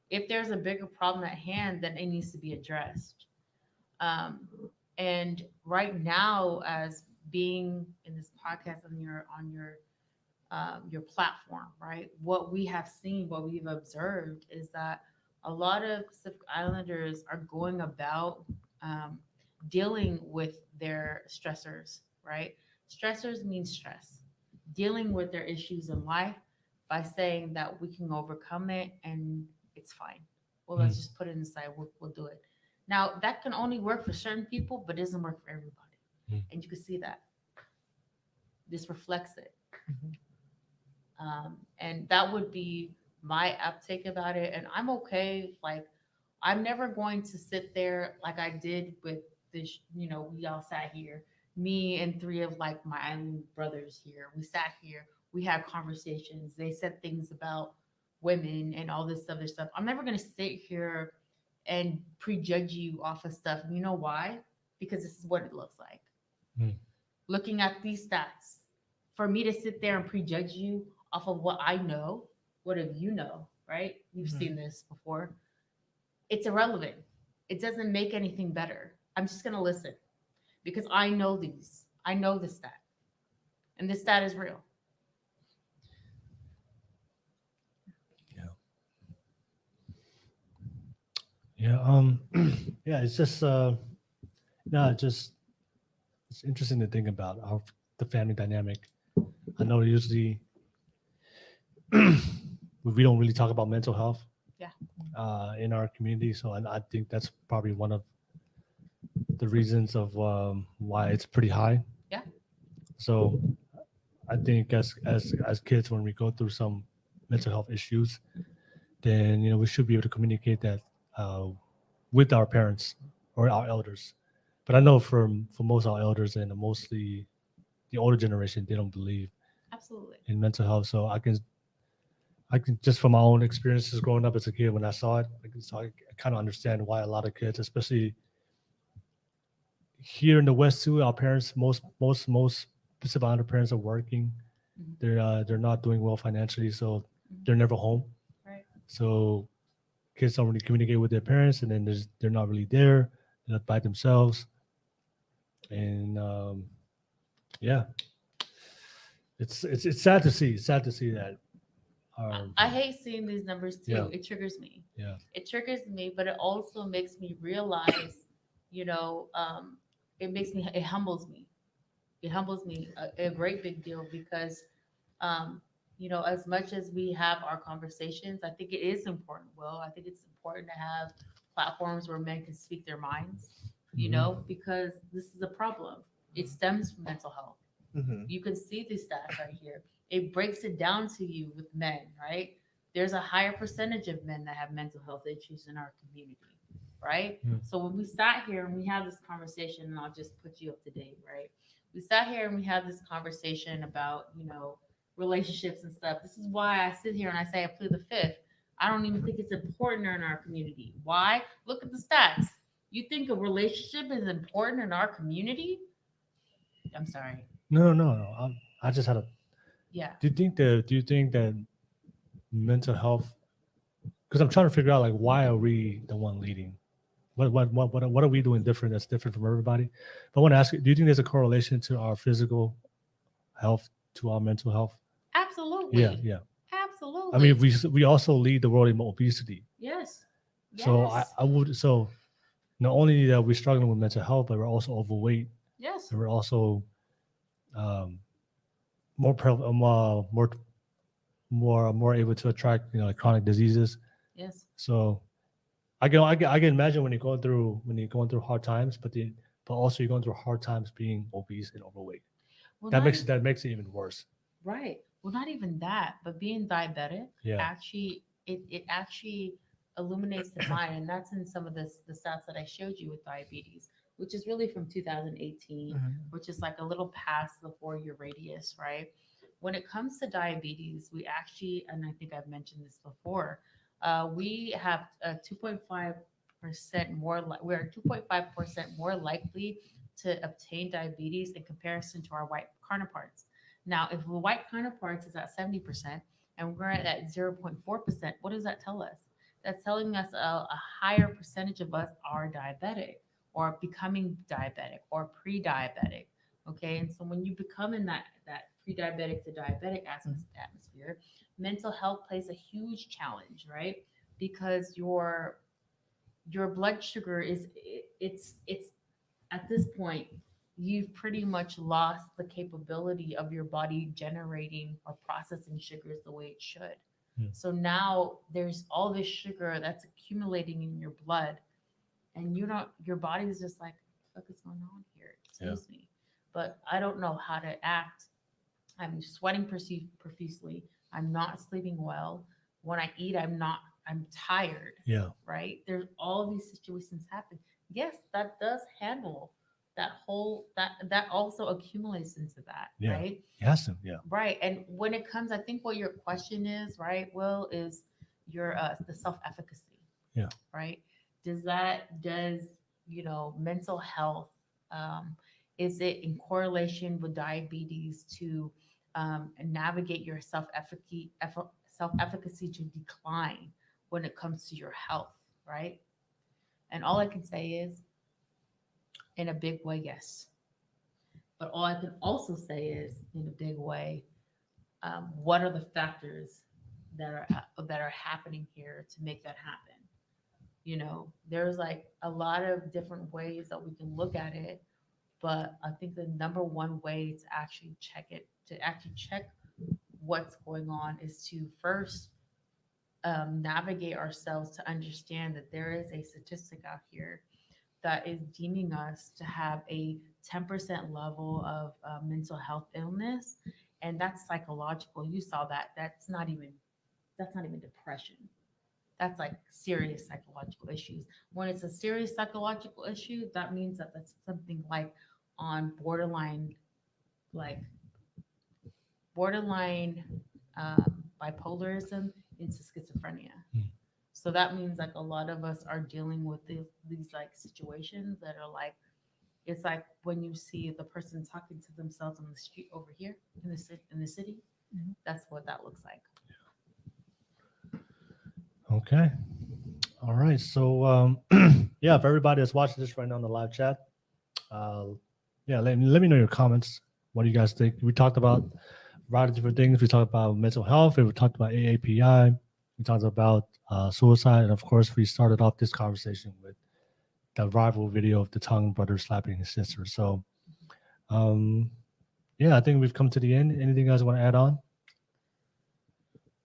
If there's a bigger problem at hand, then it needs to be addressed. And right now, as being in this podcast on your platform, right? What we have seen, what we've observed, is that a lot of Pacific Islanders are going about dealing with their stressors, right? Stressors mean stress. Dealing with their issues in life by saying that we can overcome it and it's fine. Well, let's just put it aside. We'll do it. Now, that can only work for certain people, but doesn't work for everybody. And you can see that. This reflects it. And that would be my uptake about it. And I'm okay. Like, I'm never going to sit there like I did with this, we all sat here, me and three of like my island brothers here. We sat here, we had conversations. They said things about women and all this other stuff. I'm never going to sit here and prejudge you off of stuff. You know why? Because this is what it looks like. Looking at these stats, for me to sit there and prejudge you off of what I know, what if you know, right? You've seen this before. It's irrelevant. It doesn't make anything better. I'm just going to listen because I know these. I know this stat. And this stat is real. Yeah, it's just it's interesting to think about the family dynamic. I know usually we don't really talk about mental health in our community, so I think that's probably one of the reasons of why it's pretty high. Yeah. So I think as kids, when we go through some mental health issues, then we should be able to communicate that with our parents or our elders. But I know for most of our elders and mostly the older generation, they don't believe Absolutely in mental health. So I can just from my own experiences growing up as a kid, when I saw it, I kind of understand why a lot of kids, especially here in the West too, our parents, most Pacific Islander parents are working. They're not doing well financially, so they're never home. Right. So kids don't really communicate with their parents, and then they're not really there. They're not by themselves, and it's sad to see. It's sad to see that. I hate seeing these numbers too. Yeah. It triggers me. Yeah. It triggers me, but it also makes me realize, it humbles me. It humbles me a great big deal because, as much as we have our conversations, I think it is important. Well, I think it's important to have platforms where men can speak their minds, because this is a problem. It stems from mental health. You can see these stats right here. It breaks it down to you with men, right? There's a higher percentage of men that have mental health issues in our community, right? So when we sat here and we have this conversation, and I'll just put you up to date, right? We sat here and we had this conversation about, relationships and stuff. This is why I sit here and I say I plead the fifth. I don't even think it's important in our community. Why? Look at the stats. You think a relationship is important in our community? I'm sorry. No. I just had a. Yeah. Do you think that mental health? Because I'm trying to figure out like why are we the one leading? What are we doing different that's different from everybody? But I want to ask you, do you think there's a correlation to our physical health to our mental health? Absolutely. Yeah. Absolutely. I mean, we also lead the world in obesity. Yes. So Yes. I would not only that we're struggling with mental health, but we're also overweight, Yes. and we're also more able to attract like chronic diseases. Yes. So I can imagine when you're going through hard times, but also you're going through hard times being obese and overweight. Well, That not makes it even worse. right. Well, not even that, but being diabetic Yeah. actually it actually illuminates the mind, and that's in some of the stats that I showed you with diabetes, which is really from 2018, which is like a little past the 4-year radius, right? When it comes to diabetes, we actually, and I think I've mentioned this before, we have 2.5% more. We're 2.5% more likely to obtain diabetes in comparison to our white counterparts. Now, if the white counterparts is at 70% and we're at 0.4%, what does that tell us? That's telling us a higher percentage of us are diabetic or becoming diabetic or pre-diabetic. Okay, and so when you become in that pre-diabetic to diabetic atmosphere, mental health plays a huge challenge, right? Because your blood sugar it's at this point you've pretty much lost the capability of your body generating or processing sugars the way it should. So now there's all this sugar that's accumulating in your blood, and your body is just like, what is going on here? Excuse me, but I don't know how to act. I'm sweating profusely. I'm not sleeping well. When I eat, I'm tired. Yeah. Right? There's all these situations happen. Yes, that does handle that whole that also accumulates into that, Yeah. right? It has to. Yeah. Right. And when it comes, I think what your question is, right, Will, is your the self-efficacy. Yeah. Right? Does mental health, is it in correlation with diabetes to navigate your self-efficacy to decline when it comes to your health, right? And all I can say is, in a big way, yes. But all I can also say is, in a big way, what are the factors that are happening here to make that happen? There's like a lot of different ways that we can look at it, but I think the number one way to actually check what's going on is to first navigate ourselves to understand that there is a statistic out here that is deeming us to have a 10% level of mental health illness, and that's psychological. You saw that. That's not even depression. That's like serious psychological issues. When it's a serious psychological issue, that means that that's something like on like borderline bipolarism into schizophrenia. So that means like a lot of us are dealing with these like situations that are like, it's like when you see the person talking to themselves on the street over here in the city, that's what that looks like. Okay. All right. So yeah, if everybody that's watching this right now in the live chat, let me know your comments. What do you guys think? We talked about a lot of different things. We talked about mental health. We talked about AAPI. We talked about suicide, and of course, we started off this conversation with the rival video of the Tongan brother slapping his sister. So, I think we've come to the end. Anything you guys want to add on?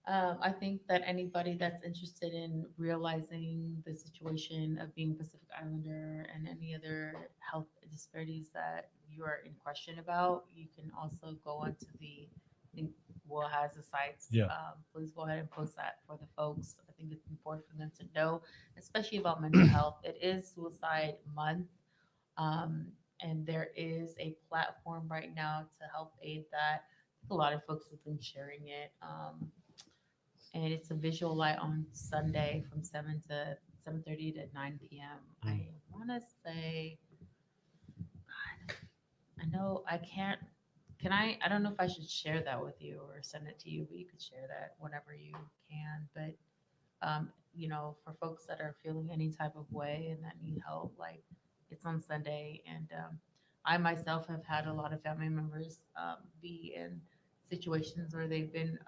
I think that anybody that's interested in realizing the situation of being Pacific Islander and any other health disparities that you are in question about, you can also go onto I think Will has the sites. Yeah. Please go ahead and post that for the folks. I think it's important for them to know, especially about mental health. It is Suicide Month. And there is a platform right now to help aid that. A lot of folks have been sharing it. And it's a visual light on Sunday from 7:30 to 9 p.m. I want to say, God, I know I can't I don't know if I should share that with you or send it to you, but you could share that whenever you can. But, for folks that are feeling any type of way and that need help, like it's on Sunday. And I myself have had a lot of family members be in situations where they've been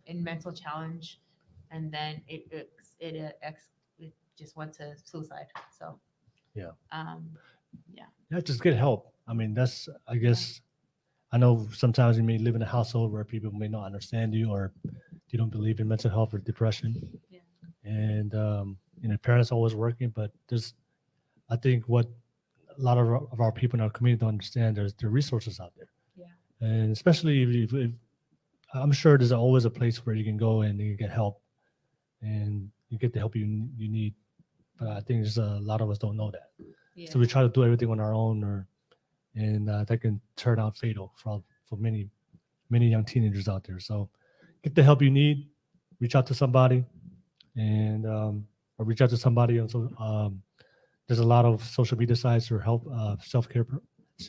in mental challenge, and then it just went to suicide. So, Yeah. Yeah. Yeah, just get help. I mean, that's, I guess, I know sometimes you may live in a household where people may not understand you or you don't believe in mental health or depression. Yeah. And, parents are always working, but I think what a lot of our people in our community don't understand, there are resources out there. Yeah. And especially if I'm sure there's always a place where you can go and you get help and you get the help you need. But I think there's a lot of us don't know that. Yeah. So we try to do everything on our own, and that can turn out fatal for many young teenagers out there. So get the help you need, reach out to somebody, and or reach out to somebody. And so there's a lot of social media sites or help self-care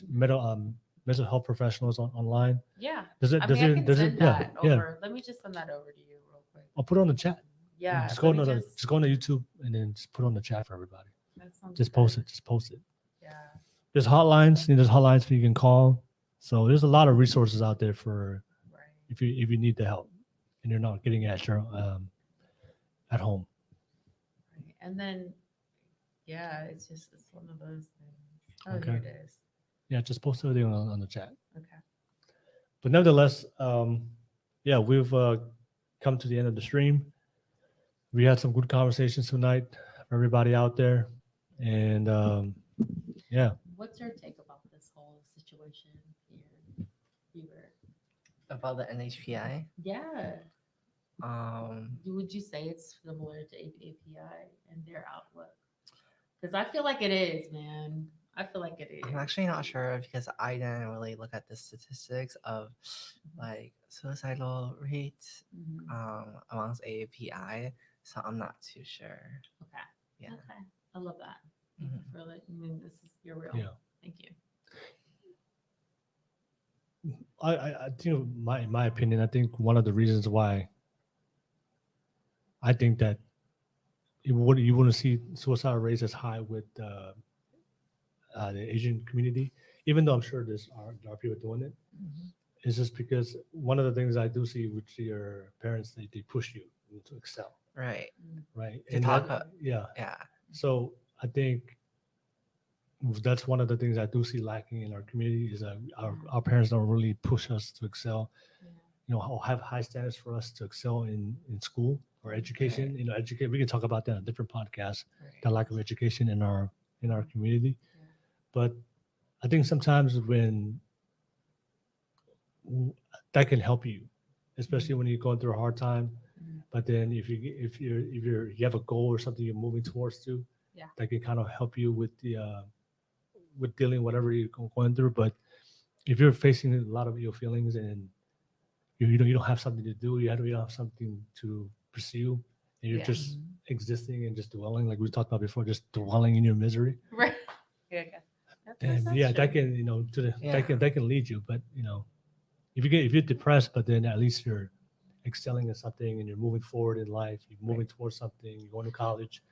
mental health professionals online. Yeah. Does it? I Does mean, I it? can Does send it? that Yeah. over. Let me just send that over to you real quick. I'll put it on the chat. Yeah. Just go let on me just go on YouTube and then just put it on the chat for everybody. that sounds Just good. post it. Just post it. Yeah. There's hotlines. There's hotlines you can call. So there's a lot of resources out there for Right. if you need the help and you're not getting it at your at home. Right. And then, yeah, it's one of those things. Oh, Okay. here it is. Yeah, just post everything on the chat. Okay. But nevertheless, yeah, we've come to the end of the stream. We had some good conversations tonight for everybody out there, and yeah. What's your take about this whole situation here, Hubert? About the NHPI. Yeah. Um, Would you say it's similar to AAPI and their outlook? Because I feel like it is, man. I feel like it is. I'm actually not sure because I didn't really look at the statistics of like suicidal rates Mhm. amongst AAPI, so I'm not too sure. Okay. Yeah. Okay. I love that. Thank you for letting me. This is you're real. Yeah. Thank you. I think my opinion, I think one of the reasons why I think that you wouldn't see suicide rates as high with the Asian community, even though I'm sure there are people doing it. Mhm. It's just because one of the things I do see with your parents, they push you to excel, Right. right? To And talk that- up. yeah. Yeah. So I think that's one of the things I do see lacking in our community is that our parents don't really push us to excel. Yeah. Or have high standards for us to excel in school or education. Right. Educate. We can talk about that on a different podcast. Right. The lack of education in our community. Yeah. But I think sometimes when that can help you, especially when you're going through a hard time. Mhm. But then if you have a goal or something you're moving towards to, Yeah. that can kind of help you with the with dealing whatever you're going through. But if you're facing a lot of your feelings and you don't have something to do, you don't have something to pursue, and you're Yeah. just existing and just dwelling, like we talked about before, just dwelling in your misery. Right. Yeah. Okay. And yeah, that can that can lead you. But if you're depressed, but then at least you're excelling in something and you're moving forward in life, you're moving towards something, you're going to college,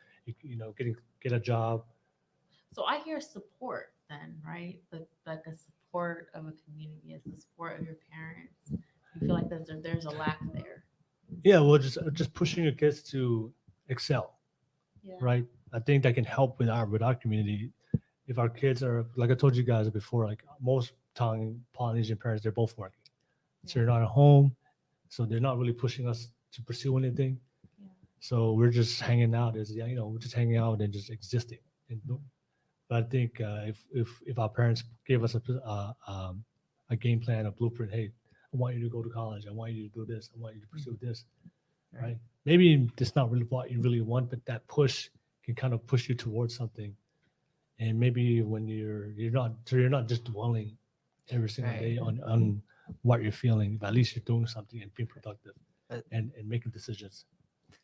get a job. So I hear support then, right? Like a support of a community, as the support of your parents. You feel like there's a lack there. Yeah, well, just pushing your kids to excel, Yeah. right? I think that can help with our community. If our kids are, like I told you guys before, like most Tongan Polynesian parents, they're both working, so they're not at home, so they're not really pushing us to pursue anything. Yeah. So we're just hanging out we're just hanging out and just existing. But I think if our parents gave us a game plan, a blueprint, hey, I want you to go to college, I want you to do this, I want you to pursue this, right? Maybe it's not really what you really want, but that push can kind of push you towards something. And maybe when you're not just dwelling every single day on what you're feeling, but at least you're doing something and being productive and making decisions.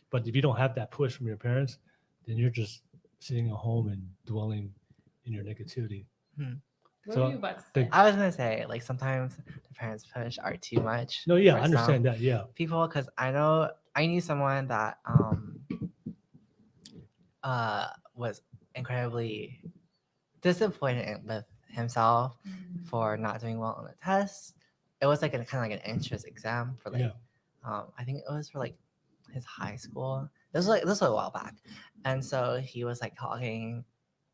But if you don't have that push from your parents, then you're just sitting at home and dwelling in your negativity. What So were you about to the- say? I was gonna say like sometimes the parents push are too much. No, yeah, for I understand some that. Yeah. people, because I knew someone that was incredibly disappointed with himself for not doing well on the test. It was like a kind of like an entrance exam for like Yeah. I think it was for like his high school. This was a while back, and so he was like talking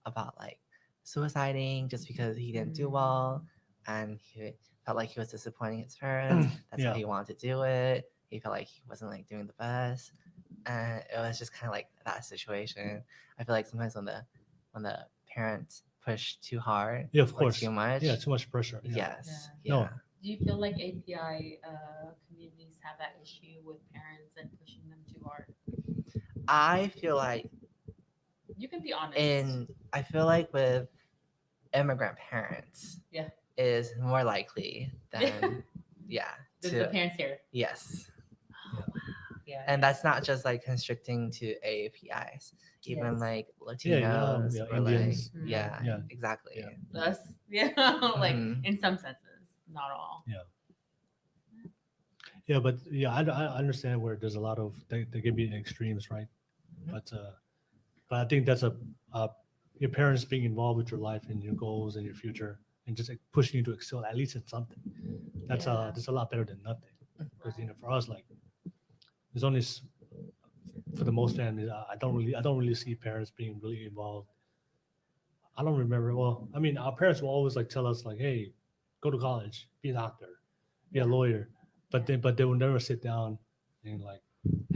about like suiciding just because he didn't do well, and he felt like he was disappointing his parents. That's Yeah. how he wanted to do it. He felt like he wasn't like doing the best, and it was just kind of like that situation. I feel like sometimes when the parents push too hard, Yeah, of or course. too much, Yeah, too much pressure. Yeah. yes, No. yeah. Do you feel like API communities have that issue with parents and pushing them too hard? I feel like You can be honest. I feel like with immigrant parents, Yeah. is more likely than yeah The parents here. yes. Yeah. And that's not just like constricting to AAPIs, even Yes. like Yeah, Latinos yeah, or Indians. like yeah, Yeah. exactly. Yeah. Us. Yeah. Like Mhm. in some senses, not all. Yeah, but yeah, I understand where there's a lot of they can be extremes, right? Mhm. But I think that's your parents being involved with your life and your goals and your future and just like, pushing you to excel at least in something. That's Yeah. a lot better than nothing. Because for us, like there's only for the most families, I don't really see parents being really involved. I don't remember. Well, I mean, our parents will always like tell us like, hey, go to college, be a doctor, be a lawyer, but they will never sit down and like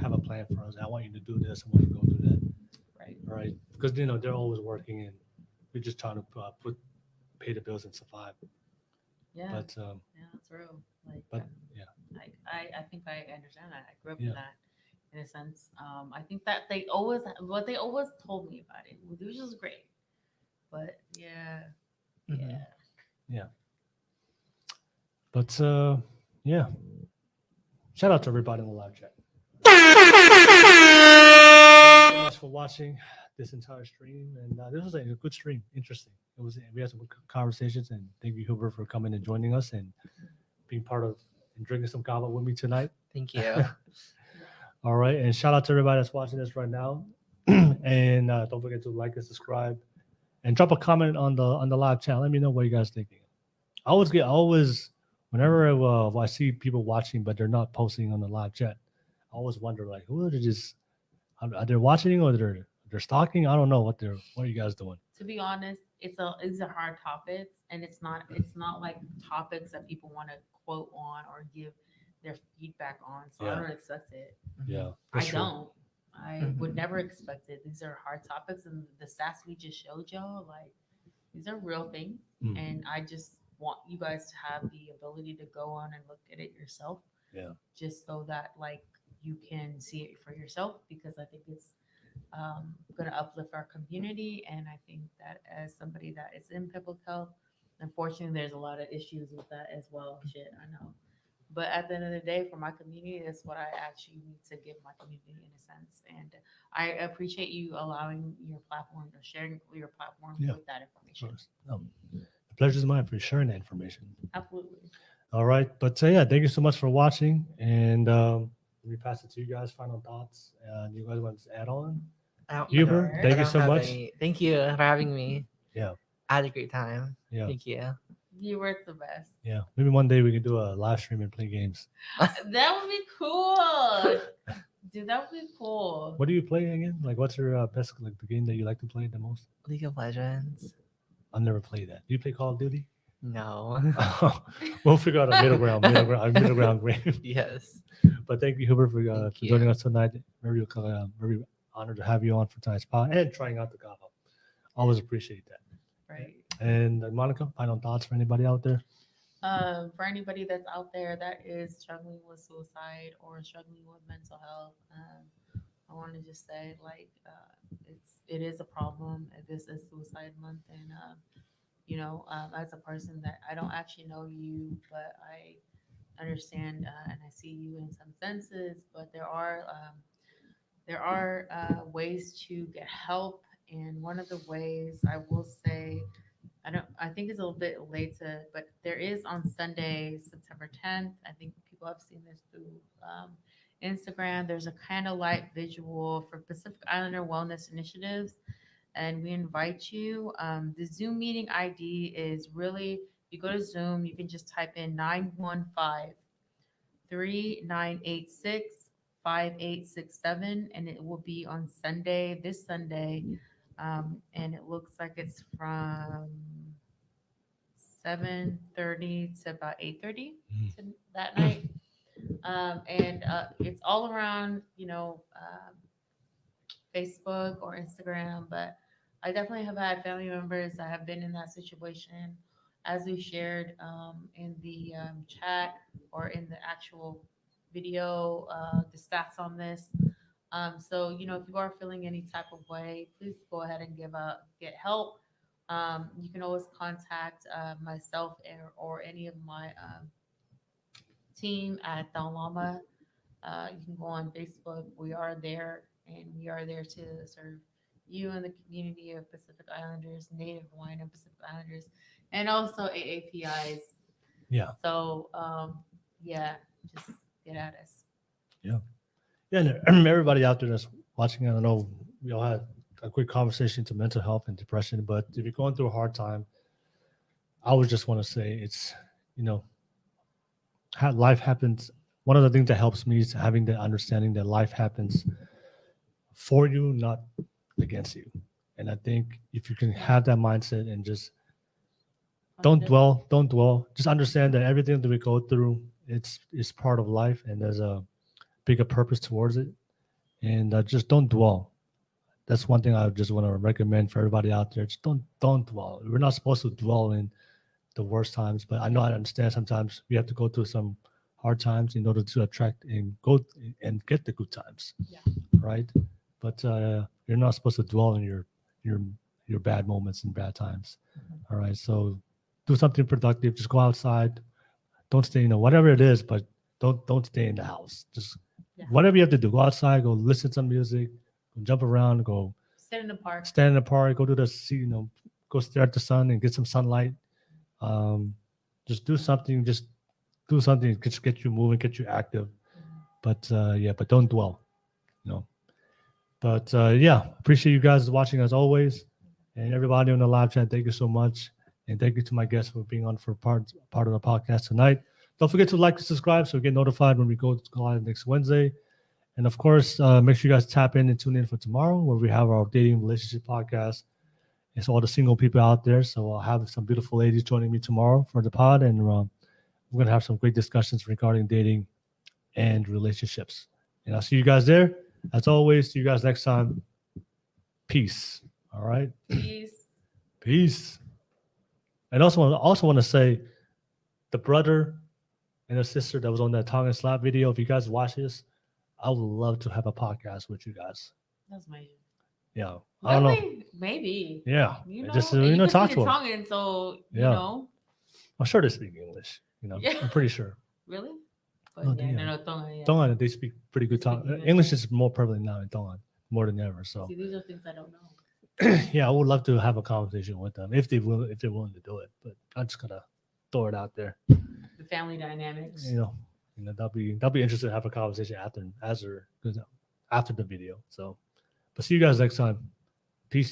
have a plan for us. I want you to do this. I want you to go do that. Right. Right? Because they're always working and we're just trying to pay the bills and survive. Yeah. But Yeah, that's real. Like, but yeah, I think I understand that. I grew up Yeah. in that, in a sense. I think that they always told me about it, which was great. But yeah, Mhm. yeah. but yeah. Shout out to everybody in the live chat. Thank you so much for watching this entire stream, and this was a good stream. Interesting. We had some good conversations, and thank you, Hubert, for coming and joining us and being part of and drinking some kava with me tonight. Thank you. All right, and shout out to everybody that's watching this right now, and don't forget to like and subscribe, and drop a comment on the live chat. Let me know what you guys thinking. I always whenever I see people watching but they're not posting on the live chat, I always wonder like who are they just are they watching or they're stalking? I don't know what are you guys doing? To be honest, these are hard topics, and it's not like topics that people want to quote on or give their feedback on. So Yeah. I don't expect it. Yeah, I that's true. don't. I would Mhm. never expect it. These are hard topics, and the stats we just showed y'all, like these are real things. Mm. And I just want you guys to have the ability to go on and look at it yourself. Yeah. Just so that like you can see it for yourself, because I think it's going to uplift our community. And I think that as somebody that is in public health, unfortunately, there's a lot of issues with that as well. Shit, I know. But at the end of the day, for my community, that's what I actually need to give my community in a sense. And I appreciate you allowing your platform or sharing your platform Yeah. with that Of information. course. The pleasure's mine for sharing that information. Absolutely. All right, but yeah, thank you so much for watching, and let me pass it to you guys. Final thoughts, and you guys want to add on? Hubert, I thank you don't so have much. Thank you for having me. Yeah. I had a great time. Yeah. Thank you. You were the best. Yeah, maybe one day we can do a live stream and play games. That would be cool. Dude, that would be cool. What do you play again? Like, what's your best like the game that you like to play the most? League of Legends. I've never played that. Do you play Call of Duty? No. We'll figure out a middle ground game. Yes. But thank you, Hubert, for Thank joining you. us tonight. Very honored to have you on for tonight's pod and trying out the Kava. Always appreciate that. Right. And Monica, final thoughts for anybody out there? For anybody that's out there that is struggling with suicide or struggling with mental health, I want to just say like it is a problem. This is Suicide Month, and as a person that I don't actually know you, but I understand and I see you in some senses. But there are ways to get help, and one of the ways I will say I think it's a little bit late but there is on Sunday, September 10th. I think people have seen this through Instagram. There's a candlelight visual for Pacific Islander Wellness Initiatives, and we invite you. The Zoom meeting ID is really, you go to Zoom, you can just type in 915-3986-5867, and it will be on Sunday, this Sunday. And it looks like it's from 7:30 to about 8:30 that night. And it's all around, Facebook or Instagram. But I definitely have had family members that have been in that situation, as we shared in the chat or in the actual video, the stats on this. So, if you are feeling any type of way, please go ahead and get help. You can always contact myself or any of my team at Dalama. You can go on Facebook. We are there, and we are there to serve you and the community of Pacific Islanders, Native Hawaiian and Pacific Islanders, and also AAPIs. Yeah. So, just get at us. Yeah. Yeah, and everybody out there that's watching, I don't know, we all had a quick conversation to mental health and depression, but if you're going through a hard time, I would just want to say it's, life happens. One of the things that helps me is having the understanding that life happens for you, not against you. And I think if you can have that mindset and just don't dwell, just understand that everything that we go through, it's part of life, and there's a bigger purpose towards it, and just don't dwell. That's one thing I just want to recommend for everybody out there. Just don't dwell. We're not supposed to dwell in the worst times, but I understand sometimes we have to go through some hard times in order to attract and go and get the good times. Yeah. Right? But you're not supposed to dwell in your bad moments and bad times. All right. So do something productive. Just go outside. Don't stay, whatever it is, but don't stay in the house. Just whatever you have to do, go outside, go listen to some music, go jump around, go stand in the park, go to the sea, go stare at the sun and get some sunlight. Just do something, just get you moving, get you active. But but don't dwell, But appreciate you guys watching as always, and everybody on the live chat. Thank you so much, and thank you to my guests for being on for part of the podcast tonight. Don't forget to like and subscribe so you get notified when we go live next Wednesday. And of course, make sure you guys tap in and tune in for tomorrow, where we have our dating relationship podcast. It's all the single people out there. So I'll have some beautiful ladies joining me tomorrow for the pod, and we're going to have some great discussions regarding dating and relationships. And I'll see you guys there. As always, see you guys next time. Peace. All right. Peace. And also want to say, the brother and the sister that was on that Tongan slap video, if you guys watch this, I would love to have a podcast with you guys. That's amazing. Yeah. I don't know. Maybe. Yeah. Just talk to them. Tongan, so I'm sure they speak English. Yeah. I'm pretty sure. Really? But Tongan. Yeah. Tongan, they speak pretty good Tongan. English is more prevalent now in Tongan, more than ever. So see, these are things I don't know. Yeah, I would love to have a conversation with them if they're willing to do it. But I'm just gonna throw it out there. The family dynamics. That'll be interesting to have a conversation after the video. So, but see you guys next time. Peace, y'all.